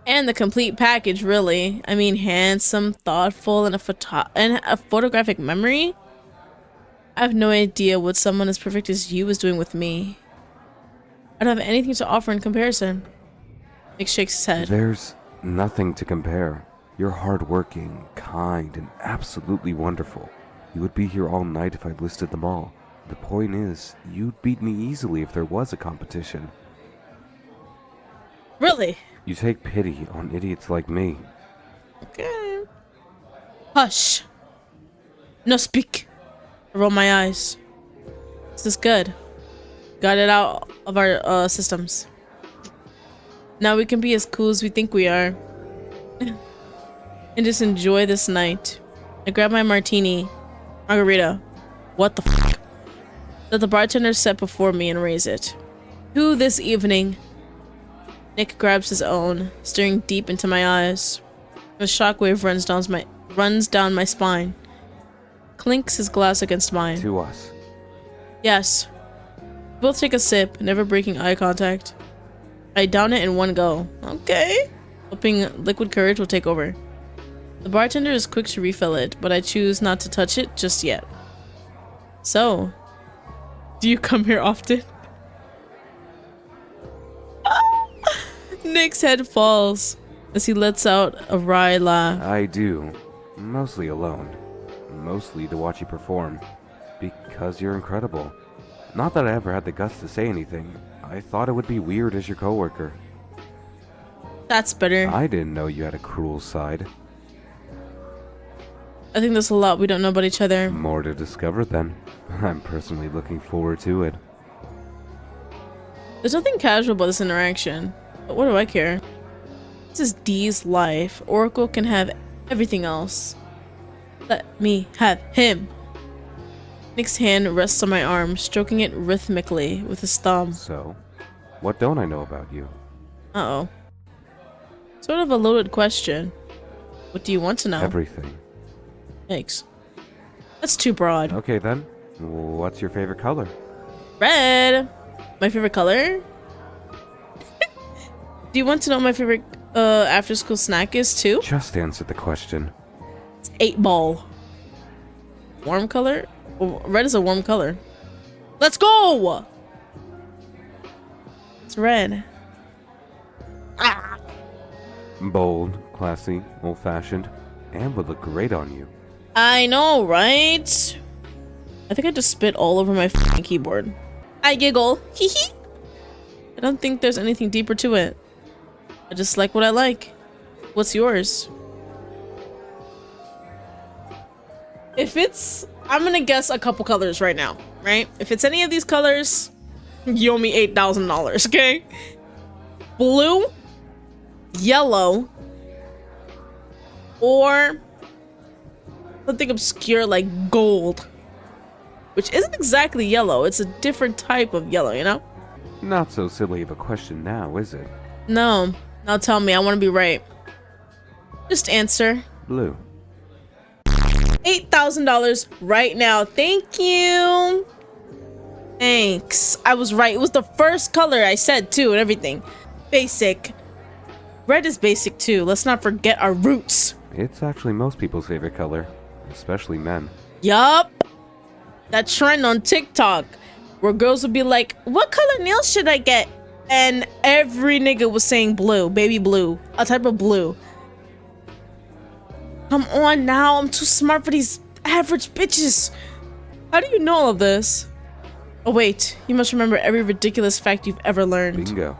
And the complete package, really. I mean, handsome, thoughtful, and a photographic memory. I have no idea what someone as perfect as you was doing with me. I don't have anything to offer in comparison. Nick shakes his head. There's nothing to compare. You're hardworking, kind, and absolutely wonderful. You would be here all night if I listed them all. The point is, you'd beat me easily if there was a competition. Really? You take pity on idiots like me. Okay. Hush. No speak. I roll my eyes. This is good. Got it out of our systems. Now we can be as cool as we think we are. And just enjoy this night. I grab my margarita. What the f***? That the bartender set before me and raise it. Who this evening? Nick grabs his own, staring deep into my eyes. A shockwave runs down my spine. Clinks his glass against mine. To us. Yes. We both take a sip, never breaking eye contact. I down it in one go. Okay. Hoping liquid courage will take over. The bartender is quick to refill it, but I choose not to touch it just yet. So, do you come here often? Nick's head falls as he lets out a wry laugh. I do. Mostly alone. Mostly to watch you perform. Because you're incredible. Not that I ever had the guts to say anything. I thought it would be weird as your coworker. That's better. I didn't know you had a cruel side. I think there's a lot we don't know about each other. More to discover then. I'm personally looking forward to it. There's nothing casual about this interaction. But what do I care? This is Dee's life. Oracle can have everything else. Let me have him. Nick's hand rests on my arm, stroking it rhythmically with his thumb. So, what don't I know about you? Uh-oh. Sort of a loaded question. What do you want to know? Everything. Thanks. That's too broad. Okay then. What's your favorite color? Red! My favorite color? Do you want to know what my favorite after school snack is too? Just answer the question. It's 8-ball. Warm color? Oh, red is a warm color. Let's go! It's red. Ah! Bold, classy, old-fashioned, and would look great on you. I know, right? I think I just spit all over my f***ing keyboard. I giggle. Hee hee. I don't think there's anything deeper to it. I just like what I like. What's yours? If it's... I'm gonna guess a couple colors right now, right? If it's any of these colors, you owe me $8,000, okay? Blue, yellow, or something obscure like gold, which isn't exactly yellow. It's a different type of yellow, you know? Not so silly of a question now, is it? No. Now tell me, I want to be right. Just answer. Blue. $8,000 right now. Thank you. Thanks. I was right. It was the first color I said too and everything. Basic. Red is basic too. Let's not forget our roots. It's actually most people's favorite color, especially men. Yup. That trend on TikTok where girls would be like, what color nails should I get? And every nigga was saying blue, baby blue, a type of blue. Come on now, I'm too smart for these average bitches. How do you know all of this? Oh wait, you must remember every ridiculous fact you've ever learned. Bingo.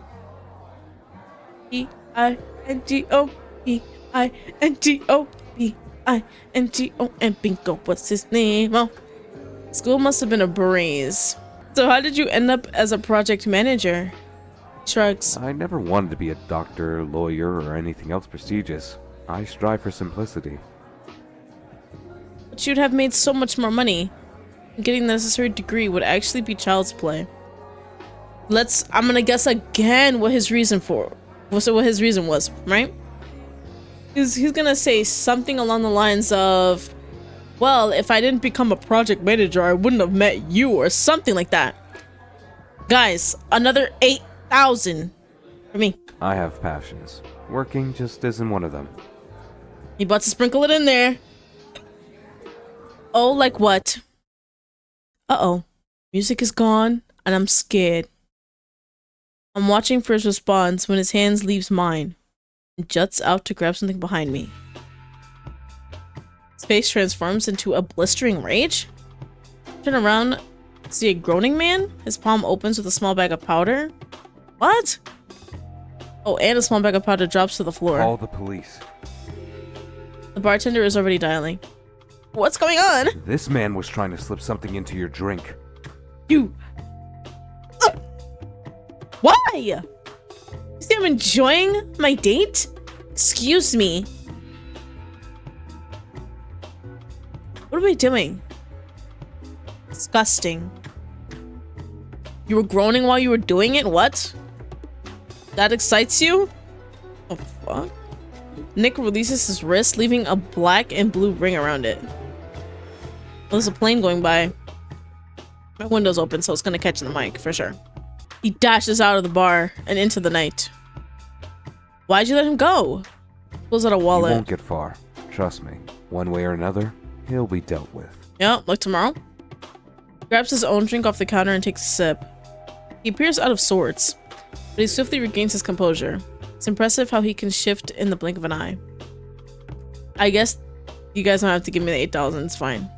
B-I-N-G-O, B-I-N-G-O, B-I-N-G-O, and bingo, what's his name? Oh, school must have been a breeze. So how did you end up as a project manager? Shrugs. I never wanted to be a doctor, lawyer, or anything else prestigious. I strive for simplicity. But you'd have made so much more money. Getting the necessary degree would actually be child's play. I'm gonna guess again what his reason was, right? He's gonna say something along the lines of, well, if I didn't become a project manager, I wouldn't have met you, or something like that. Guys, another 8,000 for me. I have passions. Working just isn't one of them. You about to sprinkle it in there. Oh, like what? Uh-oh. Music is gone, and I'm scared. I'm watching for his response when his hands leaves mine and juts out to grab something behind me. His face transforms into a blistering rage. Turn around, see a groaning man. His palm opens with a small bag of powder. What? Oh, and a small bag of powder drops to the floor. Call the police. The bartender is already dialing. What's going on? This man was trying to slip something into your drink. You. Why? You see I'm enjoying my date? Excuse me. What am I doing? Disgusting. You were groaning while you were doing it? What? That excites you? Oh, fuck. Nick releases his wrist, leaving a black and blue ring around it. There's a plane going by. My window's open, so it's gonna catch the mic, for sure. He dashes out of the bar and into the night. Why'd you let him go? Pulls out a wallet. He won't get far. Trust me. One way or another, he'll be dealt with. Yeah, like tomorrow. Grabs his own drink off the counter and takes a sip. He appears out of sorts, but he swiftly regains his composure. It's impressive how he can shift in the blink of an eye. I guess you guys don't have to give me the 8,000, it's fine.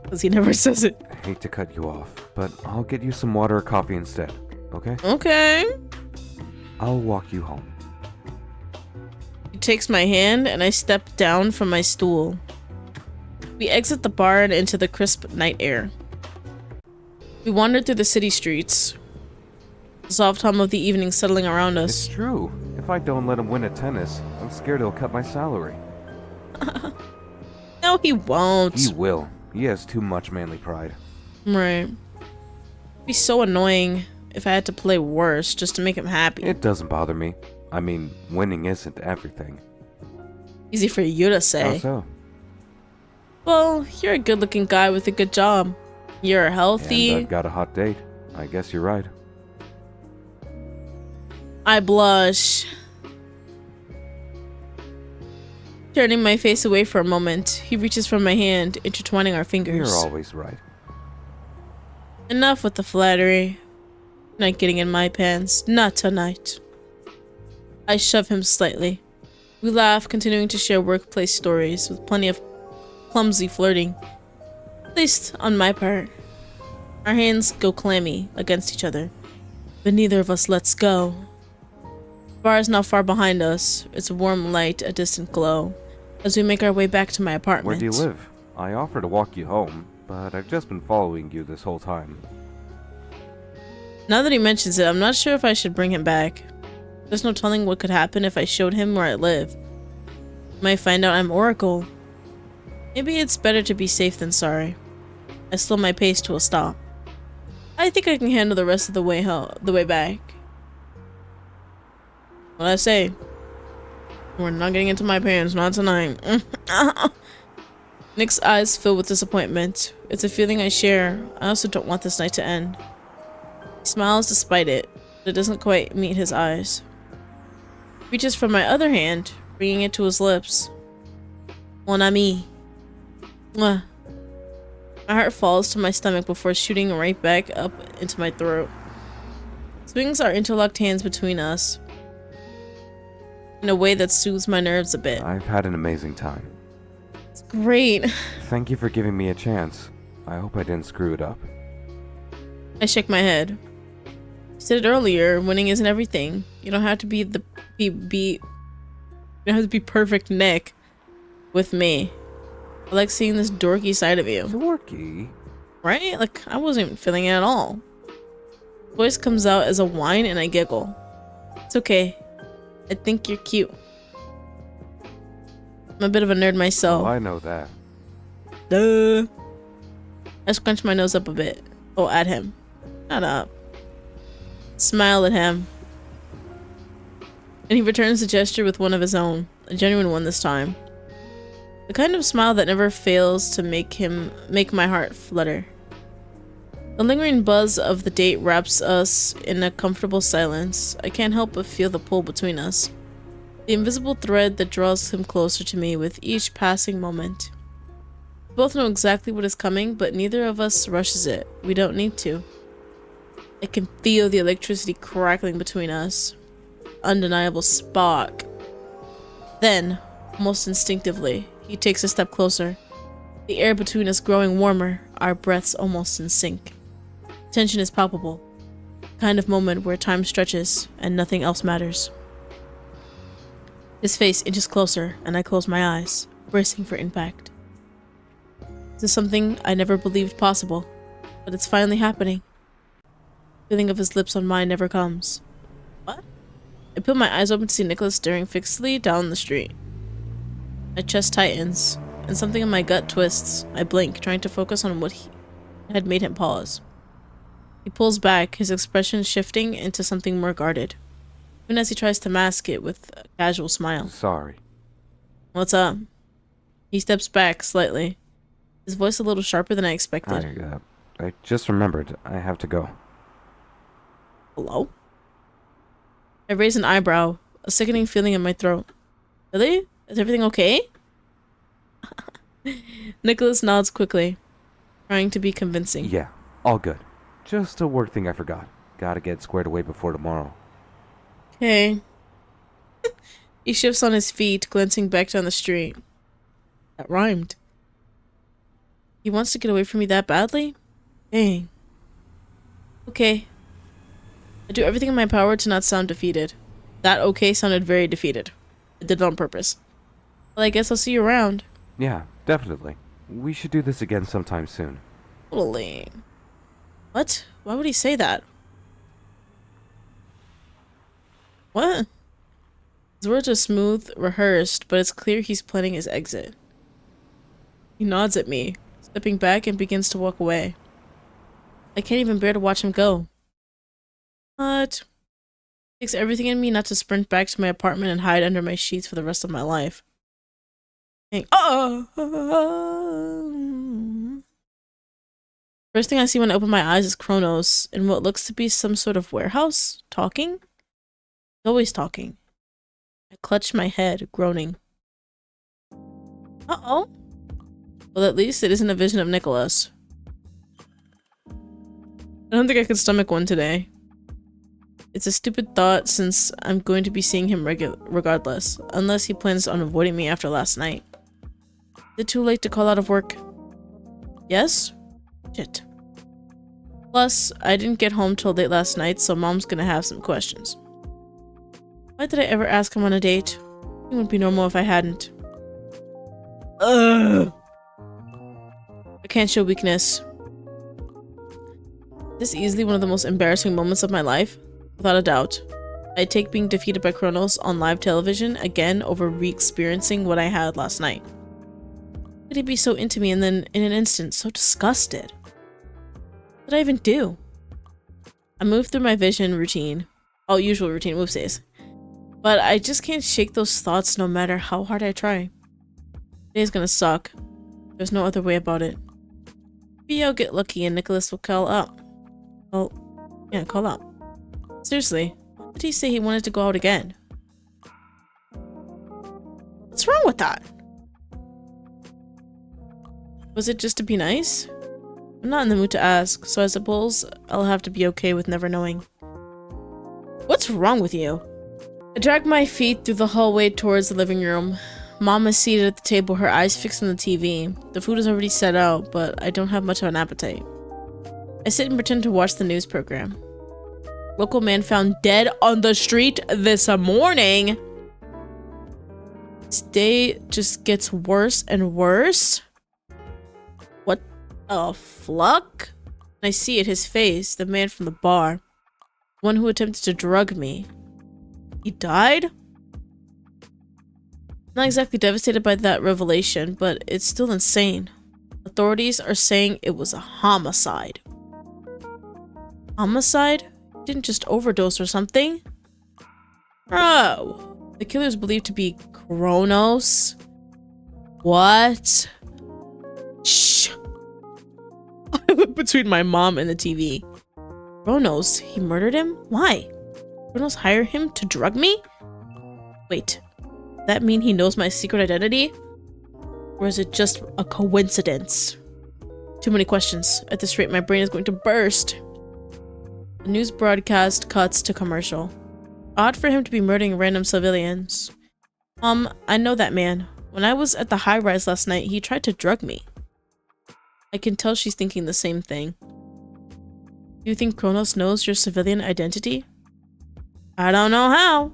Because he never says it. I hate to cut you off, but I'll get you some water or coffee instead, okay? Okay. I'll walk you home. He takes my hand and I step down from my stool. We exit the bar and into the crisp night air. We wander through the city streets. The soft hum of the evening settling around us. It's true. If I don't let him win at tennis, I'm scared he'll cut my salary. No, he won't. He will. He has too much manly pride. Right. It'd be so annoying if I had to play worse just to make him happy. It doesn't bother me. I mean, winning isn't everything. Easy for you to How say. so? Well, you're a good-looking guy with a good job. You're healthy. And I've got a hot date. I guess you're right. I blush. Turning my face away for a moment, he reaches for my hand, intertwining our fingers. You're always right. Enough with the flattery. Not getting in my pants. Not tonight. I shove him slightly. We laugh, continuing to share workplace stories with plenty of clumsy flirting. At least on my part. Our hands go clammy against each other, but neither of us lets go. The bar is not far behind us, its warm light a distant glow, as we make our way back to my apartment. Where do you live? I offer to walk you home, but I've just been following you this whole time. Now that he mentions it, I'm not sure if I should bring him back. There's no telling what could happen if I showed him where I live. He might find out I'm Oracle. Maybe it's better to be safe than sorry. I slow my pace to a stop. I think I can handle the rest of the way back. What I say? We're not getting into my pants, not tonight. Nick's eyes fill with disappointment. It's a feeling I share. I also don't want this night to end. He smiles despite it, but it doesn't quite meet his eyes. He reaches for my other hand, bringing it to his lips. Mon ami. Mwah. My heart falls to my stomach before shooting right back up into my throat. Swings our interlocked hands between us in a way that soothes my nerves a bit. I've had an amazing time. It's great. Thank you for giving me a chance. I hope I didn't screw it up. I shake my head. You said it earlier, winning isn't everything. You don't have to be you don't have to be perfect Nick with me. I like seeing this dorky side of you. Dorky? Right? Like, I wasn't even feeling it at all. Voice comes out as a whine and I giggle. It's okay. I think you're cute. I'm a bit of a nerd myself. Oh, I know that. Duh. I scrunch my nose up a bit. Oh, at him. Shut up. Smile at him. And he returns the gesture with one of his own. A genuine one this time. The kind of smile that never fails to make my heart flutter. The lingering buzz of the date wraps us in a comfortable silence. I can't help but feel the pull between us. The invisible thread that draws him closer to me with each passing moment. We both know exactly what is coming, but neither of us rushes it. We don't need to. I can feel the electricity crackling between us. Undeniable spark. Then, almost instinctively, he takes a step closer. The air between us growing warmer, our breaths almost in sync. Tension is palpable. The kind of moment where time stretches and nothing else matters. His face inches closer, and I close my eyes, bracing for impact. This is something I never believed possible, but it's finally happening. The feeling of his lips on mine never comes. What? I put my eyes open to see Nicholas staring fixedly down the street. My chest tightens, and something in my gut twists. I blink, trying to focus on what had made him pause. He pulls back, his expression shifting into something more guarded, even as he tries to mask it with a casual smile. Sorry. What's up? He steps back slightly, his voice a little sharper than I expected. I just remembered. I have to go. Hello? I raise an eyebrow, a sickening feeling in my throat. Really? Is everything okay? Nicholas nods quickly, trying to be convincing. Yeah, all good. Just a work thing I forgot. Gotta get squared away before tomorrow. Okay. He shifts on his feet, glancing back down the street. That rhymed. He wants to get away from me that badly? Dang. Okay. I do everything in my power to not sound defeated. That okay sounded very defeated. I did it on purpose. Well, I guess I'll see you around. Yeah, definitely. We should do this again sometime soon. Totally. What? Why would he say that? What? His words are smooth, rehearsed, but it's clear he's planning his exit. He nods at me, stepping back and begins to walk away. I can't even bear to watch him go. What? It takes everything in me not to sprint back to my apartment and hide under my sheets for the rest of my life. First thing I see when I open my eyes is Chronos in what looks to be some sort of warehouse, talking. He's always talking. I clutch my head, groaning. Uh-oh. Well, at least it isn't a vision of Nicholas. I don't think I could stomach one today. It's a stupid thought since I'm going to be seeing him regardless, unless he plans on avoiding me after last night. Is it too late to call out of work? Yes? Shit. Plus, I didn't get home till late last night, so Mom's gonna have some questions. Why did I ever ask him on a date? It would be normal if I hadn't. Ugh. I can't show weakness. This is easily one of the most embarrassing moments of my life. Without a doubt. I take being defeated by Chronos on live television again over re-experiencing what I had last night. How could he be so into me and then, in an instant, so disgusted? What did I even do? I move through my vision routine. Oh, usual routine, whoopsies. But I just can't shake those thoughts no matter how hard I try. Today's gonna suck. There's no other way about it. Maybe I'll get lucky and Nicholas will call out. Well, yeah, call out. Seriously, why did he say he wanted to go out again? What's wrong with that? Was it just to be nice? I'm not in the mood to ask, so I suppose I'll have to be okay with never knowing. What's wrong with you? I drag my feet through the hallway towards the living room. Mom is seated at the table, her eyes fixed on the TV. The food is already set out, but I don't have much of an appetite. I sit and pretend to watch the news program. Local man found dead on the street this morning. This day just gets worse and worse. What the fuck? I see it, his face, the man from the bar. The one who attempted to drug me. He died? Not exactly devastated by that revelation, but it's still insane. Authorities are saying it was a homicide. Homicide? He didn't just overdose or something? Bro, The killer is believed to be Chronos. What? Shh. I look between my mom and the TV. Chronos? He murdered him? Why? Chronos hire him to drug me? Wait, does that mean he knows my secret identity? Or is it just a coincidence? Too many questions. At this rate, my brain is going to burst. The news broadcast cuts to commercial. Odd for him to be murdering random civilians. I know that man. When I was at the high-rise last night, he tried to drug me. I can tell she's thinking the same thing. Do you think Chronos knows your civilian identity? I don't know how.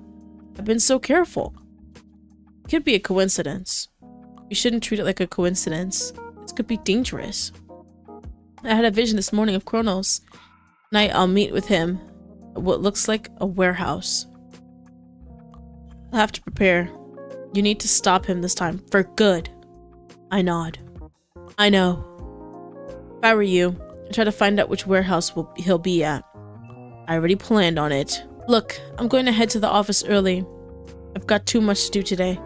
I've been so careful. It could be a coincidence. You shouldn't treat it like a coincidence. This could be dangerous. I had a vision this morning of Chronos. Tonight I'll meet with him at what looks like a warehouse. I'll have to prepare. You need to stop him this time, for good. I nod. I know. If I were you, I'd try to find out which warehouse he'll be at. I already planned on it. Look, I'm going to head to the office early. I've got too much to do today.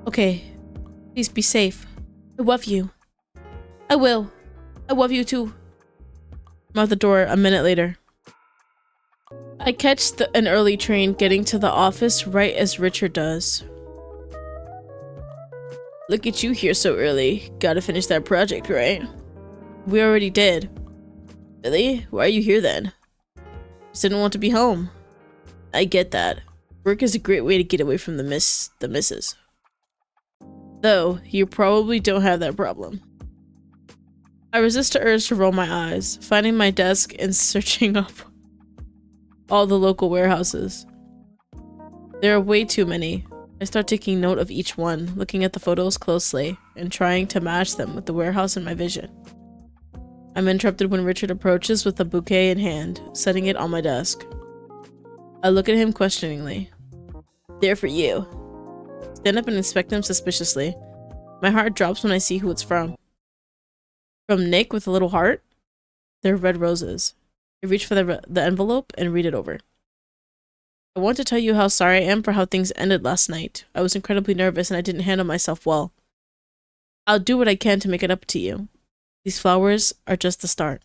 Okay, please be safe. I love you. I will. I love you too. I'm out the door a minute later. I catch an early train getting to the office right as Richard does. Look at you here so early. Gotta finish that project, right? We already did. Really? Why are you here then? Just didn't want to be home. I get that. Work is a great way to get away from the missus. Though, you probably don't have that problem. I resist the urge to roll my eyes, finding my desk and searching up all the local warehouses. There are way too many. I start taking note of each one, looking at the photos closely, and trying to match them with the warehouse in my vision. I'm interrupted when Richard approaches with a bouquet in hand, setting it on my desk. I look at him questioningly. They're for you. Stand up and inspect them suspiciously. My heart drops when I see who it's from. From Nick with a little heart? They're red roses. I reach for the envelope and read it over. I want to tell you how sorry I am for how things ended last night. I was incredibly nervous and I didn't handle myself well. I'll do what I can to make it up to you. These flowers are just the start.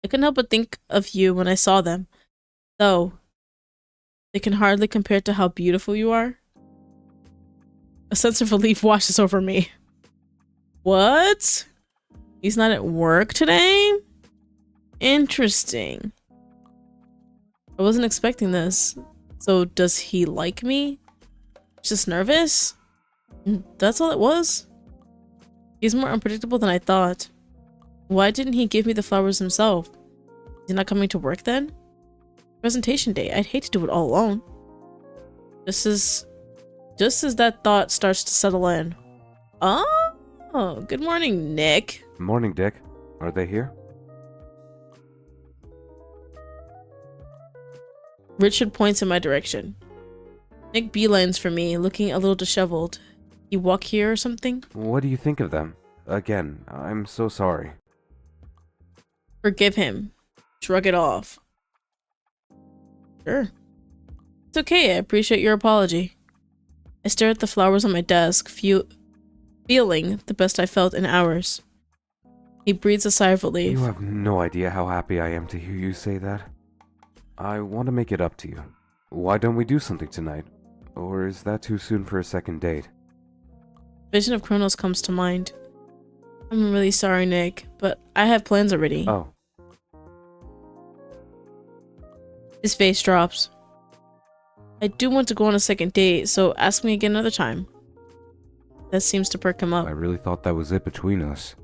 I couldn't help but think of you when I saw them, though they can hardly compare to how beautiful you are. A sense of relief washes over me. What? He's not at work today? Interesting. I wasn't expecting this. So does he like me? Just nervous? That's all it was? He's more unpredictable than I thought. Why didn't he give me the flowers himself? Is he not coming to work then? Presentation day. I'd hate to do it all alone. Just as that thought starts to settle in. Oh, good morning, Nick. Morning, Dick. Are they here? Richard points in my direction. Nick beelines for me, looking a little disheveled. You walk here or something? What do you think of them? Again, I'm so sorry. Forgive him. Shrug it off. Sure. It's okay, I appreciate your apology. I stare at the flowers on my desk, feeling the best I felt in hours. He breathes a sigh of relief. You have no idea how happy I am to hear you say that. I want to make it up to you. Why don't we do something tonight? Or is that too soon for a second date? Vision of Chronos comes to mind. I'm really sorry, Nick, but I have plans already. Oh. His face drops. I do want to go on a second date, so ask me again another time. That seems to perk him up. I really thought that was it between us.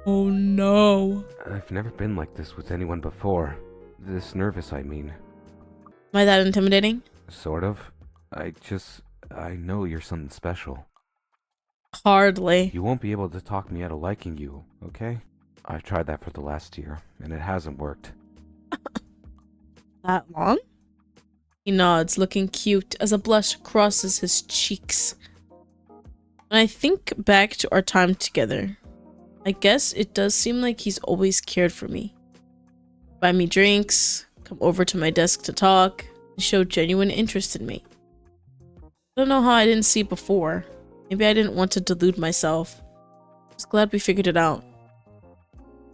Oh no. I've never been like this with anyone before. This nervous, I mean. Am I that intimidating? Sort of. I know you're something special. Hardly. You won't be able to talk me out of liking you, okay? I've tried that for the last year, and it hasn't worked. That long? He nods, looking cute as a blush crosses his cheeks. When I think back to our time together, I guess it does seem like he's always cared for me. Buy me drinks, come over to my desk to talk. He showed genuine interest in me. I don't know how I didn't see it before. Maybe I didn't want to delude myself. I was glad we figured it out.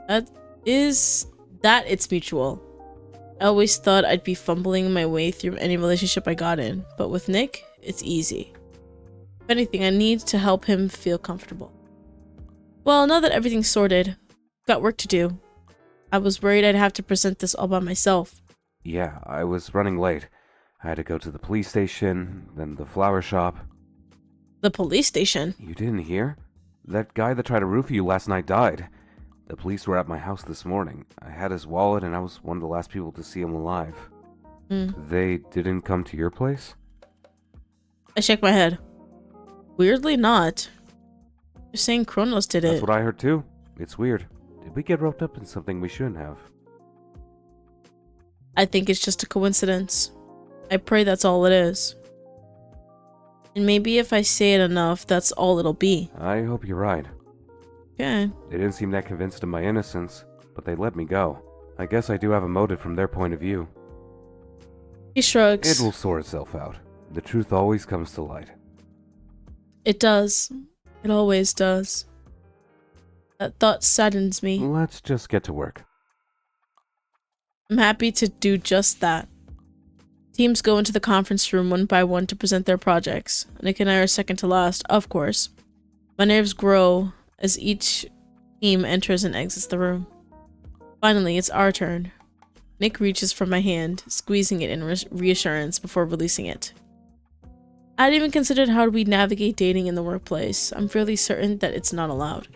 That it's mutual. I always thought I'd be fumbling my way through any relationship I got in, but with Nick, it's easy. If anything, I need to help him feel comfortable. Well, now that everything's sorted, got work to do. I was worried I'd have to present this all by myself. Yeah, I was running late. I had to go to the police station, then the flower shop. The police station? You didn't hear? That guy that tried to roof you last night died. The police were at my house this morning. I had his wallet and I was one of the last people to see him alive. They didn't come to your place? I shake my head. Weirdly not. They're saying Chronos did it. That's what I heard too. It's weird. Did we get roped up in something we shouldn't have? I think it's just a coincidence. I pray that's all it is. And maybe if I say it enough, that's all it'll be. I hope you're right. Okay. They didn't seem that convinced of my innocence, but they let me go. I guess I do have a motive from their point of view. He shrugs. It will sort itself out. The truth always comes to light. It does. It always does. That thought saddens me. Let's just get to work. I'm happy to do just that. Teams go into the conference room one by one to present their projects. Nick and I are second to last, of course. My nerves grow as each team enters and exits the room. Finally, it's our turn. Nick reaches for my hand, squeezing it in reassurance before releasing it. I hadn't even considered how we navigate dating in the workplace. I'm fairly certain that it's not allowed.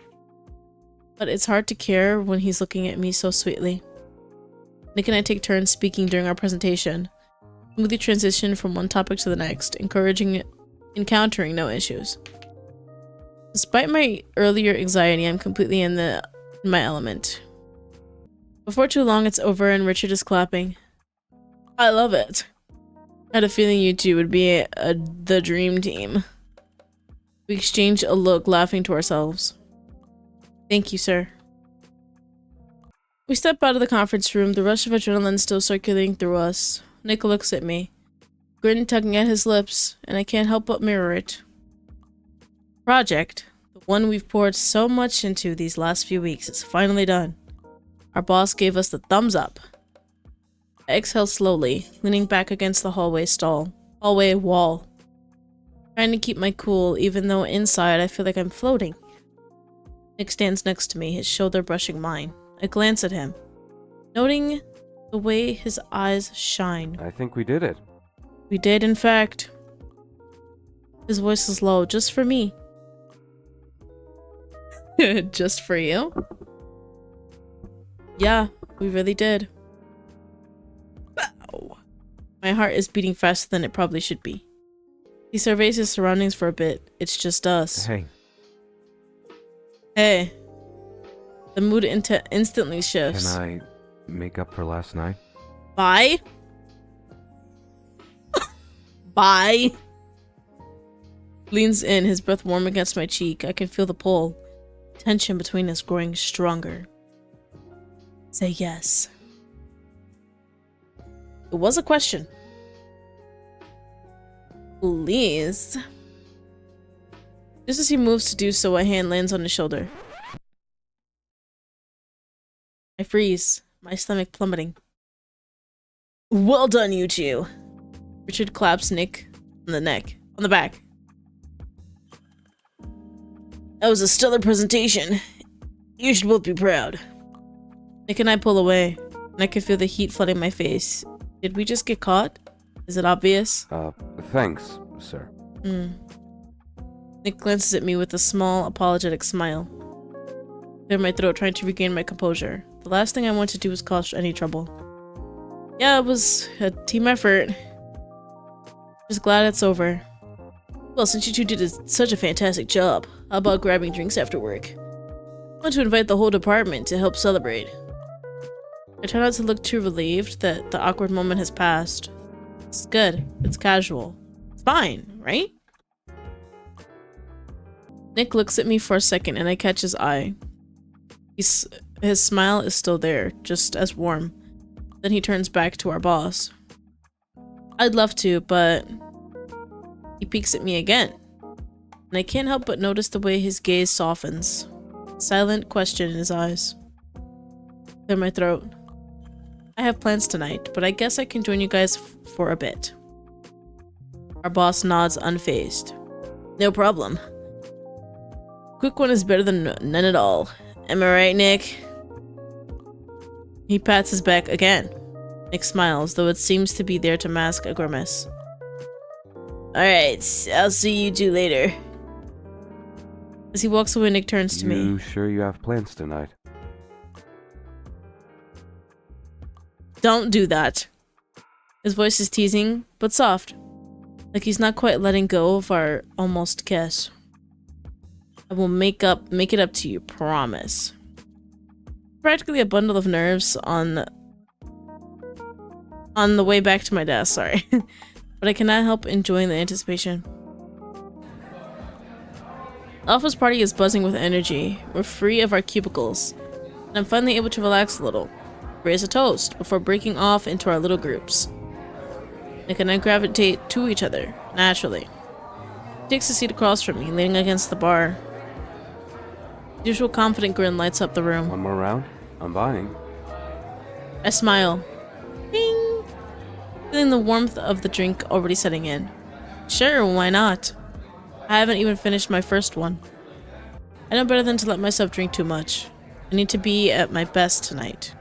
But it's hard to care when he's looking at me so sweetly. Nick and I take turns speaking during our presentation. Smoothly transition from one topic to the next, encountering no issues. Despite my earlier anxiety, I'm completely in my element. Before too long, it's over and Richard is clapping. I love it. I had a feeling you two would be the dream team. We exchange a look, laughing to ourselves. Thank you, sir. We step out of the conference room, the rush of adrenaline still circulating through us. Nick looks at me, grin tugging at his lips, and I can't help but mirror it. Project, the one we've poured so much into these last few weeks, is finally done. Our boss gave us the thumbs up. I exhale slowly, leaning back against the hallway wall. Trying to keep my cool, even though inside I feel like I'm floating. Nick stands next to me, his shoulder brushing mine. I glance at him, noting the way his eyes shine. I think we did it. We did, in fact. His voice is low, just for me. Just for you? Yeah, we really did. Bow. My heart is beating faster than it probably should be. He surveys his surroundings for a bit. It's just us. Hey. Hey. The mood instantly shifts. Can I make up for last night? Bye? Bye? Leans in, his breath warm against my cheek. I can feel the pull. Tension between us growing stronger. Say yes. It was a question. Please. Just as he moves to do so, a hand lands on his shoulder. I freeze, my stomach plummeting. Well done, you two. Richard claps Nick on the back. That was a stellar presentation. You should both be proud. Nick and I pull away, and I can feel the heat flooding my face. Did we just get caught? Is it obvious? Thanks, sir. Nick glances at me with a small, apologetic smile. Clear my throat, trying to regain my composure. The last thing I want to do is cause any trouble. Yeah, it was a team effort. Just glad it's over. Well, since you two did such a fantastic job, how about grabbing drinks after work? I want to invite the whole department to help celebrate. I try not to look too relieved that the awkward moment has passed. It's good. It's casual. It's fine, right? Nick looks at me for a second and I catch his eye. His smile is still there, just as warm. Then he turns back to our boss. I'd love to, but he peeks at me again, and I can't help but notice the way his gaze softens. Silent question in his eyes. Clear my throat. I have plans tonight, but I guess I can join you guys for a bit. Our boss nods unfazed. No problem. Quick one is better than none at all. Am I right, Nick? He pats his back again. Nick smiles, though it seems to be there to mask a grimace. Alright, I'll see you two later. As he walks away, Nick turns to me. You sure you have plans tonight? Don't do that. His voice is teasing, but soft. Like he's not quite letting go of our almost kiss. I will make it up to you, promise. Practically a bundle of nerves on the way back to my desk, sorry. But I cannot help enjoying the anticipation. The office party is buzzing with energy. We're free of our cubicles, and I'm finally able to relax a little. Raise a toast before breaking off into our little groups. Nick and I gravitate to each other, naturally. He takes a seat across from me, leaning against the bar. His usual confident grin lights up the room. One more round? I'm buying. I smile. Ding! Feeling the warmth of the drink already setting in. Sure, why not? I haven't even finished my first one. I know better than to let myself drink too much. I need to be at my best tonight.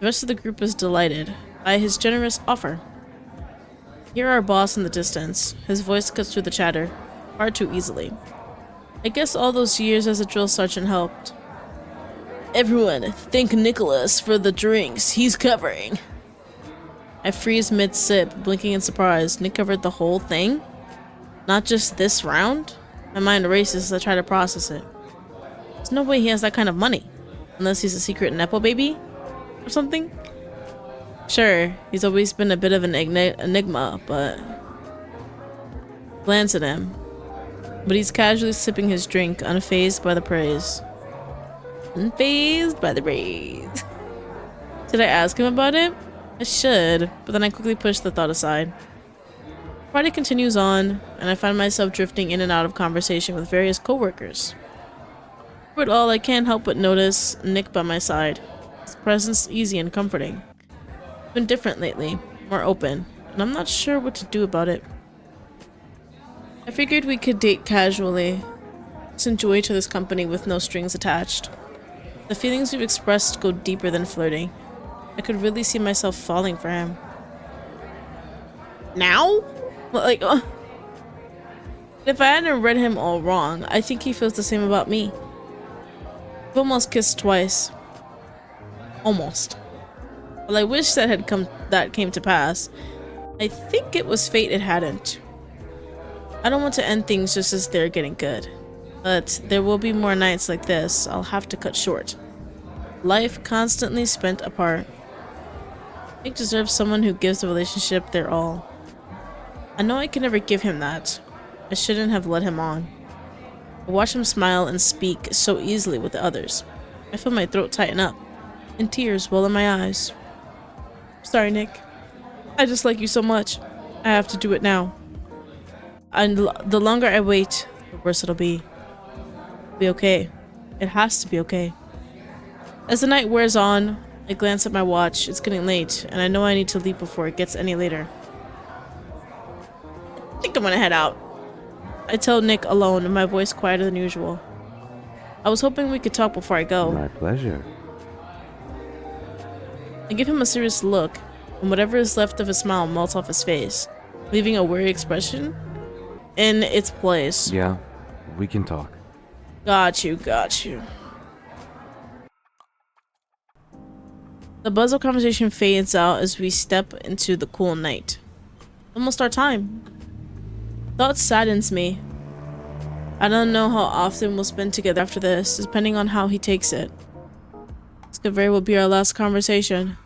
The rest of the group is delighted by his generous offer. Hear our boss in the distance. His voice cuts through the chatter, far too easily. I guess all those years as a drill sergeant helped. Everyone, thank Nicholas for the drinks he's covering. I freeze mid-sip, blinking in surprise. Nick covered the whole thing? Not just this round? My mind races as I try to process it. There's no way he has that kind of money. Unless he's a secret Nepo baby? Or something? Sure, he's always been a bit of an enigma, but... Glance at him. But he's casually sipping his drink, unfazed by the praise. Unfazed by the praise. Did I ask him about it? I should, but then I quickly pushed the thought aside. The party continues on, and I find myself drifting in and out of conversation with various coworkers. Through it all, I can't help but notice Nick by my side. His presence easy and comforting. He's been different lately, more open, and I'm not sure what to do about it. I figured we could date casually, just enjoy each other's company with no strings attached. The feelings we've expressed go deeper than flirting. I could really see myself falling for him. Now? Like, if I hadn't read him all wrong, I think he feels the same about me. We've almost kissed twice. Almost. Well, I wish that came to pass. I think it was fate it hadn't. I don't want to end things just as they're getting good. But there will be more nights like this I'll have to cut short. Life constantly spent apart. Nick deserves someone who gives the relationship their all. I know I can never give him that. I shouldn't have led him on. I watch him smile and speak so easily with the others. I feel my throat tighten up, and tears well in my eyes. Sorry, Nick. I just like you so much. I have to do it now. And the longer I wait, the worse it'll be. It'll be okay. It has to be okay. As the night wears on, I glance at my watch. It's getting late, and I know I need to leave before it gets any later. I think I'm gonna head out. I tell Nick alone, my voice quieter than usual. I was hoping we could talk before I go. My pleasure. I give him a serious look, and whatever is left of his smile melts off his face, leaving a weary expression in its place. Yeah, we can talk. Got you, got you. The buzz of conversation fades out as we step into the cool night. Almost our time. Thought saddens me. I don't know how often we'll spend together after this, depending on how he takes it. This could very well be our last conversation.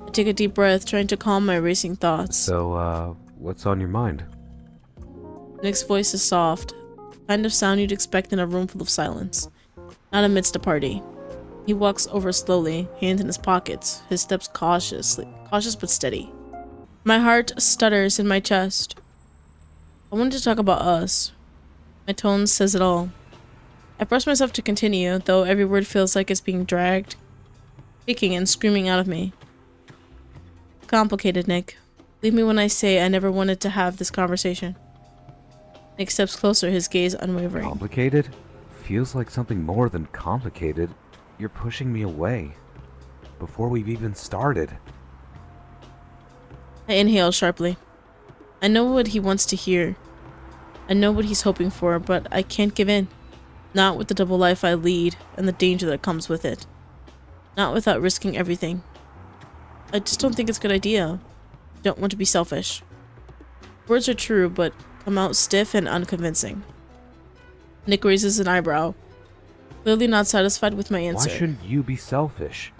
I take a deep breath, trying to calm my racing thoughts. So, what's on your mind? Nick's voice is soft, the kind of sound you'd expect in a room full of silence, not amidst a party. He walks over slowly, hands in his pockets, his steps cautious but steady. My heart stutters in my chest. I wanted to talk about us. My tone says it all. I force myself to continue, though every word feels like it's being dragged, kicking and screaming out of me. Complicated, Nick. Believe me when I say I never wanted to have this conversation. Nick steps closer, his gaze unwavering. Complicated? Feels like something more than complicated. You're pushing me away. Before we've even started. I inhale sharply. I know what he wants to hear. I know what he's hoping for, but I can't give in. Not with the double life I lead and the danger that comes with it. Not without risking everything. I just don't think it's a good idea. I don't want to be selfish. Words are true, but come out stiff and unconvincing. Nick raises an eyebrow, clearly not satisfied with my answer. Why shouldn't you be selfish?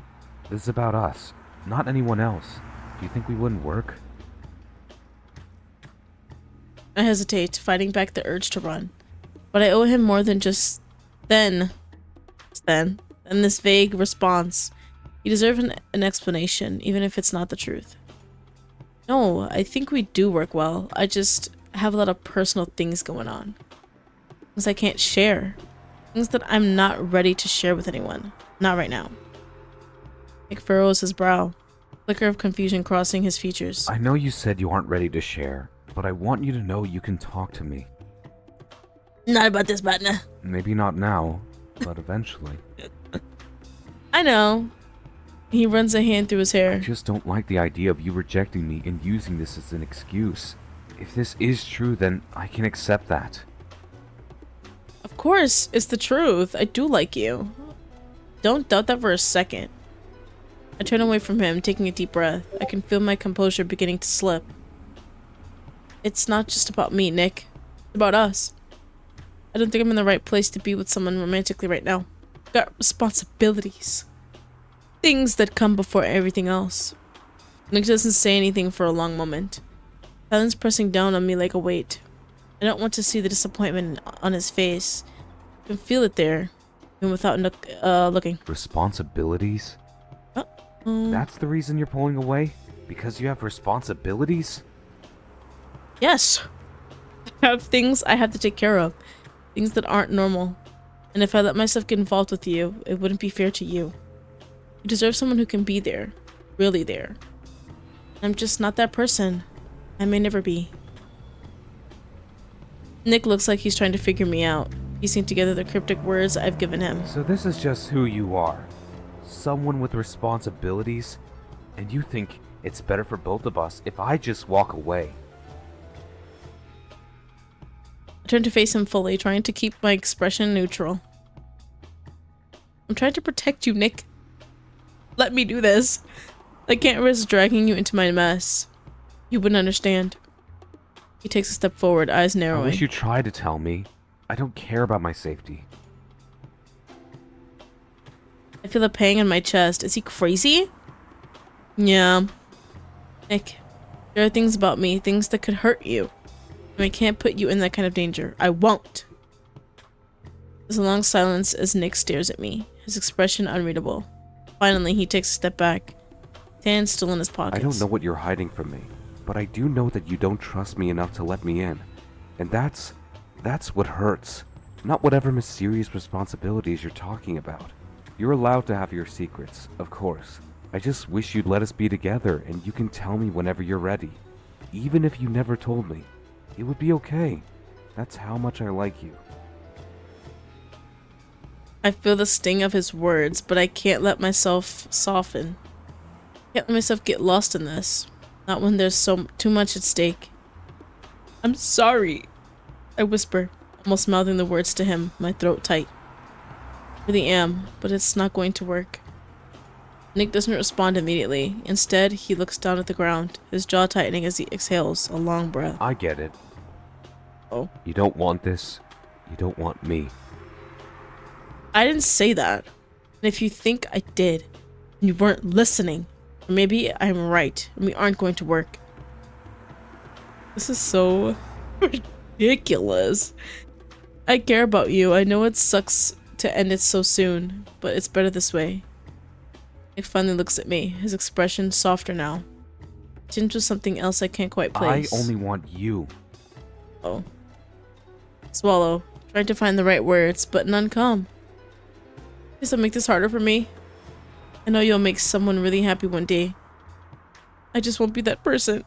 This is about us, not anyone else. Do you think we wouldn't work? I hesitate, fighting back the urge to run. But I owe him more than just then. And this vague response. He deserves an explanation, even if it's not the truth. No, I think we do work well. I just have a lot of personal things going on. Things I can't share. Things that I'm not ready to share with anyone. Not right now. Nick furrows his brow. Flicker of confusion crossing his features. I know you said you aren't ready to share, but I want you to know you can talk to me. Not about this, partner. Maybe not now, but eventually. I know. He runs a hand through his hair. I just don't like the idea of you rejecting me and using this as an excuse. If this is true, then I can accept that. Of course, it's the truth. I do like you. Don't doubt that for a second. I turn away from him, taking a deep breath. I can feel my composure beginning to slip. It's not just about me, Nick. It's about us. I don't think I'm in the right place to be with someone romantically right now. I've got responsibilities. Things that come before everything else. Nick doesn't say anything for a long moment. Silence pressing down on me like a weight. I don't want to see the disappointment on his face. I can feel it there, even without looking. Responsibilities? That's the reason you're pulling away? Because you have responsibilities? Yes. I have things I have to take care of. Things that aren't normal. And if I let myself get involved with you, it wouldn't be fair to you. You deserve someone who can be there. Really there. I'm just not that person. I may never be. Nick looks like he's trying to figure me out, piecing together the cryptic words I've given him. So this is just who you are. Someone with responsibilities, and you think it's better for both of us if I just walk away. I turn to face him fully, trying to keep my expression neutral. I'm trying to protect you, Nick. Let me do this. I can't risk dragging you into my mess. You wouldn't understand. He takes a step forward, eyes narrowing. I wish you tried to tell me. I don't care about my safety. I feel a pang in my chest. Is he crazy? Yeah. Nick, there are things about me, things that could hurt you. And I can't put you in that kind of danger. I won't. There's a long silence as Nick stares at me, his expression unreadable. Finally, he takes a step back, his hands still in his pockets. I don't know what you're hiding from me, but I do know that you don't trust me enough to let me in. And that's what hurts. Not whatever mysterious responsibilities you're talking about. You're allowed to have your secrets, of course. I just wish you'd let us be together and you can tell me whenever you're ready. Even if you never told me. It would be okay. That's how much I like you. I feel the sting of his words, but I can't let myself soften. I can't let myself get lost in this. Not when there's too much at stake. I'm sorry, I whisper, almost mouthing the words to him, my throat tight. I really am, but it's not going to work. Nick doesn't respond immediately. Instead, he looks down at the ground, his jaw tightening as he exhales a long breath. I get it. Oh? You don't want this. You don't want me. I didn't say that. And if you think I did, and you weren't listening, or maybe I'm right, and we aren't going to work. This is so ridiculous. I care about you. I know it sucks to end it so soon, but it's better this way. Nick finally looks at me, his expression softer now. Tinged with something else I can't quite place. I only want you. Oh. Swallow. Trying to find the right words, but none come. Guess I'll make this harder for me. I know you'll make someone really happy one day. I just won't be that person.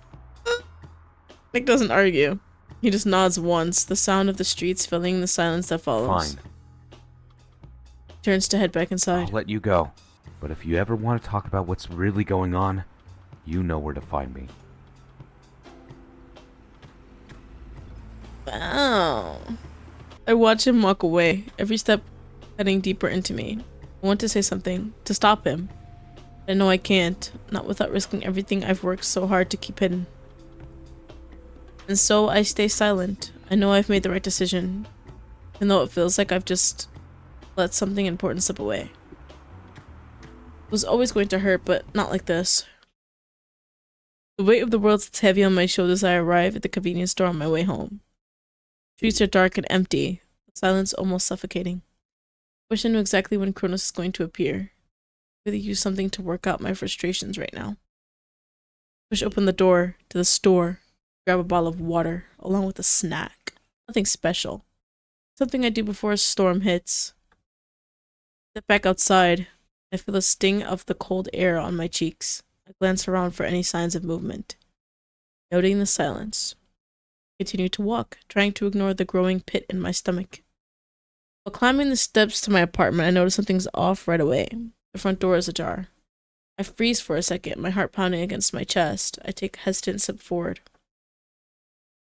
Nick doesn't argue. He just nods once, the sound of the streets filling the silence that follows. Fine. Turns to head back inside. I'll let you go. But if you ever want to talk about what's really going on, you know where to find me. Wow. I watch him walk away, every step heading deeper into me. I want to say something, to stop him. I know I can't, not without risking everything I've worked so hard to keep hidden. And so I stay silent. I know I've made the right decision, even though it feels like I've just let something important slip away. It was always going to hurt, but not like this. The weight of the world sits heavy on my shoulders as I arrive at the convenience store on my way home. Streets are dark and empty, the silence almost suffocating. I wish I knew exactly when Chronos is going to appear. I really use something to work out my frustrations right now. Push open the door to the store, grab a bottle of water, along with a snack. Nothing special. Something I do before a storm hits. Step back outside. I feel a sting of the cold air on my cheeks. I glance around for any signs of movement. Noting the silence. Continue to walk, trying to ignore the growing pit in my stomach. While climbing the steps to my apartment, I notice something's off right away. The front door is ajar. I freeze for a second, my heart pounding against my chest. I take a hesitant step forward.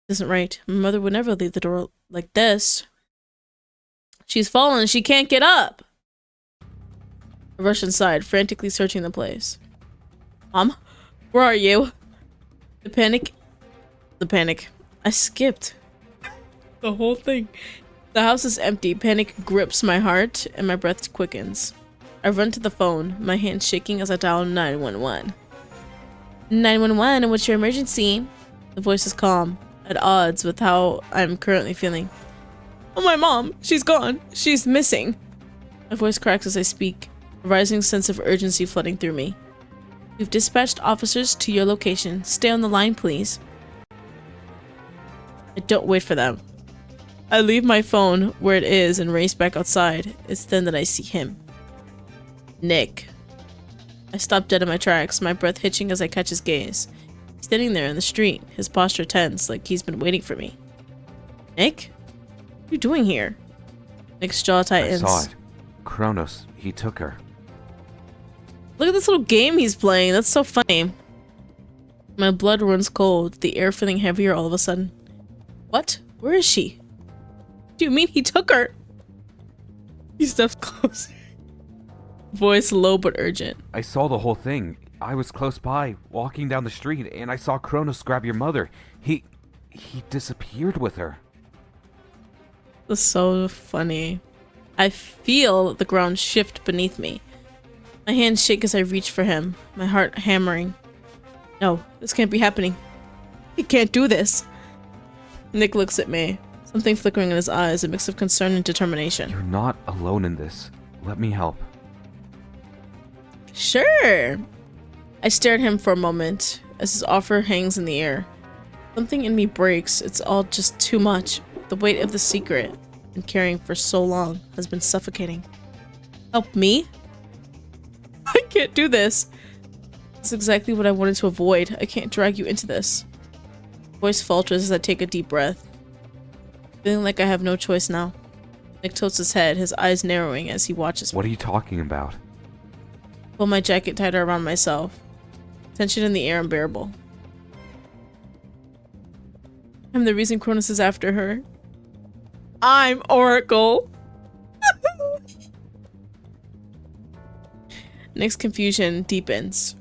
This isn't right. My mother would never leave the door like this. She's fallen. She can't get up. I rush inside, frantically searching the place. Mom, where are you? The panic. I skipped the whole thing. The house is empty. Panic grips my heart and my breath quickens. I run to the phone, my hands shaking as I dial 911. 911, what's your emergency? The voice is calm, at odds with how I'm currently feeling. Oh, my mom! She's gone! She's missing! My voice cracks as I speak, a rising sense of urgency flooding through me. We've dispatched officers to your location. Stay on the line, please. I don't wait for them. I leave my phone where it is and race back outside. It's then that I see him. Nick. I stop dead in my tracks, my breath hitching as I catch his gaze. He's standing there in the street, his posture tense, like he's been waiting for me. Nick? What are you doing here? Nick's jaw tightens. I saw it. Chronos, he took her. Look at this little game he's playing. That's so funny. My blood runs cold, the air feeling heavier all of a sudden. What? Where is she? Do you mean he took her? He steps closer. Voice low but urgent. I saw the whole thing. I was close by, walking down the street, and I saw Chronos grab your mother. He disappeared with her. That's so funny. I feel the ground shift beneath me. My hands shake as I reach for him, my heart hammering. No, this can't be happening. He can't do this. Nick looks at me, something flickering in his eyes, a mix of concern and determination. You're not alone in this. Let me help. Sure. I stare at him for a moment as his offer hangs in the air. Something in me breaks. It's all just too much. The weight of the secret and carrying for so long has been suffocating. Help me? I can't do this. It's exactly what I wanted to avoid. I can't drag you into this. Voice falters as I take a deep breath. Feeling like I have no choice now. Nick tilts his head, his eyes narrowing as he watches me. What are you talking about? Pull my jacket tighter around myself. Tension in the air unbearable. I'm the reason Chronos is after her. I'm Oracle. Nick's confusion deepens.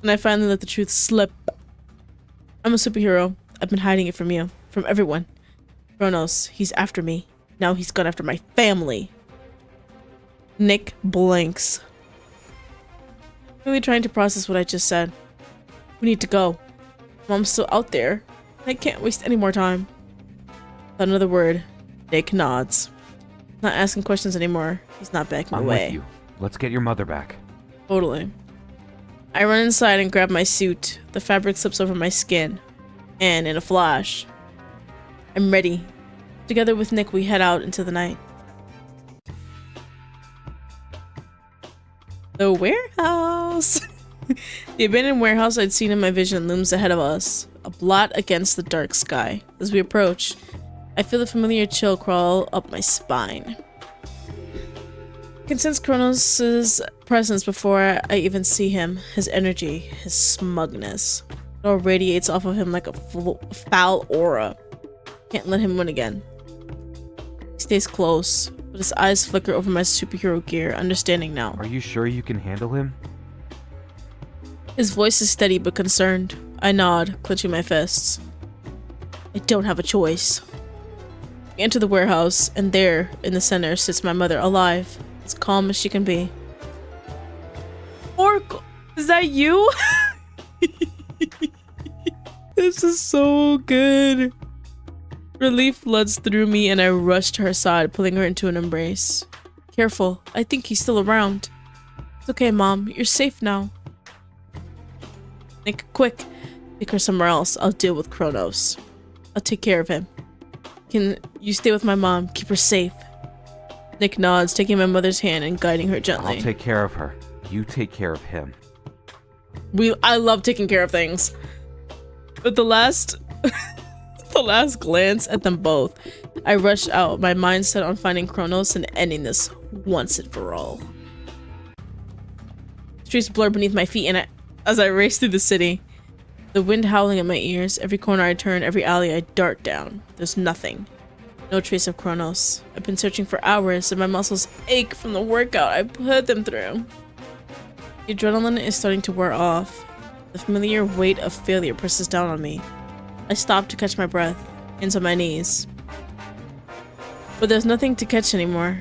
And I finally let the truth slip. I'm a superhero. I've been hiding it from you. From everyone. Chronos, he's after me. Now he's gone after my family. Nick blinks. Really trying to process what I just said. We need to go. Mom's still out there. I can't waste any more time. Without another word, Nick nods. Not asking questions anymore. He's not backing I'm away. with you. Let's get your mother back. Totally. I run inside and grab my suit. The fabric slips over my skin. And in a flash, I'm ready. Together with Nick, we head out into the night. The warehouse! The abandoned warehouse I'd seen in my vision looms ahead of us, a blot against the dark sky. As we approach, I feel the familiar chill crawl up my spine. I can sense Chronos' presence before I even see him, his energy, his smugness. It all radiates off of him like a foul aura. Can't let him win again. He stays close, but his eyes flicker over my superhero gear, understanding now. Are you sure you can handle him? His voice is steady but concerned. I nod, clenching my fists. I don't have a choice. We enter the warehouse, and there, in the center, sits my mother, alive, as calm as she can be. Oracle, is that you? This is so good. Relief floods through me, and I rush to her side, pulling her into an embrace. Careful, I think he's still around. It's okay, Mom, you're safe now. Nick, quick, take her somewhere else. I'll deal with Chronos. I'll take care of him. Can you stay with my mom? Keep her safe. Nick nods, taking my mother's hand and guiding her gently. I'll take care of her. You take care of him. I love taking care of things. But the last glance at them both, I rush out, my mind set on finding Chronos and ending this once and for all. Streets blur beneath my feet, and as I race through the city, the wind howling in my ears, every corner I turn, every alley I dart down. There's nothing. No trace of Chronos. I've been searching for hours, and my muscles ache from the workout I put them through. The adrenaline is starting to wear off. The familiar weight of failure presses down on me. I stop to catch my breath, hands on my knees. But there's nothing to catch anymore.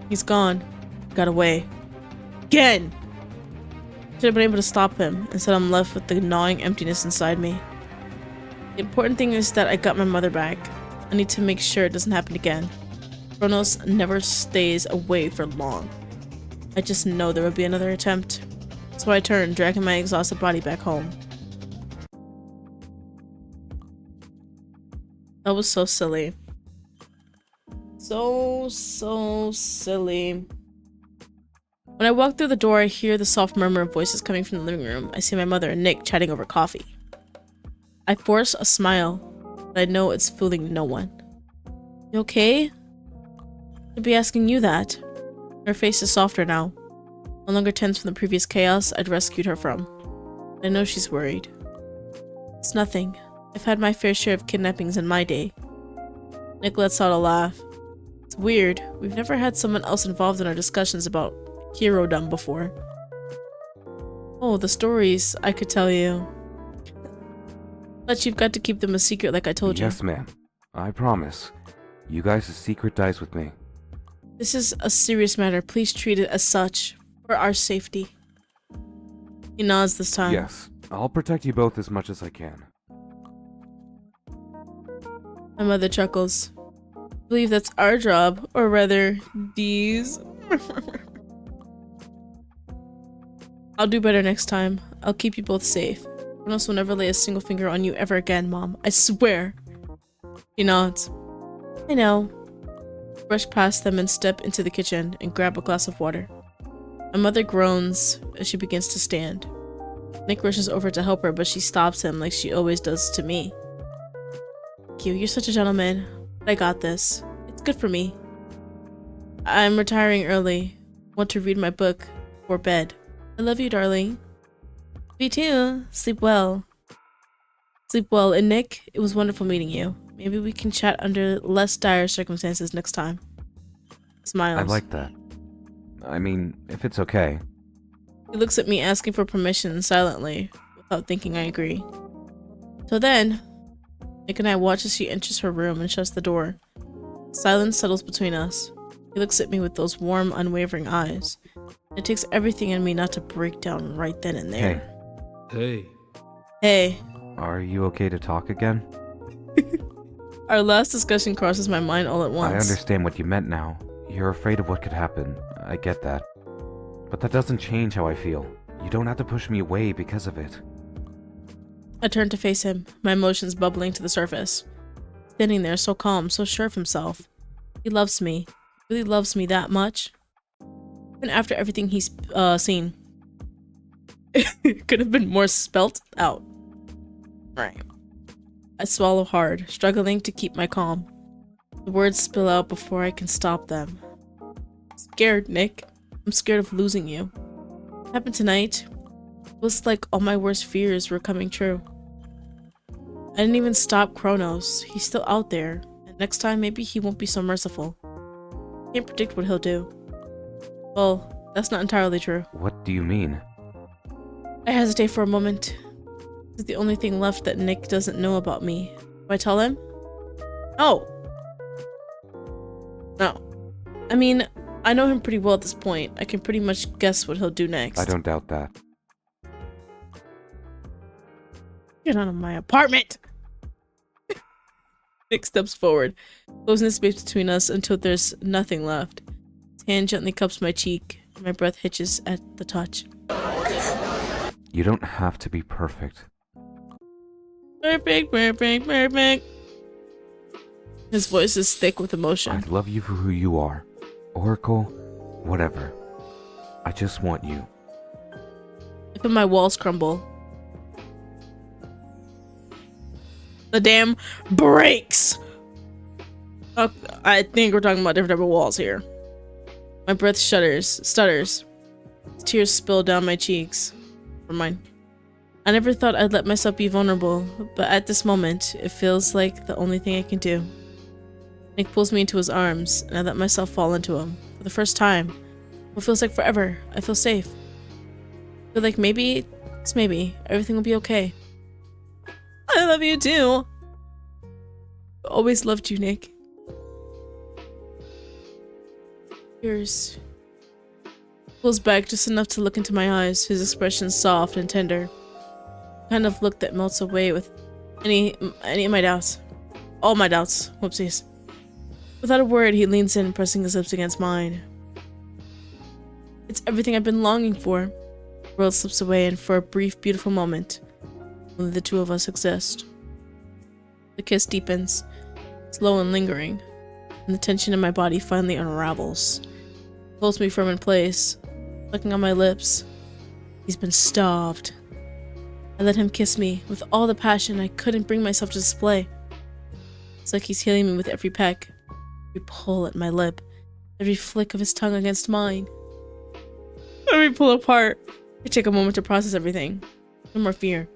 He's gone. Got away. Again! Should have been able to stop him. Instead, I'm left with the gnawing emptiness inside me. The important thing is that I got my mother back. I need to make sure it doesn't happen again. Chronos never stays away for long. I just know there will be another attempt. So I turn, dragging my exhausted body back home. That was so silly. So silly. When I walk through the door, I hear the soft murmur of voices coming from the living room. I see my mother and Nick chatting over coffee. I force a smile, but I know it's fooling no one. You okay? I'd be asking you that. Her face is softer now, no longer tense from the previous chaos I'd rescued her from. I know she's worried. It's nothing. I've had my fair share of kidnappings in my day. Nick lets out a laugh. It's weird. We've never had someone else involved in our discussions about hero-dom before. Oh, the stories I could tell you. But you've got to keep them a secret like I told you. Yes, ma'am. I promise. You guys' secret dies with me. This is a serious matter. Please treat it as such. For our safety. He nods this time. Yes. I'll protect you both as much as I can. My mother chuckles. I believe that's our job. Or rather, D's. I'll do better next time. I'll keep you both safe. Chronos will never lay a single finger on you ever again, Mom. I swear. He nods. I know. Brush past them and step into the kitchen and grab a glass of water. My mother groans as she begins to stand. Nick rushes over to help her, but she stops him like she always does to me. Thank you. You're such a gentleman. But I got this. It's good for me. I'm retiring early. Want to read my book before bed. I love you, darling. Me too. Sleep well. Sleep well. And Nick, it was wonderful meeting you. Maybe we can chat under less dire circumstances next time. Smiles. I like that. I mean, if it's okay. He looks at me asking for permission silently, without thinking I agree. So then, Nick and I watch as she enters her room and shuts the door. Silence settles between us. He looks at me with those warm, unwavering eyes. It takes everything in me not to break down right then and there. Hey. Hey. Are you okay to talk again? Our last discussion crosses my mind all at once. I understand what you meant now. You're afraid of what could happen. I get that. But that doesn't change how I feel. You don't have to push me away because of it. I turned to face him, my emotions bubbling to the surface. Standing there, so calm, so sure of himself. He loves me. Really loves me that much. Even after everything he's seen. It could have been more spelt out. Right. I swallow hard, struggling to keep my calm. The words spill out before I can stop them. I'm scared, Nick. I'm scared of losing you. What happened tonight? It was like all my worst fears were coming true. I didn't even stop Chronos. He's still out there. And next time, maybe he won't be so merciful. I can't predict what he'll do. Well, that's not entirely true. What do you mean? I hesitate for a moment. This is the only thing left that Nick doesn't know about me. Do I tell him? No! No. I mean, I know him pretty well at this point. I can pretty much guess what he'll do next. I don't doubt that. Get out of my apartment! Nick steps forward, closing the space between us until there's nothing left. His hand gently cups my cheek, and my breath hitches at the touch. You don't have to be perfect. Perfect, perfect, perfect. His voice is thick with emotion. I love you for who you are. Oracle, whatever. I just want you. I feel my walls crumble. The damn brakes! I think we're talking about different type of walls here. My breath stutters. Tears spill down my cheeks. Never mind. I never thought I'd let myself be vulnerable, but at this moment, it feels like the only thing I can do. Nick pulls me into his arms, and I let myself fall into him. For the first time. What feels like forever. I feel safe. I feel like maybe, just maybe, everything will be okay. I love you too. I always loved you, Nick. Tears. Pulls back just enough to look into my eyes, his expression soft and tender. Kind of look that melts away with any of my doubts. All my doubts. Whoopsies. Without a word, he leans in, pressing his lips against mine. It's everything I've been longing for. The world slips away, and for a brief, beautiful moment, only the two of us exist. The kiss deepens, slow and lingering, and the tension in my body finally unravels. He holds me firm in place, looking on my lips. He's been starved. I let him kiss me with all the passion I couldn't bring myself to display. It's like he's healing me with every peck, every pull at my lip, every flick of his tongue against mine. When we pull apart, I take a moment to process everything. No more fear,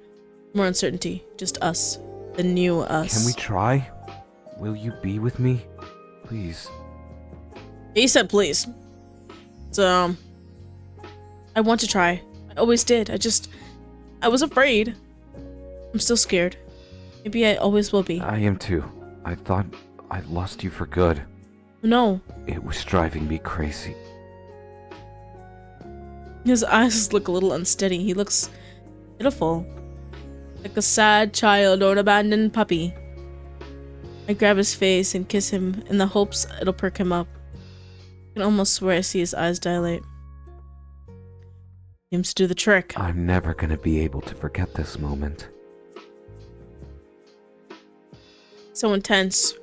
no more uncertainty, just us, the new us. Can we try? Will you be with me? Please. He said please. So, I want to try. I always did. I was afraid. I'm still scared. Maybe I always will be. I am too. I thought I'd lost you for good. No. It was driving me crazy. His eyes look a little unsteady. He looks pitiful. Like a sad child or an abandoned puppy. I grab his face and kiss him in the hopes it'll perk him up. I can almost swear I see his eyes dilate. Seems to do the trick. I'm never gonna be able to forget this moment. So intense.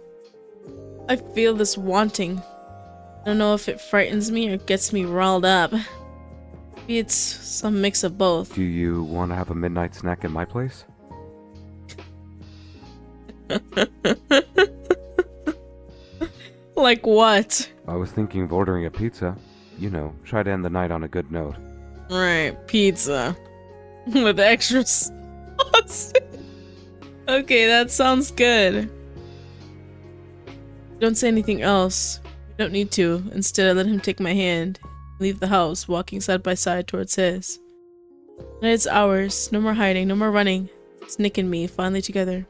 I feel this wanting. I don't know if it frightens me or gets me riled up. Maybe it's some mix of both. Do you want to have a midnight snack at my place? Like what? I was thinking of ordering a pizza. You know, try to end the night on a good note. Right, pizza. With extra sauce. Okay, that sounds good. Don't say anything else. You don't need to. Instead, I let him take my hand and leave the house, walking side by side towards his. And it's ours. No more hiding, no more running. It's Nick and me, finally together.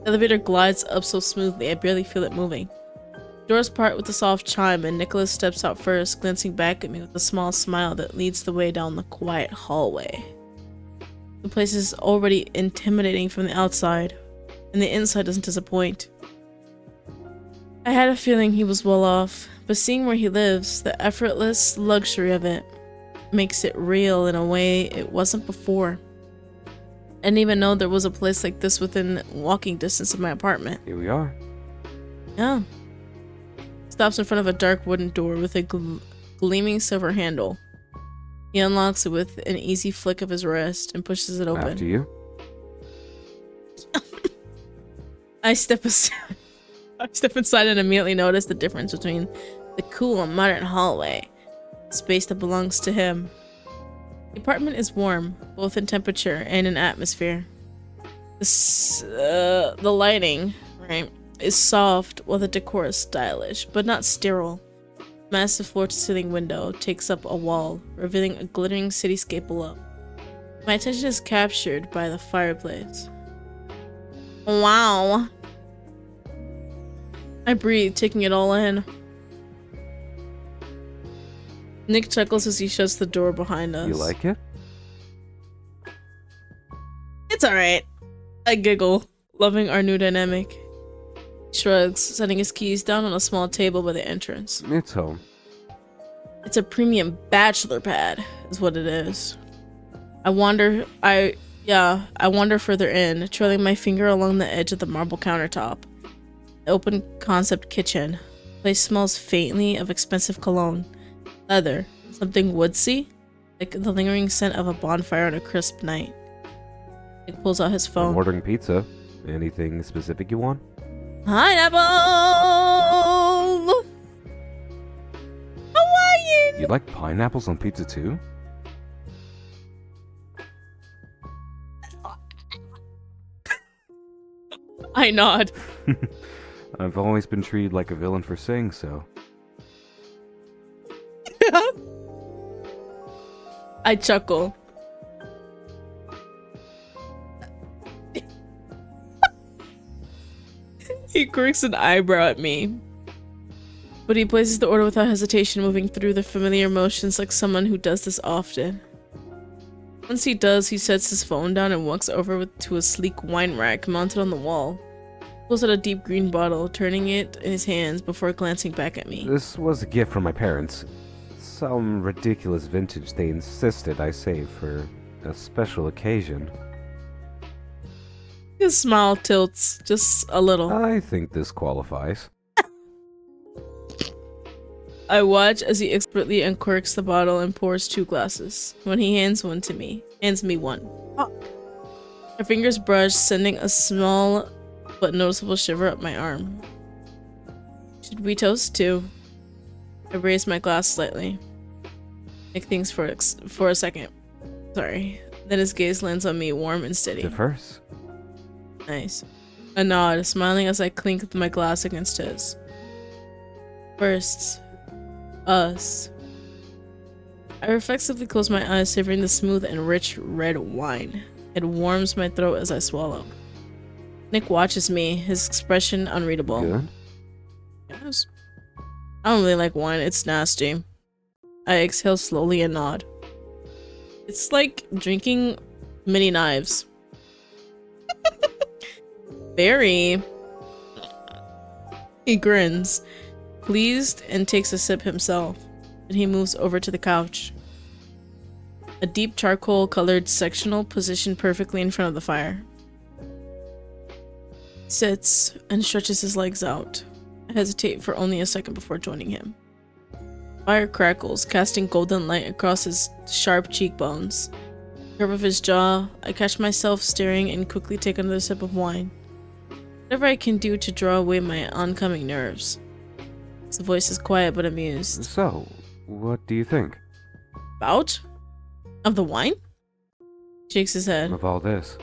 The elevator glides up so smoothly, I barely feel it moving. Doors part with a soft chime, and Nicholas steps out first, glancing back at me with a small smile that leads the way down the quiet hallway. The place is already intimidating from the outside, and the inside doesn't disappoint. I had a feeling he was well off, but seeing where he lives, the effortless luxury of it, makes it real in a way it wasn't before. I didn't even know there was a place like this within walking distance of my apartment. Here we are. Yeah. Stops in front of a dark wooden door with a gleaming silver handle. He unlocks it with an easy flick of his wrist and pushes it open. After you. I step inside and immediately notice the difference between the cool and modern hallway, space that belongs to him. The apartment is warm, both in temperature and in atmosphere. The lighting, right, is soft while the decor is stylish, but not sterile. Massive floor-to-ceiling window takes up a wall, revealing a glittering cityscape below. My attention is captured by the fireplace. Wow. I breathe, taking it all in. Nick chuckles as he shuts the door behind us. You like it? It's alright. I giggle, loving our new dynamic. He shrugs, setting his keys down on a small table by the entrance. It's home. It's a premium bachelor pad, is what it is. I wander further in, trailing my finger along the edge of the marble countertop. The open concept kitchen. The place smells faintly of expensive cologne. Leather. Something woodsy, like the lingering scent of a bonfire on a crisp night. Nick pulls out his phone. I'm ordering pizza. Anything specific you want? Pineapple! Hawaiian! You like pineapples on pizza too? I nod. I've always been treated like a villain for saying so. I chuckle. He quirks an eyebrow at me. But he places the order without hesitation, moving through the familiar motions like someone who does this often. Once he does, he sets his phone down and walks over to a sleek wine rack mounted on the wall. He pulls out a deep green bottle, turning it in his hands before glancing back at me. This was a gift from my parents. Some ridiculous vintage they insisted I save for a special occasion. His smile tilts just a little. I think this qualifies. I watch as he expertly uncorks the bottle and pours 2 glasses. When he hands me one. Fuck. Our fingers brush, sending a small but noticeable shiver up my arm. Should we toast too? I raise my glass slightly. Nick thinks for a second. Sorry. Then his gaze lands on me, warm and steady. The first. Nice. A nod, smiling as I clink my glass against his. First. Us. I reflexively close my eyes, savoring the smooth and rich red wine. It warms my throat as I swallow. Nick watches me, his expression unreadable. Good. Yes. I don't really like wine, it's nasty. I exhale slowly and nod. It's like drinking mini knives. Very. He grins, pleased, and takes a sip himself. Then he moves over to the couch. A deep charcoal-colored sectional positioned perfectly in front of the fire. He sits and stretches his legs out. I hesitate for only a second before joining him. Fire crackles, casting golden light across his sharp cheekbones. The curve of his jaw, I catch myself staring and quickly take another sip of wine. Whatever I can do to draw away my oncoming nerves. His voice is quiet but amused. So, what do you think? About? Of the wine? Shakes his head. Of all this?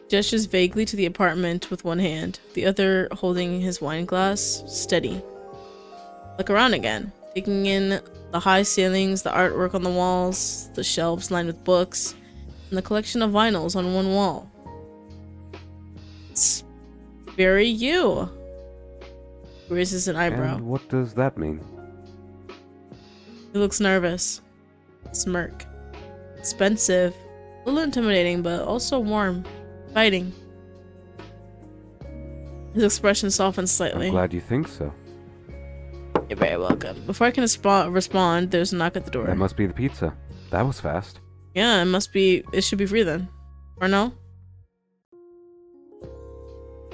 Gestures vaguely to the apartment with one hand, the other holding his wine glass, steady. Look around again, taking in the high ceilings, the artwork on the walls, the shelves lined with books, and the collection of vinyls on one wall. It's very you. He raises an eyebrow. And what does that mean? He looks nervous. Smirk. Expensive. A little intimidating, but also warm. Fighting. His expression softens slightly. I'm glad you think so. You're very welcome. Before I can respond, there's a knock at the door. That must be the pizza. That was fast. Yeah, it should be free then. Or no?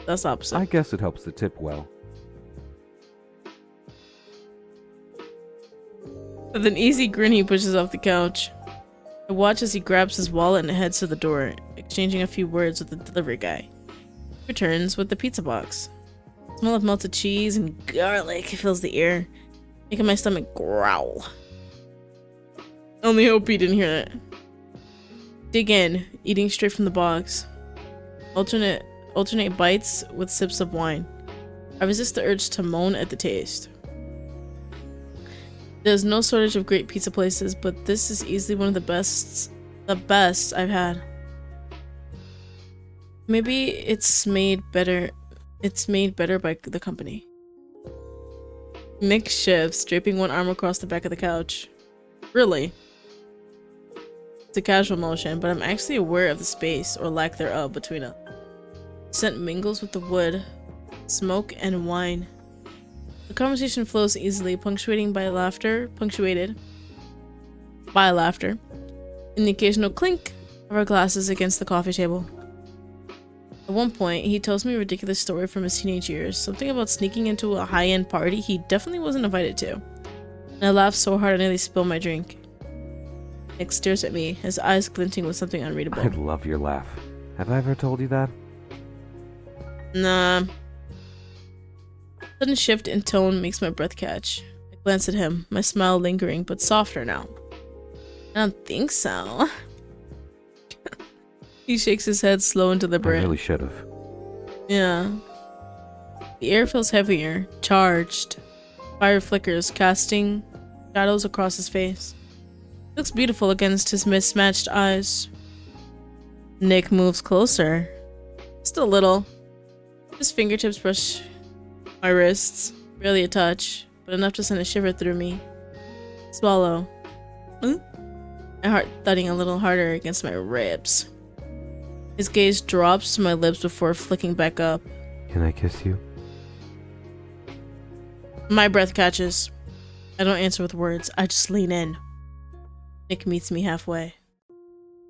That's the opposite. I guess it helps the tip well. With an easy grin, he pushes off the couch. I watch as he grabs his wallet and heads to the door, exchanging a few words with the delivery guy. He returns with the pizza box. The smell of melted cheese and garlic fills the air, making my stomach growl. Only hope he didn't hear that. Dig in, eating straight from the box. Alternate bites with sips of wine. I resist the urge to moan at the taste. There's no shortage of great pizza places, but this is easily one of the best I've had. Maybe it's made better by the company. Nick shifts, draping one arm across the back of the couch. Really? It's a casual motion, but I'm actually aware of the space, or lack thereof, between us. The scent mingles with the wood, smoke, and wine. The conversation flows easily, punctuated by laughter, and the occasional clink of our glasses against the coffee table. At one point, he tells me a ridiculous story from his teenage years, something about sneaking into a high-end party he definitely wasn't invited to. And I laughed so hard I nearly spilled my drink. Nick stares at me, his eyes glinting with something unreadable. I love your laugh. Have I ever told you that? Nah. Sudden shift in tone makes my breath catch. I glance at him, my smile lingering, but softer now. I don't think so. He shakes his head slow and deliberate. I really should have. Yeah. The air feels heavier, charged. Fire flickers, casting shadows across his face. He looks beautiful against his mismatched eyes. Nick moves closer. Just a little. His fingertips brush my wrists. Barely a touch, but enough to send a shiver through me. Swallow. My heart thudding a little harder against my ribs. His gaze drops to my lips before flicking back up. Can I kiss you? My breath catches. I don't answer with words, I just lean in. Nick meets me halfway.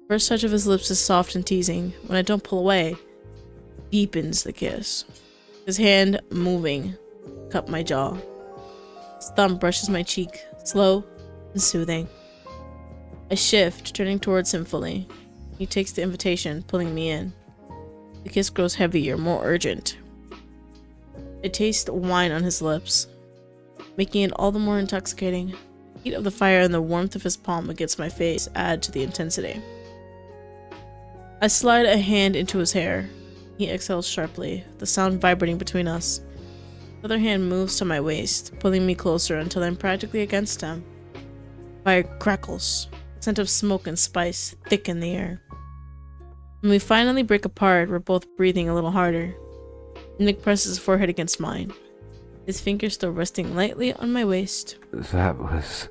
First touch of his lips is soft and teasing. When I don't pull away, deepens the kiss. His hand moving, cup my jaw. His thumb brushes my cheek, slow and soothing. I shift, turning towards him fully. He takes the invitation, pulling me in. The kiss grows heavier, more urgent. I taste wine on his lips, making it all the more intoxicating. The heat of the fire and the warmth of his palm against my face add to the intensity. I slide a hand into his hair. He exhales sharply, the sound vibrating between us. The other hand moves to my waist, pulling me closer until I'm practically against him. Fire crackles, the scent of smoke and spice thick in the air. When we finally break apart, we're both breathing a little harder. Nick presses his forehead against mine, his fingers still resting lightly on my waist. That was...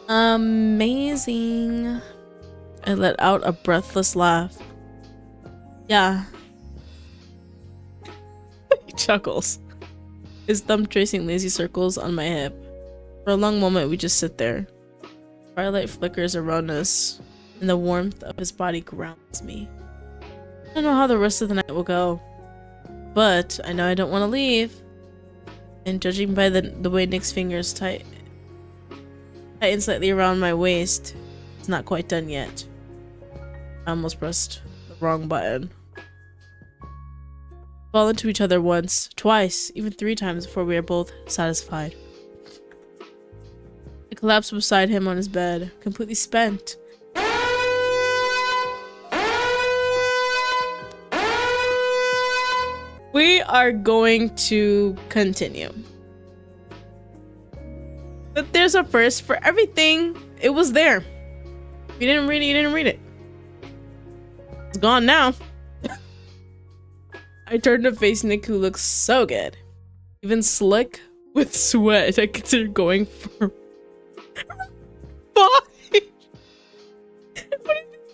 amazing. I let out a breathless laugh. Yeah. He chuckles, his thumb tracing lazy circles on my hip. For a long moment, we just sit there. Firelight flickers around us, and the warmth of his body grounds me. I don't know how the rest of the night will go, but I know I don't want to leave. And judging by the way Nick's fingers tighten slightly around my waist, it's not quite done yet. I almost pressed the wrong button. Fall into each other once, twice, even 3 times before we are both satisfied. I collapse beside him on his bed, completely spent. We are going to continue. But there's a first for everything. It was there. If you didn't read it, you didn't read it. It's gone now. I turned to face Nick, who looks so good. Even slick with sweat. I considered going for 5. But I think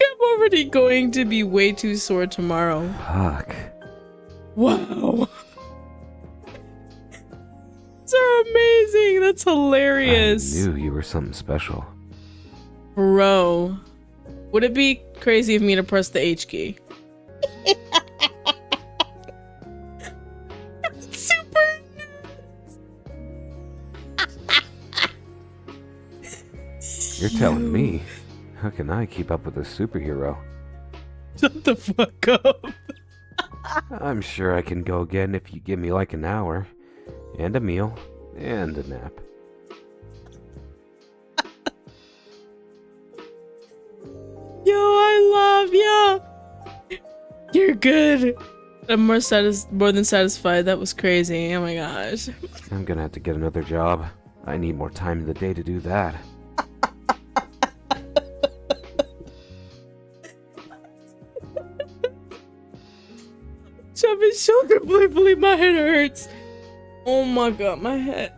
I'm already going to be way too sore tomorrow. Fuck. Wow. These are That's hilarious. I knew you were something special. Bro, would it be crazy of me to press the H key? Super. You're telling me. How can I keep up with a superhero? Shut the fuck up. I'm sure I can go again if you give me like an hour. And a meal. And a nap. Yo, I love you. You're good. I'm more than satisfied. That was crazy. Oh my gosh. I'm gonna have to get another job. I need more time in the day to do that. Shove his shoulder playfully. My head hurts. Oh my god, my head.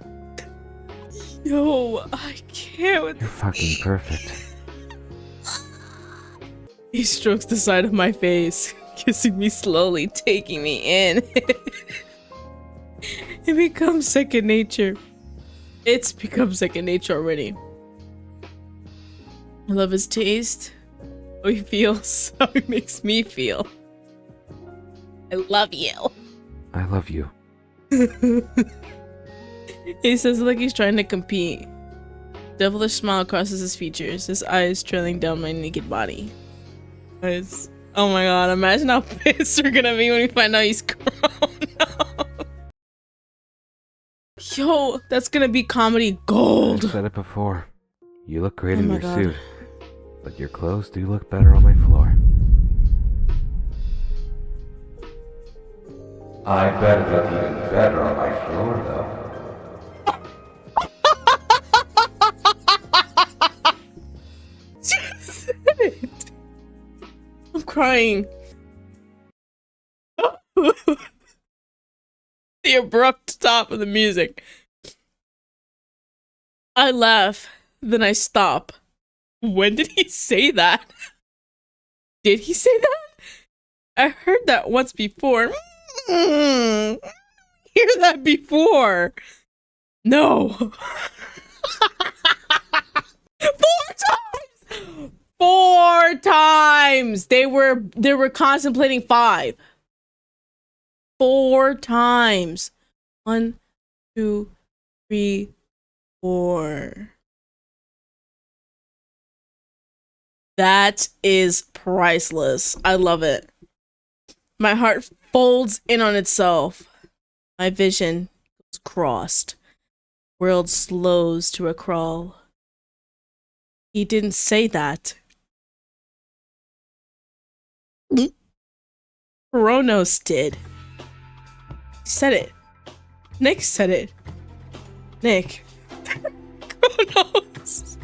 Yo, I can't with You're fucking perfect. He strokes the side of my face, kissing me slowly, taking me in. It becomes second nature. It's become second nature already. I love his taste, how he feels, how he makes me feel. I love you. I love you. He says it like he's trying to compete. Devilish smile crosses his features, his eyes trailing down my naked body. Guys, oh my god, imagine how pissed we're gonna be when we find out he's grown up. Yo, that's gonna be comedy gold. I've said it before. You look great Oh in my your God. suit. But your clothes do look better on my floor. I bet it looked even better on my floor, though. I'm crying. The abrupt stop of the music. I laugh, then I stop. When did he say that? Did he say that? I heard that once before. Hear that before. No. 4 times. 4 times. They were contemplating 5. 4 times. 1, 2, 3, 4. That is priceless. I love it. My heart folds in on itself. My vision is crossed. World slows to a crawl. He didn't say that. Chronos did. He said it. Nick said it. Nick. Chronos.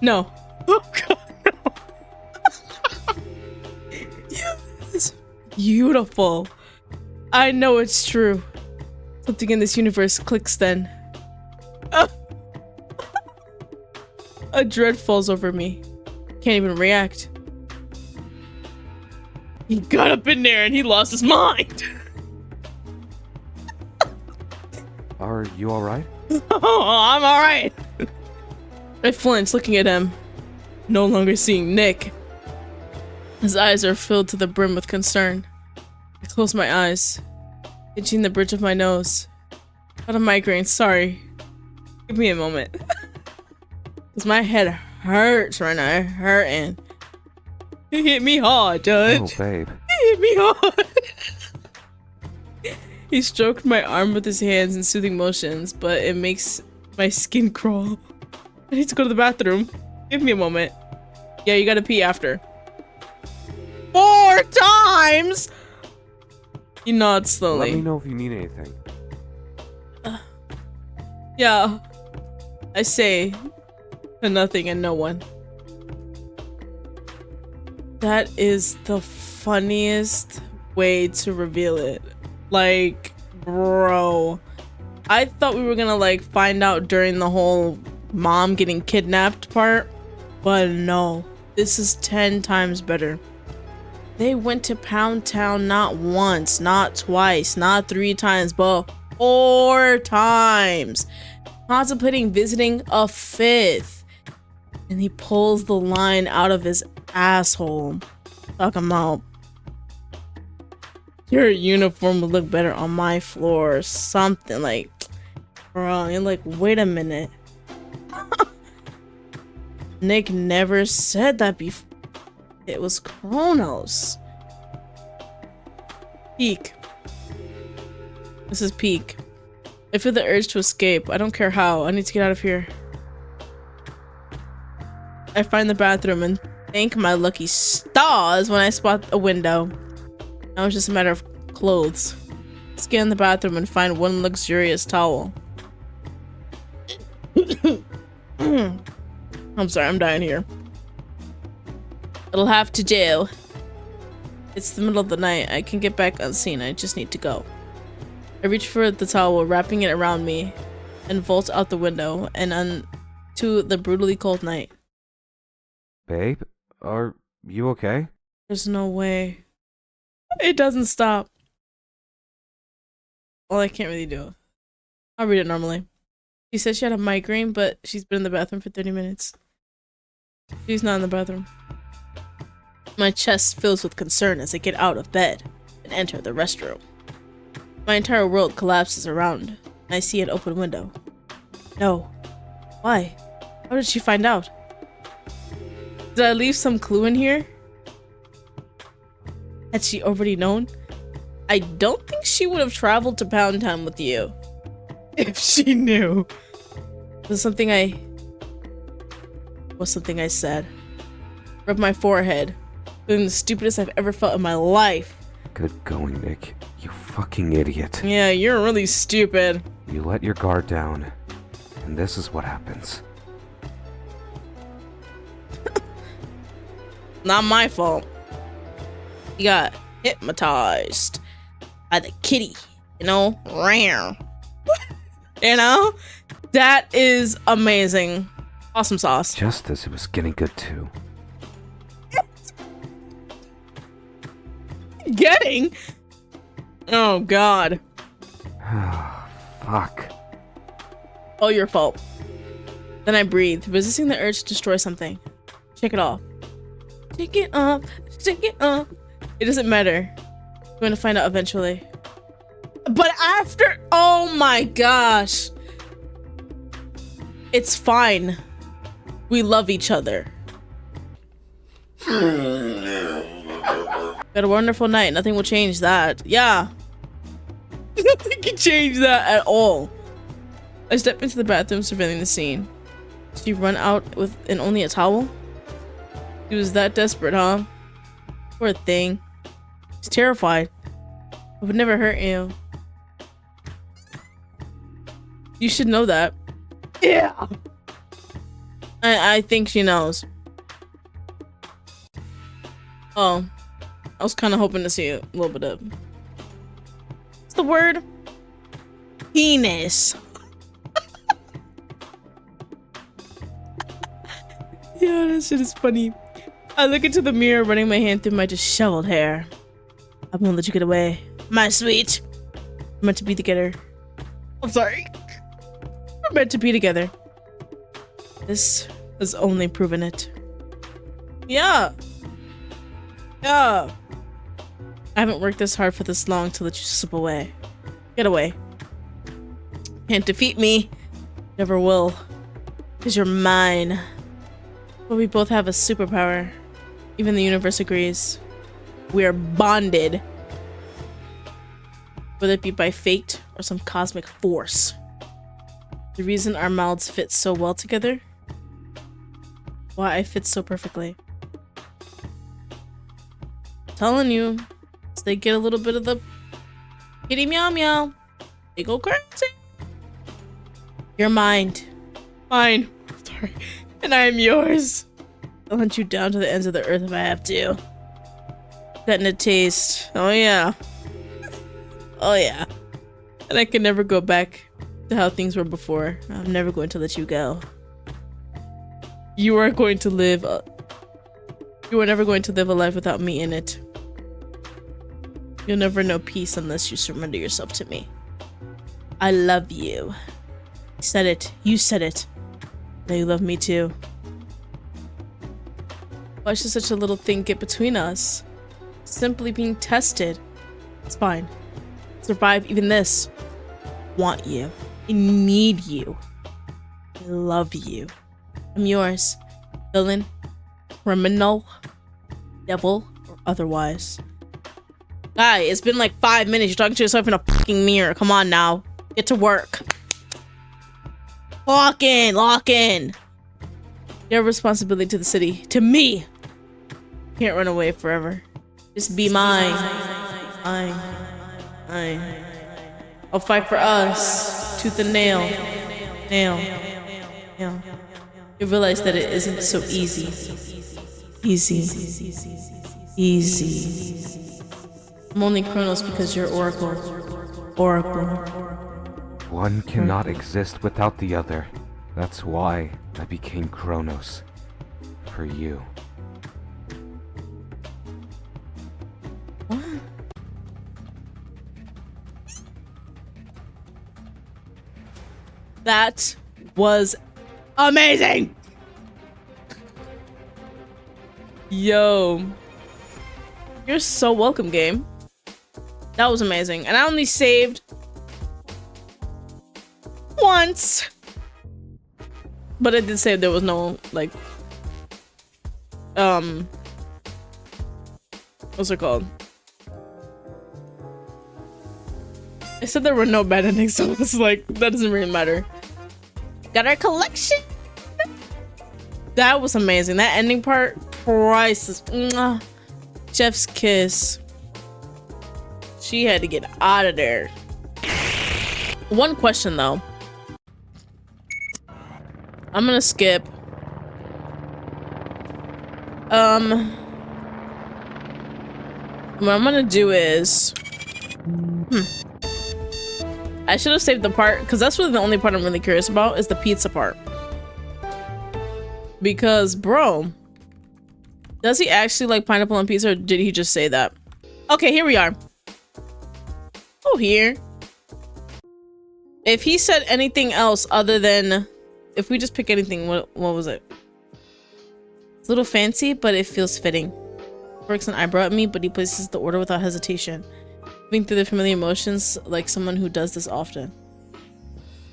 No. Oh god, no. It's beautiful. I know it's true. Something in this universe clicks then. A dread falls over me. Can't even react. He got up in there and he lost his mind. Are you alright? Oh, I'm alright. I flinch, looking at him. No longer seeing Nick. His eyes are filled to the brim with concern. I close my eyes, itching the bridge of my nose. Got a migraine, sorry. Give me a moment. Cause my head hurts right now, hurting. He hit me hard, Judge. Oh, babe. He hit me hard. He stroked my arm with his hands in soothing motions, but it makes my skin crawl. I need to go to the bathroom. Give me a moment. Yeah, you gotta pee after. 4 times! He nods slowly. Let me know if you need anything. Yeah. I say to nothing and no one. That is the funniest way to reveal it. Like, bro. I thought we were gonna like find out during the whole mom getting kidnapped part, but no. This is 10 times better. They went to Pound Town not once, not twice, not 3 times, but 4 times. Contemplating visiting a 5th. And he pulls the line out of his asshole. Talk him out. Your uniform would look better on my floor or something. Like, bro, you're like, wait a minute. Nick never said that before. It was Chronos. Peak. This is peak. I feel the urge to escape. I don't care how. I need to get out of here. I find the bathroom and thank my lucky stars when I spot a window. Now it's just a matter of clothes. Scan the bathroom and find one luxurious towel. I'm sorry, I'm dying here. It'll have to do. It's the middle of the night. I can get back unseen. I just need to go. I reach for the towel, wrapping it around me, and vault out the window and onto the brutally cold night. Babe, are you okay? There's no way. It doesn't stop. Well, I can't really do it. I'll read it normally. She said she had a migraine, but she's been in the bathroom for 30 minutes. She's not in the bathroom. My chest fills with concern as I get out of bed and enter the restroom. My entire world collapses around, and I see an open window. No. Why? How did she find out? Did I leave some clue in here? Had she already known? I don't think she would have traveled to Pound Town with you. If she knew. Was something I said. Rubbed my forehead. Feeling the stupidest I've ever felt in my life. Good going, Nick. You fucking idiot. Yeah, you're really stupid. You let your guard down, and this is what happens. Not my fault. You got hypnotized by the kitty, you know? Rare. You know? That is amazing. Awesome sauce. Just as it was getting good too. Getting? Oh, God. Fuck. Oh, your fault. Then I breathe, resisting the urge to destroy something. Shake it off. Shake it up. Shake it up. It doesn't matter. I'm going to find out eventually. But after... Oh my gosh. It's fine. We love each other. Got a wonderful night. Nothing will change that. Yeah. Nothing can change that at all. I step into the bathroom, surveilling the scene. She run out with only a towel? She was that desperate, huh? Poor thing. She's terrified. I would never hurt you. You should know that. Yeah. I think she knows. Oh. I was kind of hoping to see a little bit of... What's the word? Penis. Yeah, that shit is funny. I look into the mirror, running my hand through my disheveled hair. I won't let you get away. My sweet. We're meant to be together. I'm sorry. We're meant to be together. This has only proven it. Yeah. Yeah. I haven't worked this hard for this long to let you slip away. Get away. Can't defeat me. Never will. Because you're mine. But we both have a superpower. Even the universe agrees. We are bonded. Whether it be by fate or some cosmic force. The reason our mouths fit so well together. Why I fit so perfectly. I'm telling you. As they get a little bit of the kitty meow meow. They go crazy. You're mine. Mine. Sorry. And I am yours. I'll hunt you down to the ends of the earth if I have to. Getting a taste. Oh yeah. Oh yeah. And I can never go back to how things were before. I'm never going to let you go. You are going to live. You are never going to live a life without me in it. You'll never know peace unless you surrender yourself to me. I love you. I said it. You said it. Now you love me too. Why should such a little thing get between us? Simply being tested. It's fine. Survive even this. Want you. I need you. I love you. I'm yours. Villain, criminal, devil, or otherwise. Guy, it's been like 5 minutes. You're talking to yourself in a fucking mirror. Come on now. Get to work. Lock in. Lock in. You have responsibility to the city. To me. Can't run away forever. Just be mine. Mine. I'll fight for us. Tooth and nail. Nail. You realize that it isn't so easy. Easy. I'm only Chronos because you're Oracle. One cannot exist without the other. That's why I became Chronos. For you. What? That was amazing! Yo. You're so welcome, game. That was amazing. And I only saved once. But I did say there was no, like, what's it called? I said there were no bad endings, so it's like, that doesn't really matter. Got our collection. That was amazing. That ending part, priceless. Mwah. Chef's kiss. She had to get out of there. One question though. I'm gonna skip. What I'm gonna do is I should have saved the part, because that's really the only part I'm really curious about, is the pizza part. Because, bro, does he actually like pineapple on pizza, or did he just say that? Okay, here we are. Oh, here. If he said anything else other than, if we just pick anything, what was it? It's a little fancy, but it feels fitting. Works an eyebrow at me, but he places the order without hesitation. Moving through the familiar emotions like someone who does this often.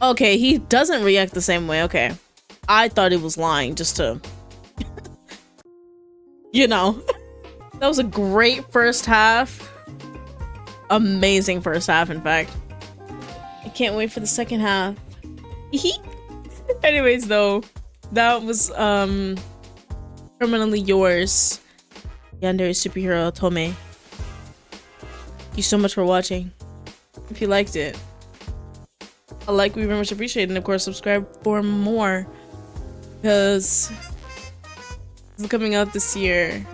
Okay, he doesn't react the same way. Okay. I thought he was lying just to... you know. That was a great first half. Amazing first half, in fact. I can't wait for the second half. Anyways, though. That was, Permanently Yours. Yandere Superhero Tome. Thank you so much for watching. If you liked it, a like would be very much appreciated, and of course subscribe for more, because it's coming out this year.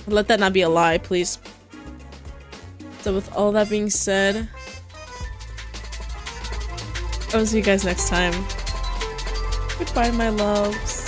Let that not be a lie, please. So with all that being said, I will see you guys next time. Goodbye, my loves.